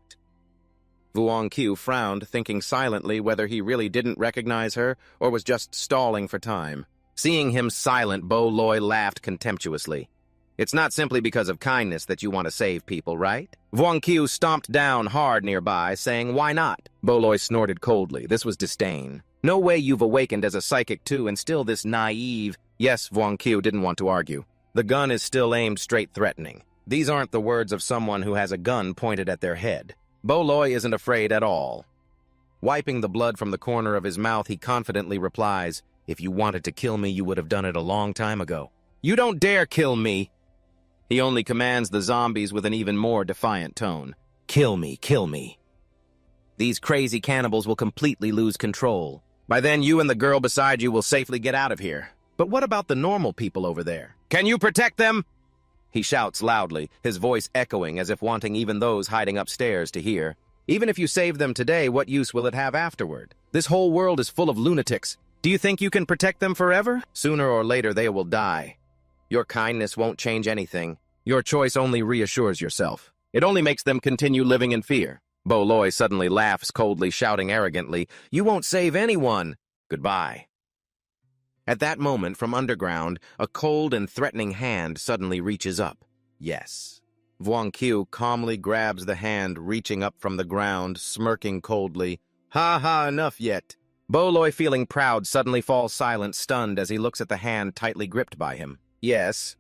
Wong Qiu frowned, thinking silently whether he really didn't recognize her or was just stalling for time. Seeing him silent, Bo Loi laughed contemptuously. It's not simply because of kindness that you want to save people, right? Wong Qiu stomped down hard nearby, saying, Why not? Bo Loi snorted coldly. This was disdain. No way you've awakened as a psychic too and still this naive. Yes, Wong Qiu didn't want to argue. The gun is still aimed straight threatening. These aren't the words of someone who has a gun pointed at their head. Bo Loi isn't afraid at all. Wiping the blood from the corner of his mouth, he confidently replies, If you wanted to kill me, you would have done it a long time ago. You don't dare kill me! He only commands the zombies with an even more defiant tone. Kill me, kill me. These crazy cannibals will completely lose control. By then, you and the girl beside you will safely get out of here. But what about the normal people over there? Can you protect them? He shouts loudly, his voice echoing as if wanting even those hiding upstairs to hear. Even if you save them today, what use will it have afterward? This whole world is full of lunatics. Do you think you can protect them forever? Sooner or later, they will die. Your kindness won't change anything. Your choice only reassures yourself. It only makes them continue living in fear. Bo Loi suddenly laughs coldly, shouting arrogantly, You won't save anyone. Goodbye. At that moment, from underground, a cold and threatening hand suddenly reaches up. Yes. Wong Qiu calmly grabs the hand reaching up from the ground, smirking coldly. Ha ha, enough yet. Bo Loi, feeling proud, suddenly falls silent, stunned as he looks at the hand tightly gripped by him. Yes.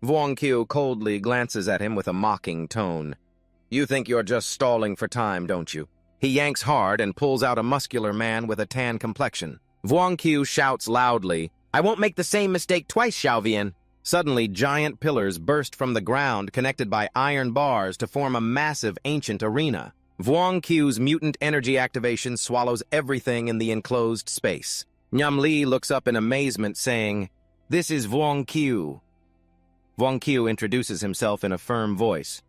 Wong Qiu coldly glances at him with a mocking tone. You think you're just stalling for time, don't you? He yanks hard and pulls out a muscular man with a tan complexion. Wong Qiu shouts loudly, I won't make the same mistake twice, Xiaovian. Suddenly, giant pillars burst from the ground, connected by iron bars to form a massive ancient arena. Wong Qiu's mutant energy activation swallows everything in the enclosed space. Nyam Li looks up in amazement, saying, This is Wong Qiu. Wong Qiu introduces himself in a firm voice.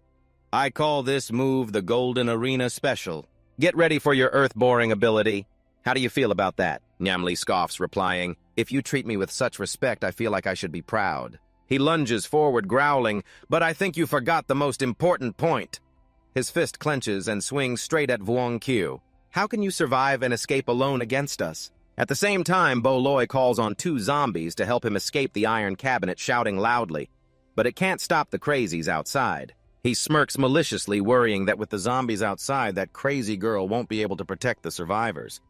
I call this move the Golden Arena Special. Get ready for your earth-boring ability. How do you feel about that? Nyam Li scoffs, replying, If you treat me with such respect, I feel like I should be proud. He lunges forward, growling, But I think you forgot the most important point. His fist clenches and swings straight at Wong Qiu. How can you survive and escape alone against us? At the same time, Bo Loi calls on 2 zombies to help him escape the iron cabinet, shouting loudly. But it can't stop the crazies outside. He smirks maliciously, worrying that with the zombies outside, that crazy girl won't be able to protect the survivors.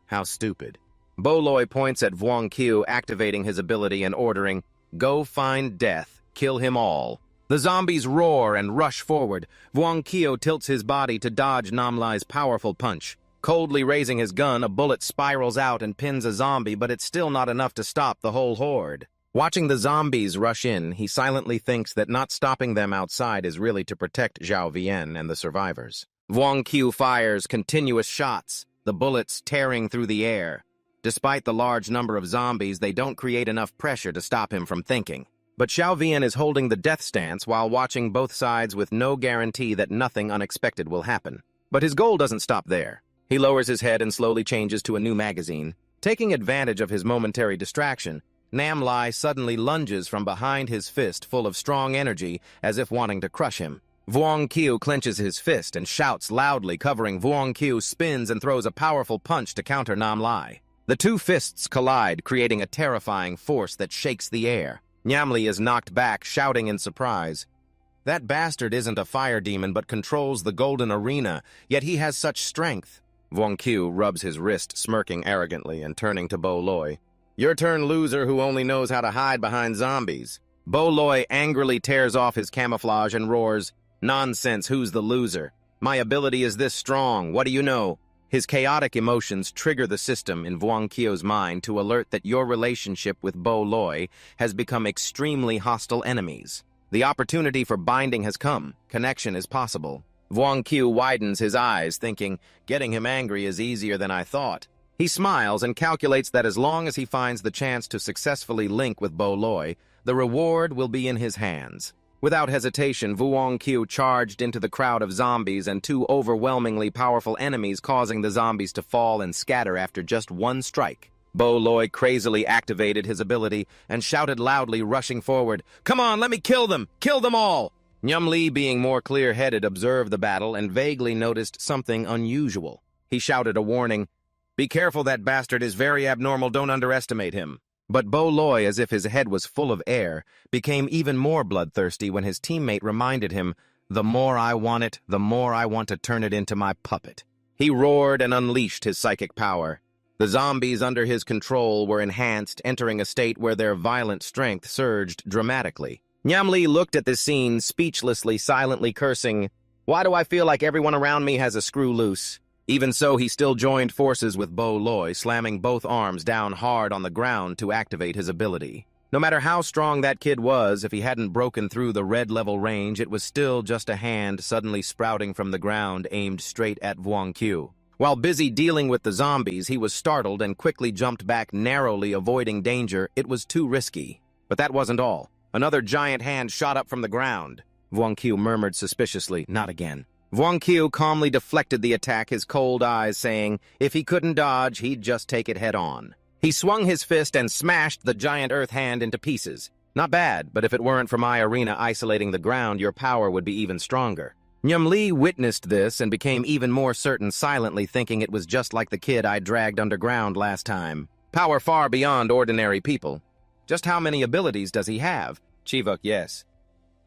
How stupid. Bo Loi points at Wong Qiu, activating his ability and ordering, Go find death, kill him all. The zombies roar and rush forward. Wong Qiu tilts his body to dodge Nam Lai's powerful punch. Coldly raising his gun, a bullet spirals out and pins a zombie, but it's still not enough to stop the whole horde. Watching the zombies rush in, he silently thinks that not stopping them outside is really to protect Zhao Vian and the survivors. Wong Qiu fires continuous shots. the bullets tearing through the air. Despite the large number of zombies, they don't create enough pressure to stop him from thinking. But Xiaovian is holding the death stance while watching both sides with no guarantee that nothing unexpected will happen. But his goal doesn't stop there. He lowers his head and slowly changes to a new magazine. Taking advantage of his momentary distraction, Nam Lai suddenly lunges from behind his fist full of strong energy as if wanting to crush him. Vuong Qiu clenches his fist and shouts loudly, covering Vuong Qiu spins and throws a powerful punch to counter Nam Lai. The two fists collide, creating a terrifying force that shakes the air. Nyamli is knocked back, shouting in surprise. That bastard isn't a fire demon but controls the golden arena, yet he has such strength. Vuong Qiu rubs his wrist, smirking arrogantly and turning to Bo Loi. Your turn, loser who only knows how to hide behind zombies. Bo Loi angrily tears off his camouflage and roars, Nonsense, who's the loser? My ability is this strong, what do you know? His chaotic emotions trigger the system in Vuong Qiu's mind to alert that your relationship with Bo Loi has become extremely hostile enemies. The opportunity for binding has come. Connection is possible. Vuong Qiu widens his eyes, thinking, getting him angry is easier than I thought. He smiles and calculates that as long as he finds the chance to successfully link with Bo Loi, the reward will be in his hands. Without hesitation, Vuong Qiu charged into the crowd of zombies and two overwhelmingly powerful enemies, causing the zombies to fall and scatter after just one strike. Bo Loi crazily activated his ability and shouted loudly, rushing forward, Come on, let me kill them! Kill them all! Nyam Li, being more clear-headed, observed the battle and vaguely noticed something unusual. He shouted a warning, Be careful, that bastard is very abnormal, don't underestimate him. But Bo Loi, as if his head was full of air, became even more bloodthirsty when his teammate reminded him, The more I want it, the more I want to turn it into my puppet. He roared and unleashed his psychic power. The zombies under his control were enhanced, entering a state where their violent strength surged dramatically. Nyam Li looked at this scene, speechlessly, silently cursing, Why do I feel like everyone around me has a screw loose? Even so, he still joined forces with Bo Loi, slamming both arms down hard on the ground to activate his ability. No matter how strong that kid was, if he hadn't broken through the red-level range, it was still just a hand suddenly sprouting from the ground aimed straight at Vuong Qiu. While busy dealing with the zombies, he was startled and quickly jumped back, narrowly avoiding danger. It was too risky. But that wasn't all. Another giant hand shot up from the ground. Vuong Qiu murmured suspiciously, Not again. Vuong Qiu calmly deflected the attack, his cold eyes saying, if he couldn't dodge, he'd just take it head-on. He swung his fist and smashed the giant earth hand into pieces. Not bad, but if it weren't for my arena isolating the ground, your power would be even stronger. Nyam Li witnessed this and became even more certain, silently thinking it was just like the kid I dragged underground last time. Power far beyond ordinary people. Just how many abilities does he have? Chivuk, yes.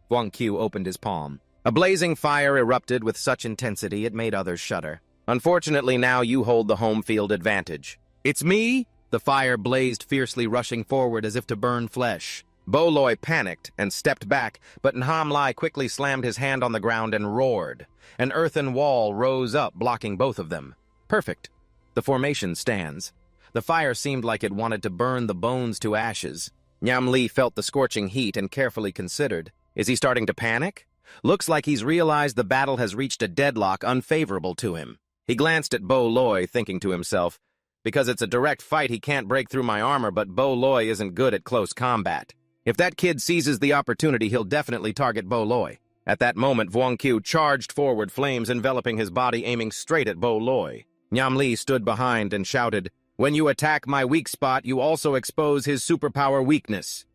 Vuong Qiu opened his palm. A blazing fire erupted with such intensity it made others shudder. Unfortunately, now you hold the home field advantage. It's me? The fire blazed fiercely, rushing forward as if to burn flesh. Bo Loi panicked and stepped back, but Nham Lai quickly slammed his hand on the ground and roared. An earthen wall rose up, blocking both of them. Perfect. The formation stands. The fire seemed like it wanted to burn the bones to ashes. Nyam Li felt the scorching heat and carefully considered. Is he starting to panic? Looks like he's realized the battle has reached a deadlock unfavorable to him. He glanced at Bo Loi, thinking to himself, because it's a direct fight, he can't break through my armor, but Bo Loi isn't good at close combat. If that kid seizes the opportunity, he'll definitely target Bo Loi. At that moment, Vuong Qiu charged forward, flames enveloping his body, aiming straight at Bo Loi. Nyam Li stood behind and shouted, when you attack my weak spot, you also expose his superpower weakness.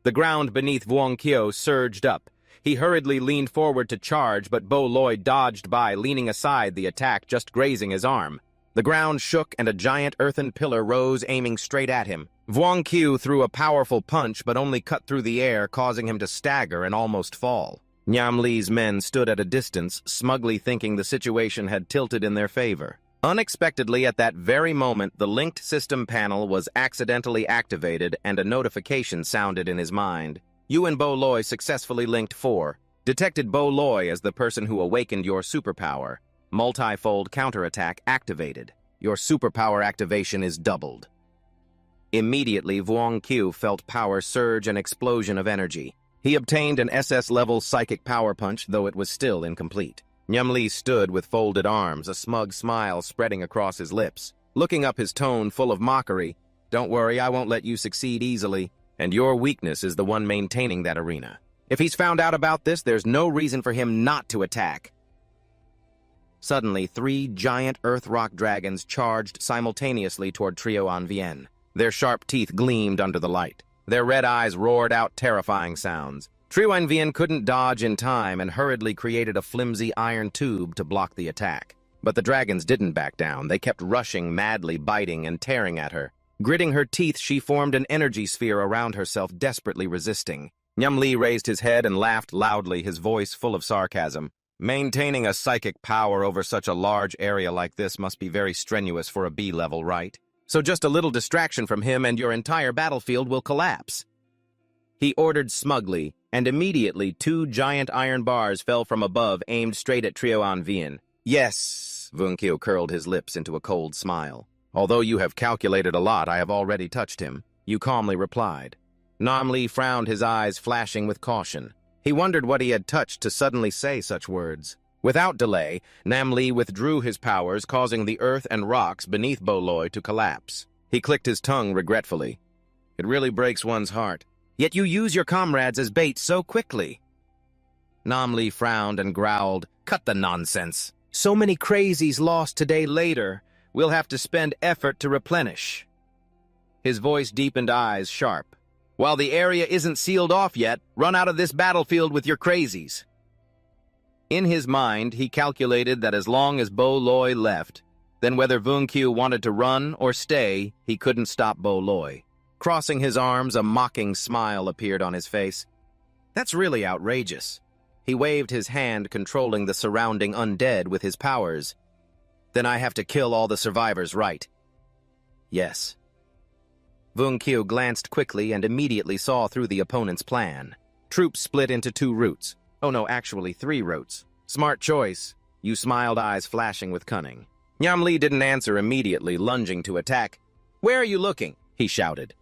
The ground beneath Vuong Qiu surged up. He hurriedly leaned forward to charge, but Bo Loi dodged by, leaning aside the attack, just grazing his arm. The ground shook and a giant earthen pillar rose, aiming straight at him. Vuong Qiu threw a powerful punch, but only cut through the air, causing him to stagger and almost fall. Nyam Li's men stood at a distance, smugly thinking the situation had tilted in their favor. Unexpectedly, at that very moment, the linked system panel was accidentally activated and a notification sounded in his mind. You and Bo Loi successfully linked 4. Detected Bo Loi as the person who awakened your superpower. Multi-fold counterattack activated. Your superpower activation is doubled. Immediately, Vuong Qiu felt power surge and explosion of energy. He obtained an SS-level psychic power punch, though it was still incomplete. Nyum-Lee stood with folded arms, a smug smile spreading across his lips. Looking up, his tone full of mockery. Don't worry, I won't let you succeed easily. And your weakness is the one maintaining that arena. If he's found out about this, there's no reason for him not to attack. Suddenly, 3 giant earth rock dragons charged simultaneously toward Trio en Vienne. Their sharp teeth gleamed under the light. Their red eyes roared out terrifying sounds. Trio en Vienne couldn't dodge in time and hurriedly created a flimsy iron tube to block the attack. But the dragons didn't back down. They kept rushing, madly biting and tearing at her. Gritting her teeth, she formed an energy sphere around herself, desperately resisting. Nyum-Lee raised his head and laughed loudly, his voice full of sarcasm. Maintaining a psychic power over such a large area like this must be very strenuous for a B-level, right? So just a little distraction from him and your entire battlefield will collapse. He ordered smugly, and immediately 2 giant iron bars fell from above, aimed straight at Trio en Vienne. Yes, Vunkyo curled his lips into a cold smile. Although you have calculated a lot, I have already touched him, you calmly replied. Nyum-Lee frowned, his eyes flashing with caution. He wondered what he had touched to suddenly say such words. Without delay, Nyum-Lee withdrew his powers, causing the earth and rocks beneath Boloi to collapse. He clicked his tongue regretfully. It really breaks one's heart. Yet you use your comrades as bait so quickly. Nyum-Lee frowned and growled, Cut the nonsense. So many crazies lost today later. We'll have to spend effort to replenish. His voice deepened, eyes sharp. While the area isn't sealed off yet, run out of this battlefield with your crazies. In his mind, he calculated that as long as Boloi left, then whether Vunkyu wanted to run or stay, he couldn't stop Boloi. Crossing his arms, a mocking smile appeared on his face. That's really outrageous. He waved his hand, controlling the surrounding undead with his powers. Then I have to kill all the survivors, right? Yes. Vunkyu glanced quickly and immediately saw through the opponent's plan. Troops split into 2 routes. Oh no, actually 3 routes. Smart choice. You smiled, eyes flashing with cunning. Nyum-Lee didn't answer immediately, lunging to attack. Where are you looking? He shouted.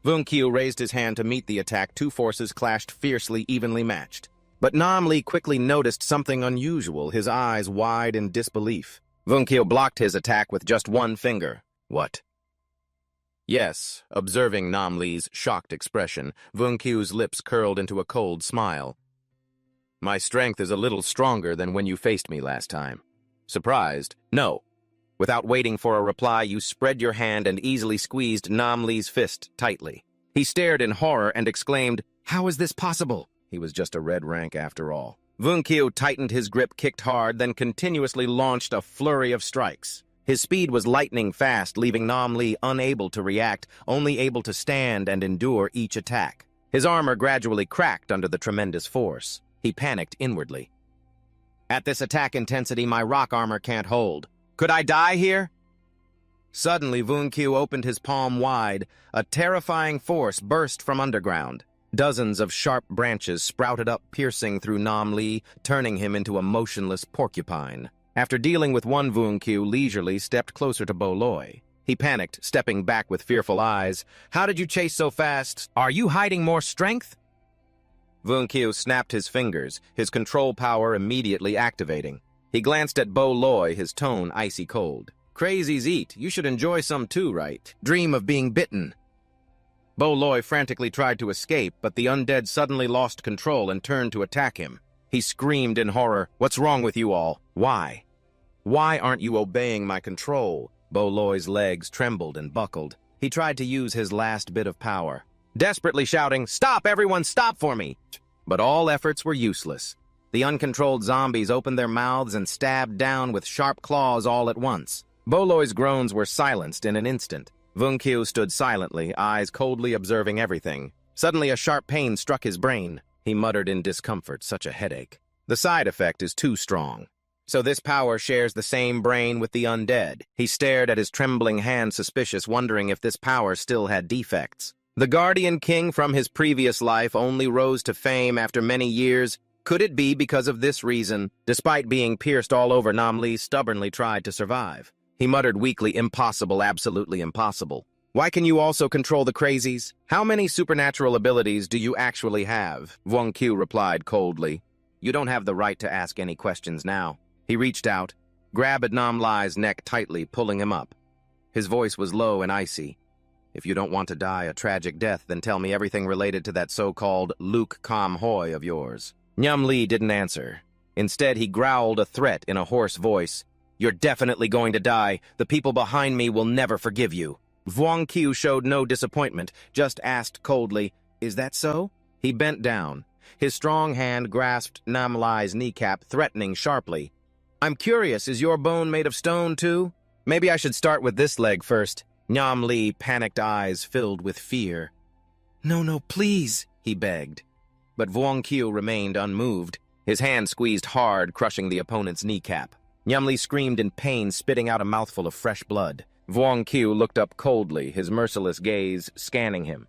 Vunkyu raised his hand to meet the attack. 2 forces clashed fiercely, evenly matched. But Nyum-Lee quickly noticed something unusual, his eyes wide in disbelief. Vunkyu blocked his attack with just 1 finger. What? Yes, observing Nyum-Lee's shocked expression, Vunkyu's lips curled into a cold smile. My strength is a little stronger than when you faced me last time. Surprised? No. Without waiting for a reply, you spread your hand and easily squeezed Nyum-Lee's fist tightly. He stared in horror and exclaimed, How is this possible? He was just a red rank after all. Vunkyu tightened his grip, kicked hard, then continuously launched a flurry of strikes. His speed was lightning fast, leaving Nyum-Lee unable to react, only able to stand and endure each attack. His armor gradually cracked under the tremendous force. He panicked inwardly. At this attack intensity, my rock armor can't hold. Could I die here? Suddenly, Vunkyu opened his palm wide. A terrifying force burst from underground. Dozens of sharp branches sprouted up, piercing through Nyum-Lee, turning him into a motionless porcupine. After dealing with one, Vunkyu leisurely stepped closer to Boloi. He panicked, stepping back with fearful eyes. How did you chase so fast? Are you hiding more strength? Vunkyu snapped his fingers, his control power immediately activating. He glanced at Boloi, his tone icy cold. Crazies eat. You should enjoy some too, right? Dream of being bitten. Boloi frantically tried to escape, but the undead suddenly lost control and turned to attack him. He screamed in horror, What's wrong with you all? Why? Why aren't you obeying my control? Boloi's legs trembled and buckled. He tried to use his last bit of power, desperately shouting, Stop, everyone, stop for me! But all efforts were useless. The uncontrolled zombies opened their mouths and stabbed down with sharp claws all at once. Boloi's groans were silenced in an instant. Vunkyu stood silently, eyes coldly observing everything. Suddenly a sharp pain struck his brain. He muttered in discomfort, such a headache. The side effect is too strong. So this power shares the same brain with the undead. He stared at his trembling hand, suspicious, wondering if this power still had defects. The Guardian King from his previous life only rose to fame after many years. Could it be because of this reason? Despite being pierced all over, Nyum-Lee stubbornly tried to survive. He muttered weakly, Impossible, absolutely impossible. Why can you also control the crazies? How many supernatural abilities do you actually have? Vunkyu replied coldly. You don't have the right to ask any questions now. He reached out, grabbed Nam Lai's neck tightly, pulling him up. His voice was low and icy. If you don't want to die a tragic death, then tell me everything related to that so-called Luke Kam Hoi of yours. Nyam Lee didn't answer. Instead, he growled a threat in a hoarse voice. You're definitely going to die. The people behind me will never forgive you. Vuong Qiu showed no disappointment, just asked coldly, Is that so? He bent down. His strong hand grasped Nam Lai's kneecap, threatening sharply. I'm curious, is your bone made of stone too? Maybe I should start with this leg first. Nyam Lee, panicked eyes filled with fear. No, please, he begged. But Vuong Qiu remained unmoved. His hand squeezed hard, crushing the opponent's kneecap. Nyam Lee screamed in pain, spitting out a mouthful of fresh blood. Vuong Qiu looked up coldly, his merciless gaze scanning him.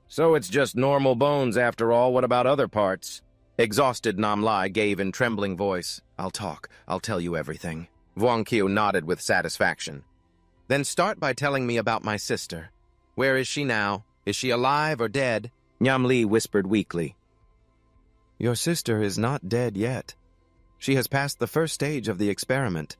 So it's just normal bones after all, what about other parts? Exhausted Nam Lai gave in trembling voice. I'll tell you everything. Vuong Qiu nodded with satisfaction. Then start by telling me about my sister. Where is she now? Is she alive or dead? Nyam Lee whispered weakly. Your sister is not dead yet. She has passed the first stage of the experiment.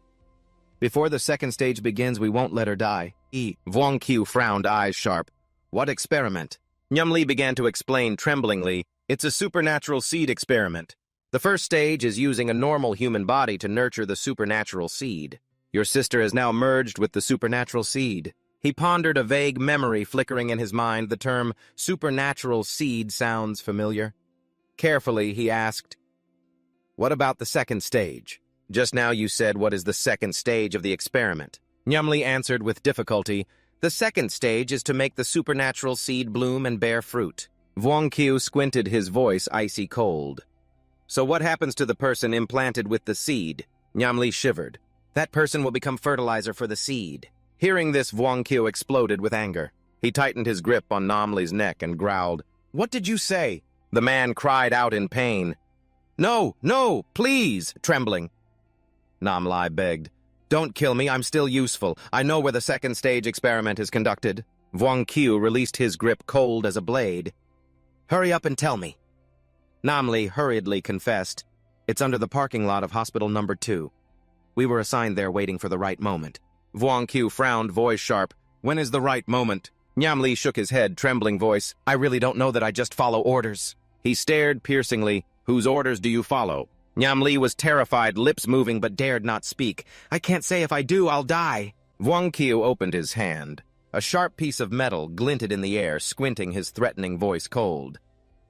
Before the second stage begins, we won't let her die. Vuong Qiu frowned, eyes sharp. What experiment? Nyam Lee began to explain tremblingly. It's a supernatural seed experiment. The first stage is using a normal human body to nurture the supernatural seed. Your sister has now merged with the supernatural seed. He pondered a vague memory flickering in his mind. The term supernatural seed sounds familiar. Carefully, he asked, What about the second stage? Just now you said what is the second stage of the experiment. Nyam Lee answered with difficulty, The second stage is to make the supernatural seed bloom and bear fruit. Vuong Qiu squinted, his voice icy cold. So what happens to the person implanted with the seed? Nyam Lee shivered. That person will become fertilizer for the seed. Hearing this, Vuong Qiu exploded with anger. He tightened his grip on Nam Lee's neck and growled, What did you say? The man cried out in pain. No, please, trembling. Nam Lai begged, Don't kill me, I'm still useful. I know where the second stage experiment is conducted. Vuong Qiu released his grip cold as a blade. Hurry up and tell me. Nam Lee hurriedly confessed, It's under the parking lot of hospital number 2. We were assigned there waiting for the right moment. Vuong Qiu frowned, voice sharp. When is the right moment? Nyam Lee shook his head, trembling voice. I really don't know that I just follow orders. He stared piercingly. Whose orders do you follow? Nyam Lee was terrified, lips moving, but dared not speak. I can't say if I do, I'll die. Vuong Qiu opened his hand. A sharp piece of metal glinted in the air, squinting, his threatening voice cold.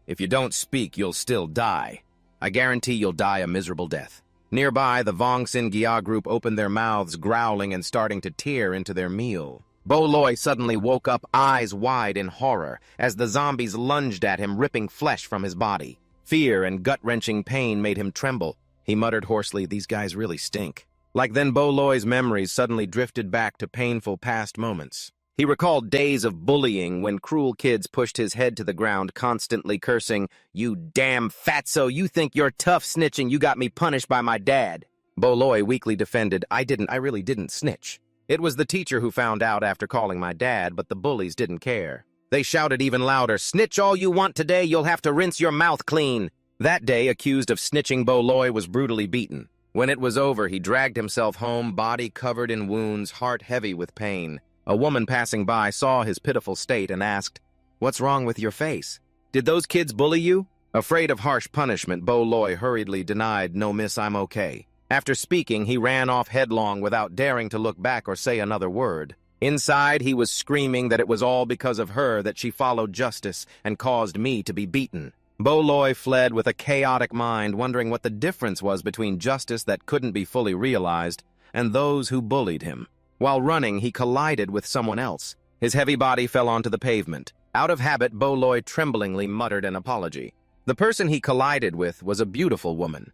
If you don't speak, you'll still die. I guarantee you'll die a miserable death. Nearby, the Vong Sin Gia group opened their mouths, growling and starting to tear into their meal. Bo Loi suddenly woke up, eyes wide in horror, as the zombies lunged at him, ripping flesh from his body. Fear and gut-wrenching pain made him tremble. He muttered hoarsely, These guys really stink. Like then, Bo Loi's memories suddenly drifted back to painful past moments. He recalled days of bullying when cruel kids pushed his head to the ground, constantly cursing, You damn fatso, you think you're tough snitching, you got me punished by my dad. Bo Loi weakly defended, I really didn't snitch. It was the teacher who found out after calling my dad, but the bullies didn't care. They shouted even louder, Snitch all you want today, you'll have to rinse your mouth clean. That day, accused of snitching, Bo Loi was brutally beaten. When it was over, he dragged himself home, body covered in wounds, heart heavy with pain. A woman passing by saw his pitiful state and asked, What's wrong with your face? Did those kids bully you? Afraid of harsh punishment, Bo Loi hurriedly denied, No miss, I'm okay. After speaking, he ran off headlong without daring to look back or say another word. Inside, he was screaming that it was all because of her that she followed justice and caused me to be beaten. Bo Loi fled with a chaotic mind, wondering what the difference was between justice that couldn't be fully realized and those who bullied him. While running, he collided with someone else. His heavy body fell onto the pavement. Out of habit, Bo Loi tremblingly muttered an apology. The person he collided with was a beautiful woman.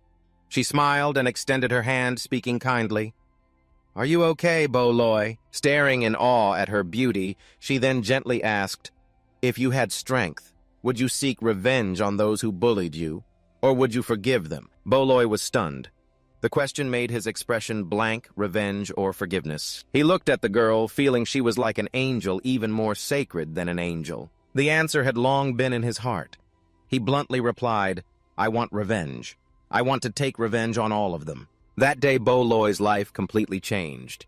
She smiled and extended her hand, speaking kindly. Are you okay, Bo Loi? Staring in awe at her beauty, she then gently asked, If you had strength, would you seek revenge on those who bullied you, or would you forgive them? Bo Loi was stunned. The question made his expression blank, revenge or forgiveness. He looked at the girl, feeling she was like an angel, even more sacred than an angel. The answer had long been in his heart. He bluntly replied, I want revenge. I want to take revenge on all of them. That day, Bo Loy's life completely changed.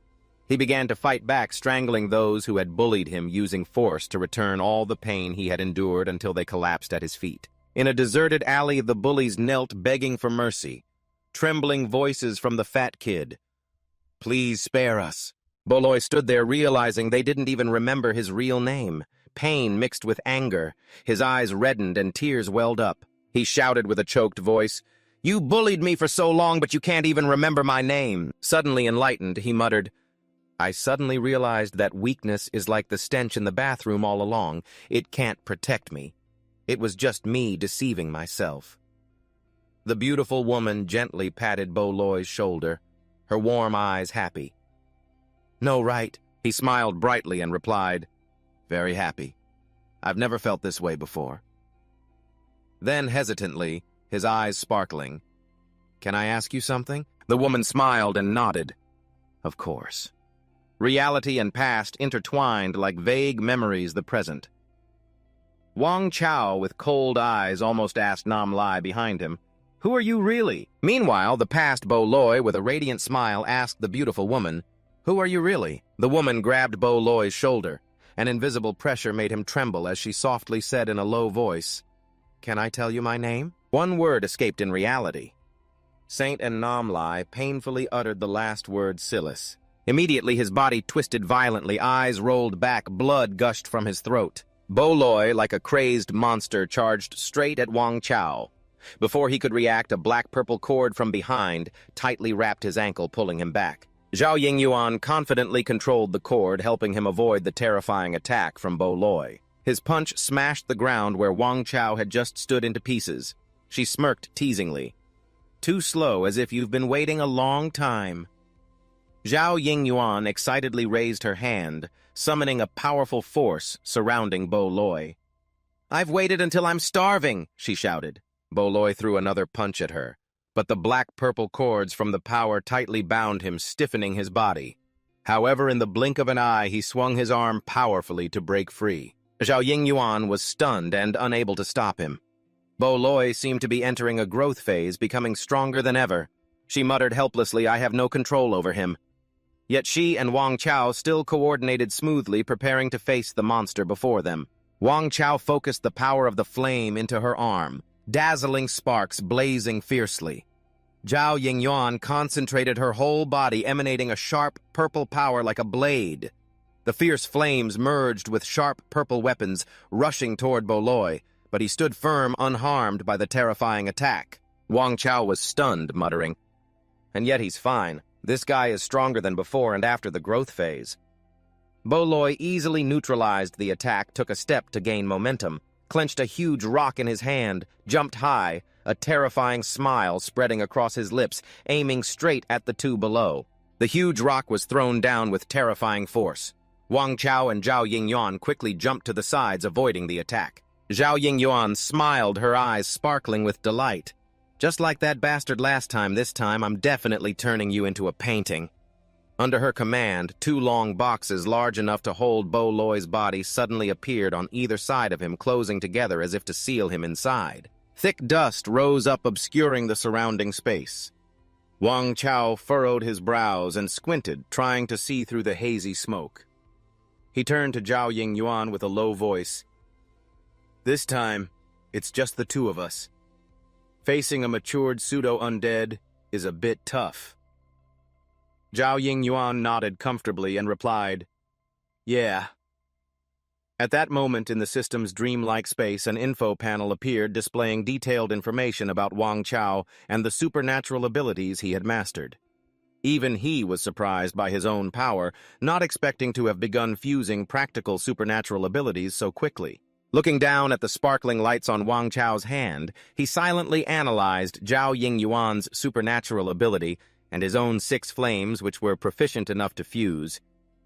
He began to fight back, strangling those who had bullied him, using force to return all the pain he had endured until they collapsed at his feet. In a deserted alley, the bullies knelt, begging for mercy. Trembling voices from the fat kid. "Please spare us." Bo Loy stood there, realizing they didn't even remember his real name. Pain mixed with anger. His eyes reddened and tears welled up. He shouted with a choked voice, "You bullied me for so long, but you can't even remember my name." Suddenly enlightened, he muttered, "I suddenly realized that weakness is like the stench in the bathroom all along. It can't protect me. It was just me deceiving myself." The beautiful woman gently patted Bo Loy's shoulder, her warm eyes happy. "No, right." He smiled brightly and replied, "Very happy. I've never felt this way before." Then, hesitantly, his eyes sparkling, "Can I ask you something?" The woman smiled and nodded. "Of course." Reality and past intertwined like vague memories the present. Wang Chao, with cold eyes, almost asked Nam Lai behind him, "Who are you really?" Meanwhile, the past Bo Loy, with a radiant smile, asked the beautiful woman, "Who are you really?" The woman grabbed Bo Loy's shoulder. An invisible pressure made him tremble as she softly said in a low voice, "Can I tell you my name?" One word escaped in reality. Saint and Nam Lai painfully uttered the last word, Silas. Immediately his body twisted violently, eyes rolled back, blood gushed from his throat. Bo Loy, like a crazed monster, charged straight at Wang Chao. Before he could react, a black-purple cord from behind tightly wrapped his ankle, pulling him back. Zhao Yingyuan confidently controlled the cord, helping him avoid the terrifying attack from Bo Loy. His punch smashed the ground where Wang Chao had just stood into pieces. She smirked teasingly. "Too slow, as if you've been waiting a long time." Zhao Yingyuan excitedly raised her hand, summoning a powerful force surrounding Bo Loy. "I've waited until I'm starving," she shouted. Bo Loy threw another punch at her, but the black-purple cords from the power tightly bound him, stiffening his body. However, in the blink of an eye, he swung his arm powerfully to break free. Zhao Yingyuan was stunned and unable to stop him. Bo Loy seemed to be entering a growth phase, becoming stronger than ever. She muttered helplessly, "I have no control over him." Yet she and Wang Chao still coordinated smoothly, preparing to face the monster before them. Wang Chao focused the power of the flame into her arm, dazzling sparks blazing fiercely. Zhao Yingyuan concentrated her whole body, emanating a sharp purple power like a blade. The fierce flames merged with sharp purple weapons, rushing toward Bo Loy, but he stood firm, unharmed by the terrifying attack. Wang Chao was stunned, muttering, "And yet he's fine. This guy is stronger than before and after the growth phase." Bo Loy easily neutralized the attack, took a step to gain momentum, clenched a huge rock in his hand, jumped high, a terrifying smile spreading across his lips, aiming straight at the two below. The huge rock was thrown down with terrifying force. Wang Chao and Zhao Yingyuan quickly jumped to the sides, avoiding the attack. Zhao Yingyuan smiled, her eyes sparkling with delight. "Just like that bastard last time, this time I'm definitely turning you into a painting." Under her command, two long boxes large enough to hold Bo Loy's body suddenly appeared on either side of him, closing together as if to seal him inside. Thick dust rose up, obscuring the surrounding space. Wang Chao furrowed his brows and squinted, trying to see through the hazy smoke. He turned to Zhao Yingyuan with a low voice. "This time, it's just the two of us. Facing a matured pseudo-undead is a bit tough." Zhao Yingyuan nodded comfortably and replied, "Yeah." At that moment, in the system's dreamlike space, an info panel appeared displaying detailed information about Wang Chao and the supernatural abilities he had mastered. Even he was surprised by his own power, not expecting to have begun fusing practical supernatural abilities so quickly. Looking down at the sparkling lights on Wang Chao's hand, he silently analyzed Zhao Yingyuan's supernatural ability and his own 6 flames, which were proficient enough to fuse.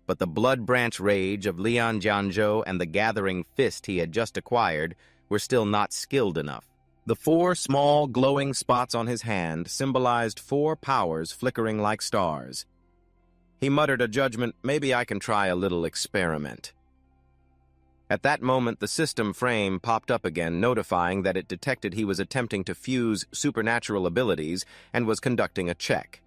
But the blood branch rage of Lian Jianzhou and the gathering fist he had just acquired were still not skilled enough. The 4 small glowing spots on his hand symbolized 4 powers flickering like stars. He muttered a judgment, "Maybe I can try a little experiment." At that moment, the system frame popped up again, notifying that it detected he was attempting to fuse supernatural abilities and was conducting a check.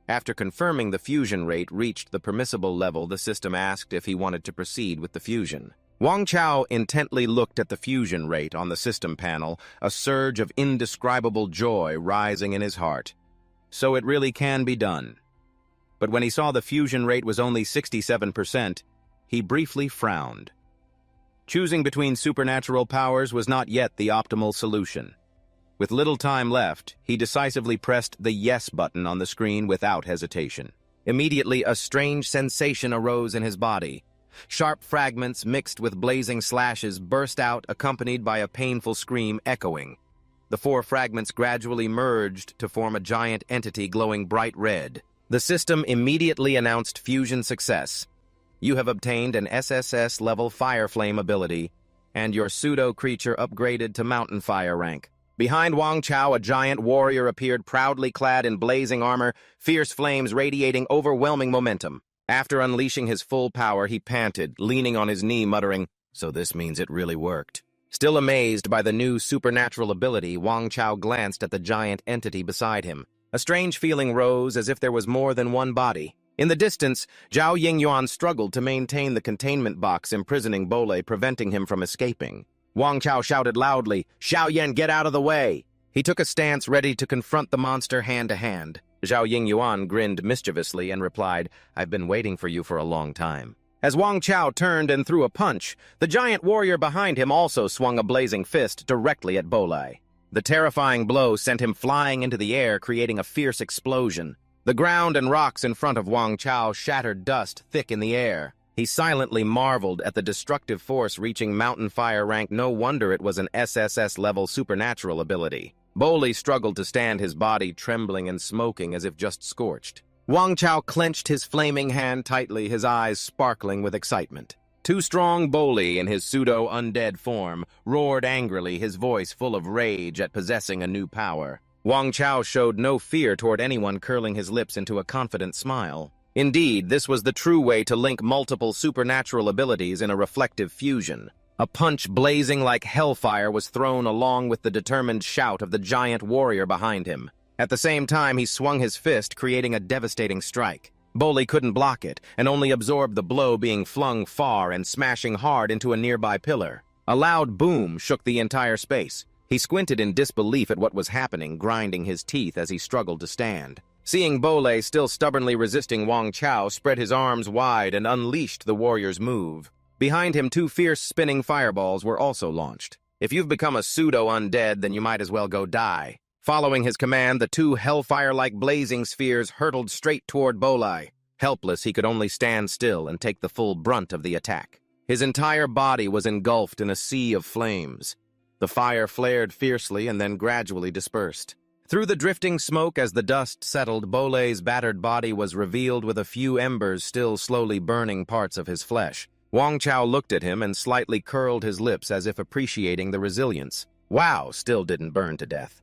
After confirming the fusion rate reached the permissible level, the system asked if he wanted to proceed with the fusion. Wang Chao intently looked at the fusion rate on the system panel, a surge of indescribable joy rising in his heart. So it really can be done. But when he saw the fusion rate was only 67%, he briefly frowned. Choosing between supernatural powers was not yet the optimal solution. With little time left, he decisively pressed the yes button on the screen without hesitation. Immediately, a strange sensation arose in his body. Sharp fragments mixed with blazing slashes burst out, accompanied by a painful scream echoing. The 4 fragments gradually merged to form a giant entity glowing bright red. The system immediately announced fusion success. You have obtained an SSS-level Fire Flame ability, and your pseudo-creature upgraded to Mountain Fire rank. Behind Wang Chao, a giant warrior appeared, proudly clad in blazing armor, fierce flames radiating overwhelming momentum. After unleashing his full power, he panted, leaning on his knee, muttering, "So this means it really worked." Still amazed by the new supernatural ability, Wang Chao glanced at the giant entity beside him. A strange feeling rose, as if there was more than one body. In the distance, Zhao Yingyuan struggled to maintain the containment box imprisoning Bole, preventing him from escaping. Wang Chao shouted loudly, "Xiao Yan, get out of the way!" He took a stance ready to confront the monster hand to hand. Zhao Yingyuan grinned mischievously and replied, "I've been waiting for you for a long time." As Wang Chao turned and threw a punch, the giant warrior behind him also swung a blazing fist directly at Bole. The terrifying blow sent him flying into the air, creating a fierce explosion. The ground and rocks in front of Wang Chao shattered dust thick in the air. He silently marveled at the destructive force reaching Mountain Fire rank. No wonder it was an SSS-level supernatural ability. Bole struggled to stand, his body trembling and smoking as if just scorched. Wang Chao clenched his flaming hand tightly, his eyes sparkling with excitement. Too strong Bole, in his pseudo-undead form, roared angrily, his voice full of rage at possessing a new power. Wang Chao showed no fear toward anyone, curling his lips into a confident smile. Indeed, this was the true way to link multiple supernatural abilities in a reflective fusion. A punch blazing like hellfire was thrown along with the determined shout of the giant warrior behind him. At the same time, he swung his fist, creating a devastating strike. Bole couldn't block it, and only absorbed the blow, being flung far and smashing hard into a nearby pillar. A loud boom shook the entire space. He squinted in disbelief at what was happening, grinding his teeth as he struggled to stand. Seeing Bole still stubbornly resisting, Wang Chao spread his arms wide and unleashed the warrior's move. Behind him, 2 fierce spinning fireballs were also launched. "If you've become a pseudo-undead, then you might as well go die." Following his command, the 2 hellfire-like blazing spheres hurtled straight toward Bole. Helpless, he could only stand still and take the full brunt of the attack. His entire body was engulfed in a sea of flames. The fire flared fiercely and then gradually dispersed. Through the drifting smoke, as the dust settled, Bole's battered body was revealed with a few embers still slowly burning parts of his flesh. Wang Chao looked at him and slightly curled his lips as if appreciating the resilience. Wow, still didn't burn to death.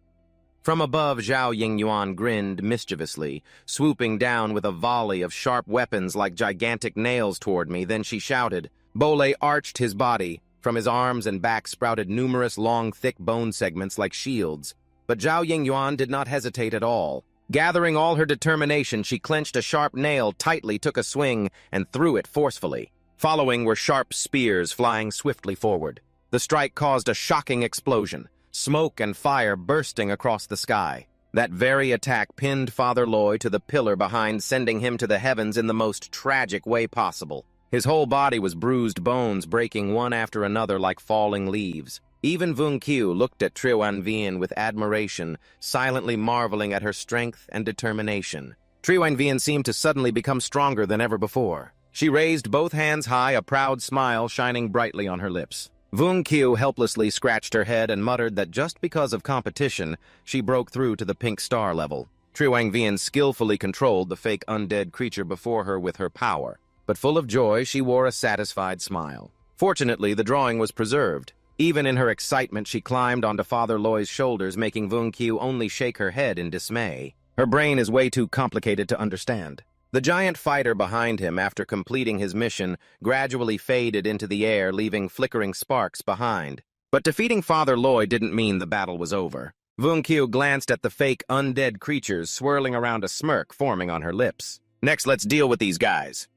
From above, Zhao Yingyuan grinned mischievously, swooping down with a volley of sharp weapons like gigantic nails toward me. Then she shouted. Bole arched his body. From his arms and back sprouted numerous long, thick bone segments like shields. But Zhao Yingyuan did not hesitate at all. Gathering all her determination, she clenched a sharp nail, tightly took a swing, and threw it forcefully. Following were sharp spears flying swiftly forward. The strike caused a shocking explosion, smoke and fire bursting across the sky. That very attack pinned Father Loi to the pillar behind, sending him to the heavens in the most tragic way possible. His whole body was bruised, bones breaking one after another like falling leaves. Even Vung Qiu looked at Triwan Vian with admiration, silently marveling at her strength and determination. Triwan Vian seemed to suddenly become stronger than ever before. She raised both hands high, a proud smile shining brightly on her lips. Vung Qiu helplessly scratched her head and muttered that just because of competition, she broke through to the pink star level. Triwan Vian skillfully controlled the fake undead creature before her with her power. But full of joy, she wore a satisfied smile. Fortunately, the drawing was preserved. Even in her excitement, she climbed onto Father Loi's shoulders, making Vung Qiu only shake her head in dismay. Her brain is way too complicated to understand. The giant fighter behind him, after completing his mission, gradually faded into the air, leaving flickering sparks behind. But defeating Father Loi didn't mean the battle was over. Vunkyu glanced at the fake undead creatures swirling around, a smirk forming on her lips. Next, let's deal with these guys.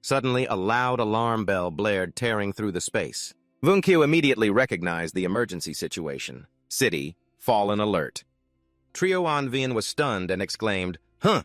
Suddenly, a loud alarm bell blared, tearing through the space. Vunkyu immediately recognized the emergency situation. City, fallen alert. Trio Anvin was stunned and exclaimed, "Huh,